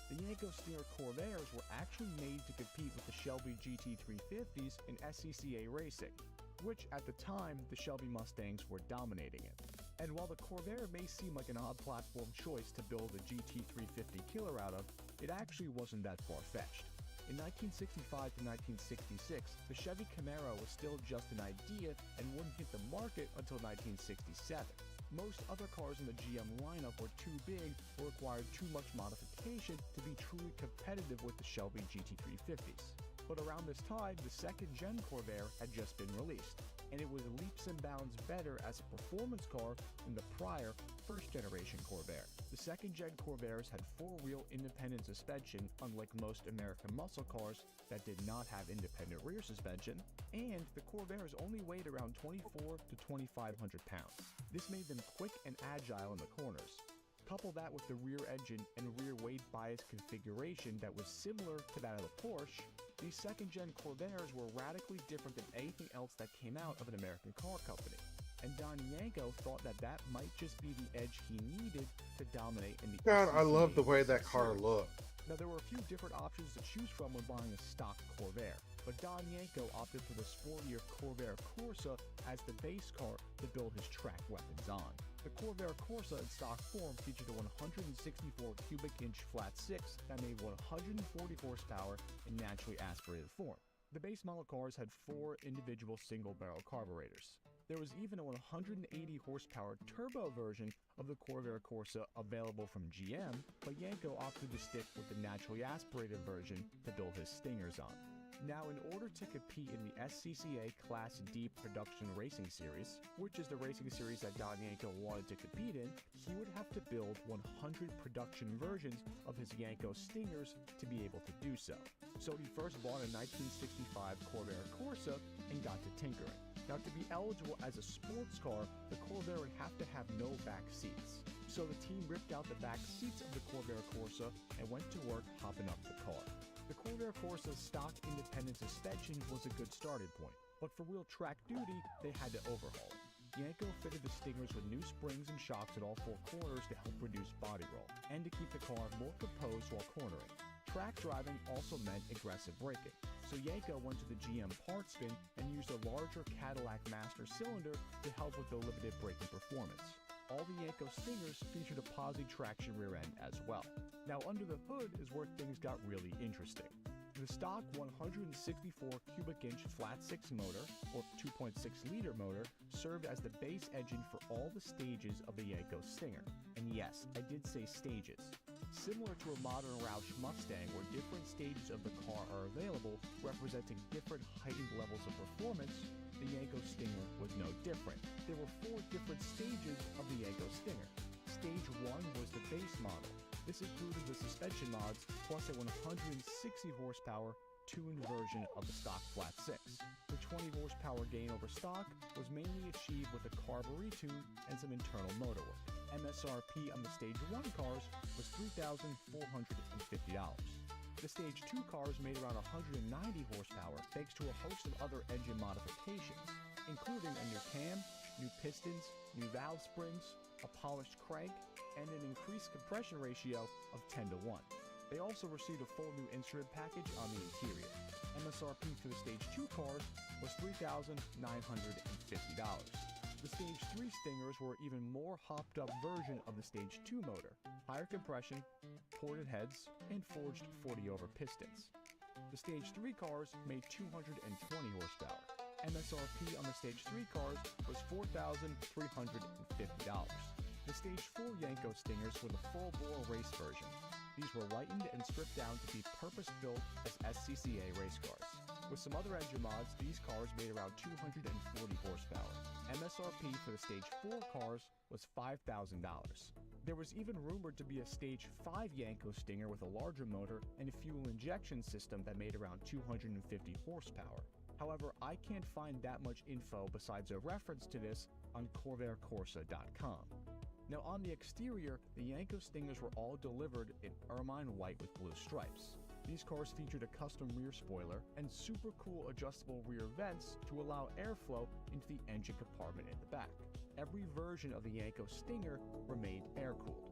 The Yanko Stinger Corvairs were actually made to compete with the Shelby GT350s in SCCA racing, which at the time the Shelby Mustangs were dominating it. And while the Corvair may seem like an odd platform choice to build a GT350 killer out of, it actually wasn't that far-fetched. In 1965 to 1966, the Chevy Camaro was still just an idea and wouldn't hit the market until 1967. Most other cars in the GM lineup were too big or required too much modification to be truly competitive with the Shelby GT350s. But around this time, the second-gen Corvair had just been released, and it was leaps and bounds better as a performance car than the prior first-generation Corvair. The second-gen Corvairs had four-wheel independent suspension, unlike most American muscle cars that did not have independent rear suspension, and the Corvairs only weighed around 24 to 2,500 pounds. This made them quick and agile in the corners. Couple that with the rear engine and rear weight bias configuration that was similar to that of the Porsche, these second-gen Corvairs were radically different than anything else that came out of an American car company. And Don Yanko thought that that might just be the edge he needed to dominate in the God, I love the SCCA way that car series. looked. Now, there were a few different options to choose from when buying a stock Corvair, but Don Yanko opted for the sportier Corvair Corsa as the base car to build his track weapons on. The Corvair Corsa in stock form featured a 164 cubic inch flat six that made 140 horsepower in naturally aspirated form. The base model cars had four individual single-barrel carburetors. There was even a 180 horsepower turbo version of the Corvair Corsa available from GM, but Yanko opted to stick with the naturally aspirated version to build his Stingers on. Now, in order to compete in the SCCA Class D Production Racing Series, which is the racing series that Don Yanko wanted to compete in, he would have to build 100 production versions of his Yanko Stingers to be able to do so. So he first bought a 1965 Corvair Corsa and got to tinkering. Now, to be eligible as a sports car, the Corvair would have to have no back seats. So the team ripped out the back seats of the Corvair Corsa and went to work hopping up the car. The Corvair Corsa's stock independent suspension was a good starting point, but for real track duty, they had to overhaul it. Yanko fitted the Stingers with new springs and shocks at all four corners to help reduce body roll, and to keep the car more composed while cornering. Track driving also meant aggressive braking, so Yanko went to the GM parts bin and used a larger Cadillac master cylinder to help with the limited braking performance. All the Yanko Stingers featured a posi traction rear end as well. Now under the hood is where things got really interesting. The stock 164 cubic inch flat 6 motor, or 2.6 liter motor, served as the base engine for all the stages of the Yanko Stinger. And yes, I did say stages. Similar to a modern Roush Mustang where different stages of the car are available representing different heightened levels of performance, the Yanko Stinger was no different. There were 4 different stages of the Yanko Stinger. Stage 1 was the base model. This included the suspension mods plus a 160 horsepower tuned version of the stock flat 6. The 20 horsepower gain over stock was mainly achieved with a carb retune and some internal motor work. MSRP on the Stage 1 cars was $3,450. The Stage 2 cars made around 190 horsepower thanks to a host of other engine modifications, including a new cam, new pistons, new valve springs, a polished crank, and an increased compression ratio of 10 to 1. They also received a full new instrument package on the interior. MSRP for the Stage 2 cars was $3,950. The Stage 3 Stingers were an even more hopped up version of the Stage 2 motor, higher compression, ported heads, and forged 40 over pistons. The Stage 3 cars made 220 horsepower. MSRP on the Stage 3 cars was $4,350. The Stage 4 Yanko Stingers were the full-bore race version. These were lightened and stripped down to be purpose-built as SCCA race cars. With some other engine mods, these cars made around 240 horsepower. MSRP for the Stage 4 cars was $5,000. There was even rumored to be a Stage 5 Yanko Stinger with a larger motor and a fuel injection system that made around 250 horsepower. However, I can't find that much info besides a reference to this on CorvairCorsa.com. Now on the exterior, the Yanko Stingers were all delivered in ermine white with blue stripes. These cars featured a custom rear spoiler and super cool adjustable rear vents to allow airflow into the engine compartment in the back. Every version of the Yanko Stinger remained air-cooled.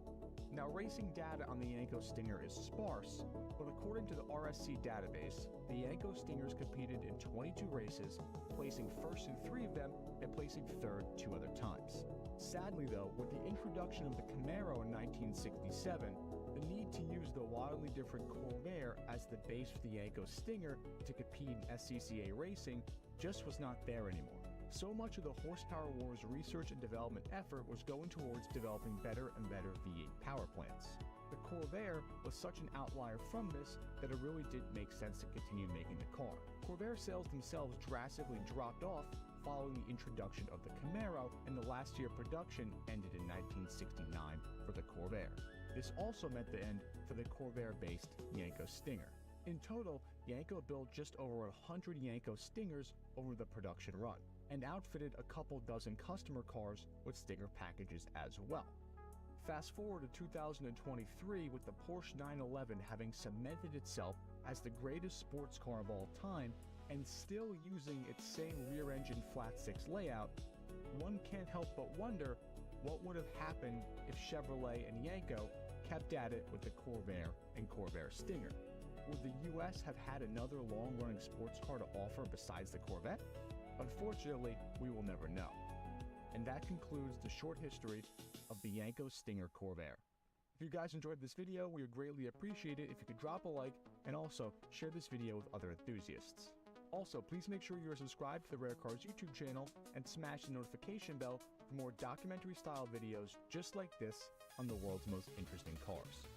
Now racing data on the Yanko Stinger is sparse, but according to the RSC database, the Yanko Stingers competed in 22 races, placing first in 3 of them and placing third 2 other times. Sadly though, with the introduction of the Camaro in 1967, the need to use the wildly different Corvair as the base for the Yanko Stinger to compete in SCCA racing just was not there anymore. So much of the Horsepower Wars research and development effort was going towards developing better and better V8 power plants. The Corvair was such an outlier from this that it really didn't make sense to continue making the car. Corvair sales themselves drastically dropped off following the introduction of the Camaro, and the last year of production ended in 1969 for the Corvair. This also meant the end for the Corvair-based Yanko Stinger. In total, Yanko built just over 100 Yanko Stingers over the production run, and outfitted a couple dozen customer cars with Stinger packages as well. Fast forward to 2023 with the Porsche 911 having cemented itself as the greatest sports car of all time and still using its same rear-engine flat-6 layout, one can't help but wonder what would have happened if Chevrolet and Yanko kept at it with the Corvair and Corvair Stinger. Would the US have had another long-running sports car to offer besides the Corvette? Unfortunately, we will never know. And that concludes the short history of the Yanko Stinger Corvair. If you guys enjoyed this video, we would greatly appreciate it if you could drop a like and also share this video with other enthusiasts. Also, please make sure you are subscribed to the Rare Cars YouTube channel and smash the notification bell for more documentary-style videos just like this on the world's most interesting cars.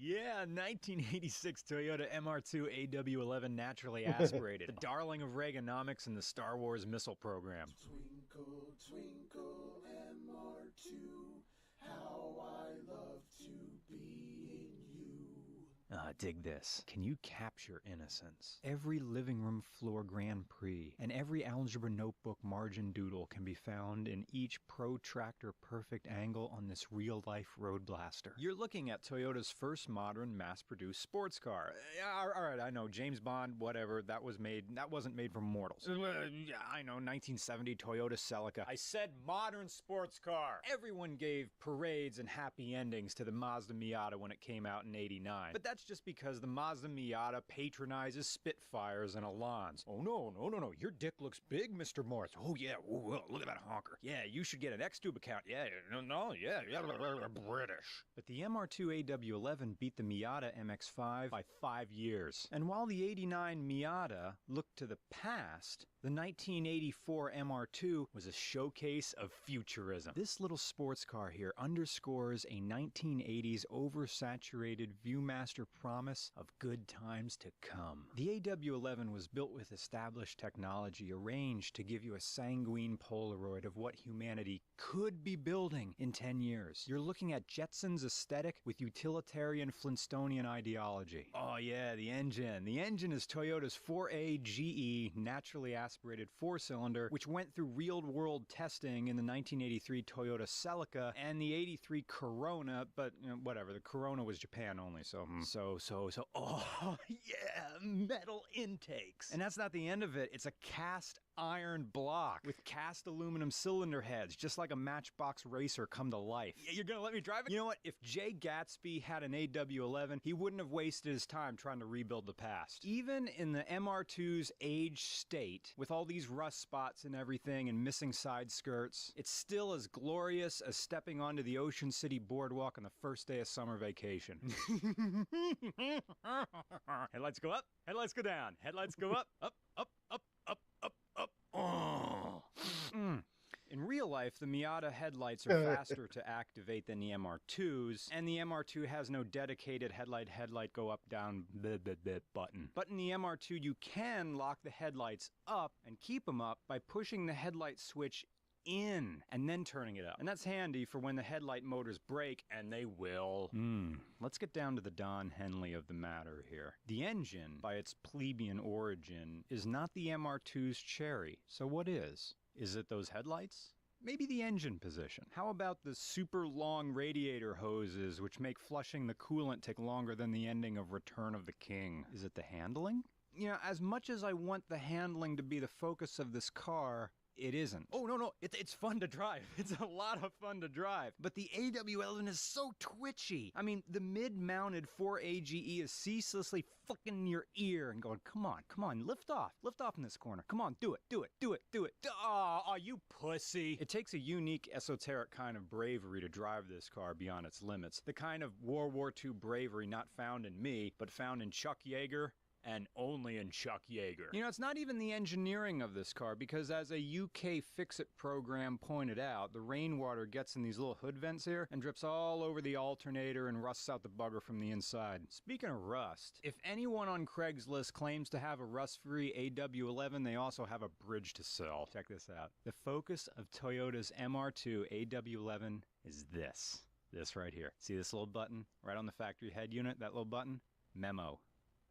Yeah, 1986 Toyota MR2 AW11 naturally aspirated. The darling of Reaganomics and the Star Wars missile program. Twinkle, twinkle, MR2, how I love to be in you. Dig this. Can you capture innocence? Every living room floor Grand Prix and every algebra notebook margin doodle can be found in each protractor perfect angle on this real-life road blaster. You're looking at Toyota's first modern mass-produced sports car. All right, I know, James Bond, whatever, that wasn't made for mortals. Yeah, I know, 1970 Toyota Celica. I said modern sports car. Everyone gave parades and happy endings to the Mazda Miata when it came out in '89. But that's just because the Mazda Miata patronizes Spitfires and Alans. Oh no, your dick looks big, Mr. Morris. Oh yeah, look at that honker. Yeah, you should get an Xtube account. Yeah, British. But the MR2 AW11 beat the Miata MX-5 by 5 years. And while the '89 Miata looked to the past, the 1984 MR2 was a showcase of futurism. This little sports car here underscores a 1980s oversaturated Viewmaster promise of good times to come. The AW11 was built with established technology arranged to give you a sanguine Polaroid of what humanity could be building in 10 years. You're looking at Jetsons aesthetic with utilitarian Flintstonian ideology. Oh yeah, the engine. The engine is Toyota's 4A GE naturally aspirated 4-cylinder, which went through real-world testing in the 1983 Toyota Celica and the '83 Corona, but whatever, the Corona was Japan only, so oh yeah, metal intakes. And that's not the end of it, it's a cast iron block with cast aluminum cylinder heads, just like a Matchbox racer come to life. You're gonna let me drive it? You know what? If Jay Gatsby had an AW11, he wouldn't have wasted his time trying to rebuild the past. Even in the MR2's aged state, with all these rust spots and everything and missing side skirts, it's still as glorious as stepping onto the Ocean City boardwalk on the first day of summer vacation. Headlights go up, headlights go down, headlights go up, up, up, up, up, up, up. Oh. In real life, the Miata headlights are faster to activate than the MR2's, and the MR2 has no dedicated headlight go up, down, button. But in the MR2, you can lock the headlights up and keep them up by pushing the headlight switch in and then turning it up. And that's handy for when the headlight motors break, and they will. Let's get down to the Don Henley of the matter here. The engine, by its plebeian origin, is not the MR2's cherry. So what is? Is it those headlights? Maybe the engine position. How about the super long radiator hoses which make flushing the coolant take longer than the ending of Return of the King? Is it the handling? You know, as much as I want the handling to be the focus of this car, it isn't. Oh, no, it's fun to drive. It's a lot of fun to drive. But the AW11 is so twitchy. I mean, the mid-mounted 4AGE is ceaselessly fucking your ear and going, come on, lift off in this corner. Come on, do it. Oh, you pussy. It takes a unique, esoteric kind of bravery to drive this car beyond its limits. The kind of World War II bravery not found in me, but found in Chuck Yeager, and only in Chuck Yeager. You know, it's not even the engineering of this car, because as a UK Fix-It program pointed out, the rainwater gets in these little hood vents here and drips all over the alternator and rusts out the bugger from the inside. Speaking of rust, if anyone on Craigslist claims to have a rust-free AW11, they also have a bridge to sell. Check this out. The focus of Toyota's MR2 AW11 is this. This right here. See this little button right on the factory head unit, that little button? Memo.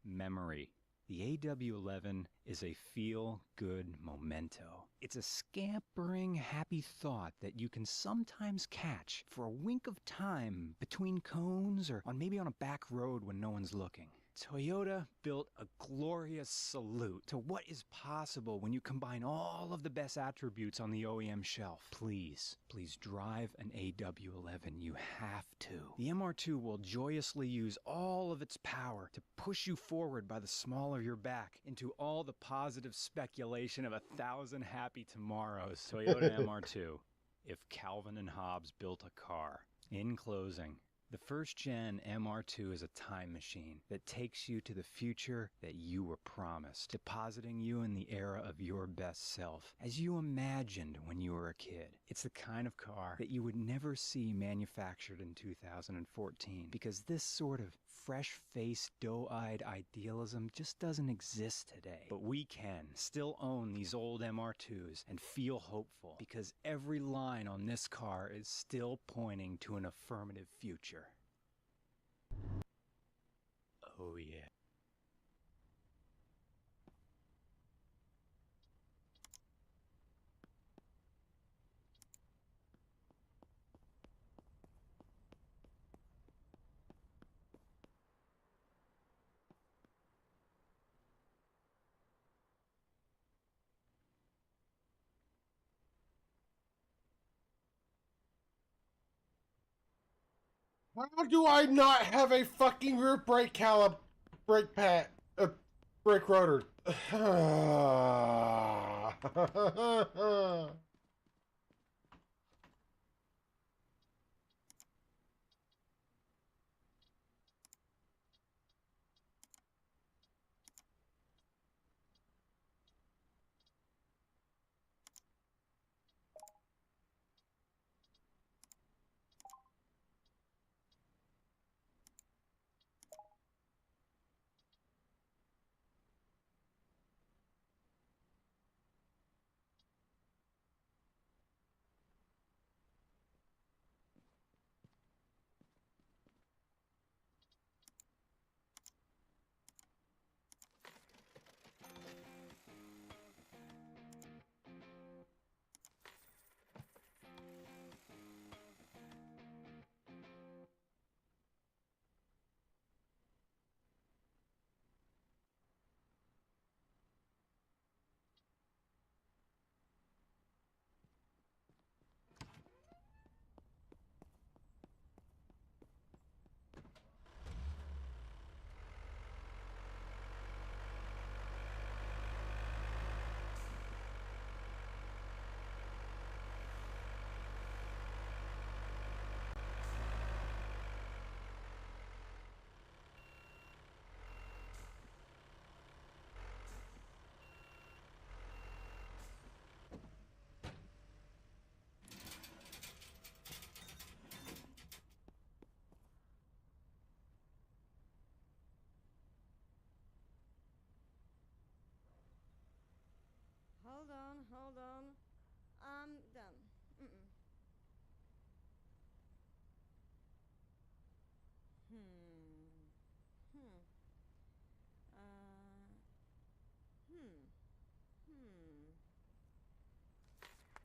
Memory. The AW11 is a feel-good memento. It's a scampering, happy thought that you can sometimes catch for a wink of time between cones or maybe on a back road when no one's looking. Toyota built a glorious salute to what is possible when you combine all of the best attributes on the OEM shelf. Please drive an AW11. You have to. The MR2 will joyously use all of its power to push you forward by the small of your back into all the positive speculation of 1,000 happy tomorrows. Toyota MR2. If Calvin and Hobbes built a car. In closing, the first-gen MR2 is a time machine that takes you to the future that you were promised, depositing you in the era of your best self, as you imagined when you were a kid. It's the kind of car that you would never see manufactured in 2014, because this sort of fresh-faced, doe-eyed idealism just doesn't exist today. But we can still own these old MR2s and feel hopeful, because every line on this car is still pointing to an affirmative future. Oh yeah. How do I not have a fucking rear brake calip, brake pad, brake rotor? Hold on. I'm done.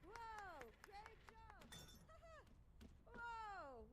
Whoa! Great job! Whoa! Whoa!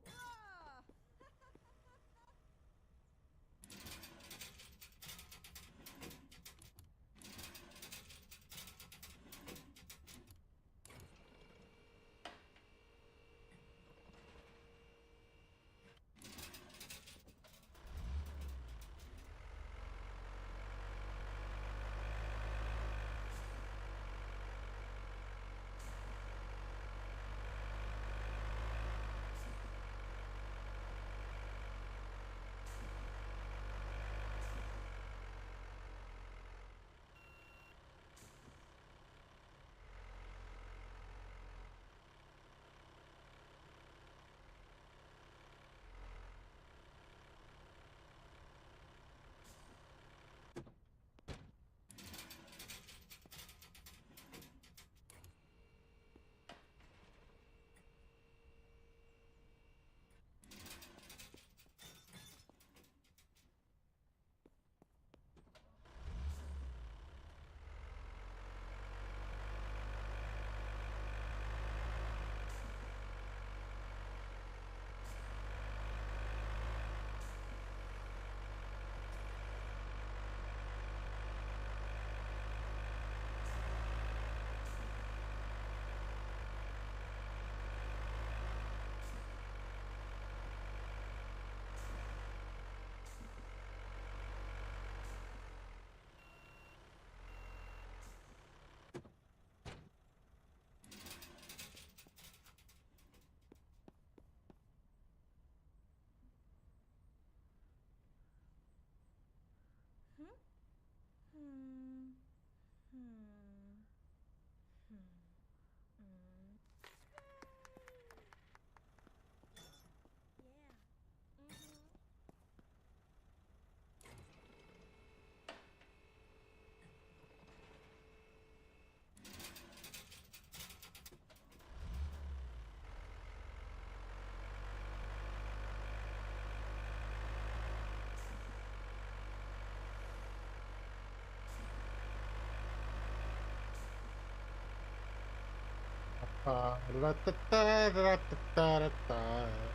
Da-da-da-da-da-da-da-da.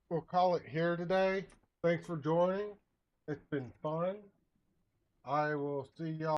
we'll call it here today. Thanks for joining. It's been fun. I will see y'all.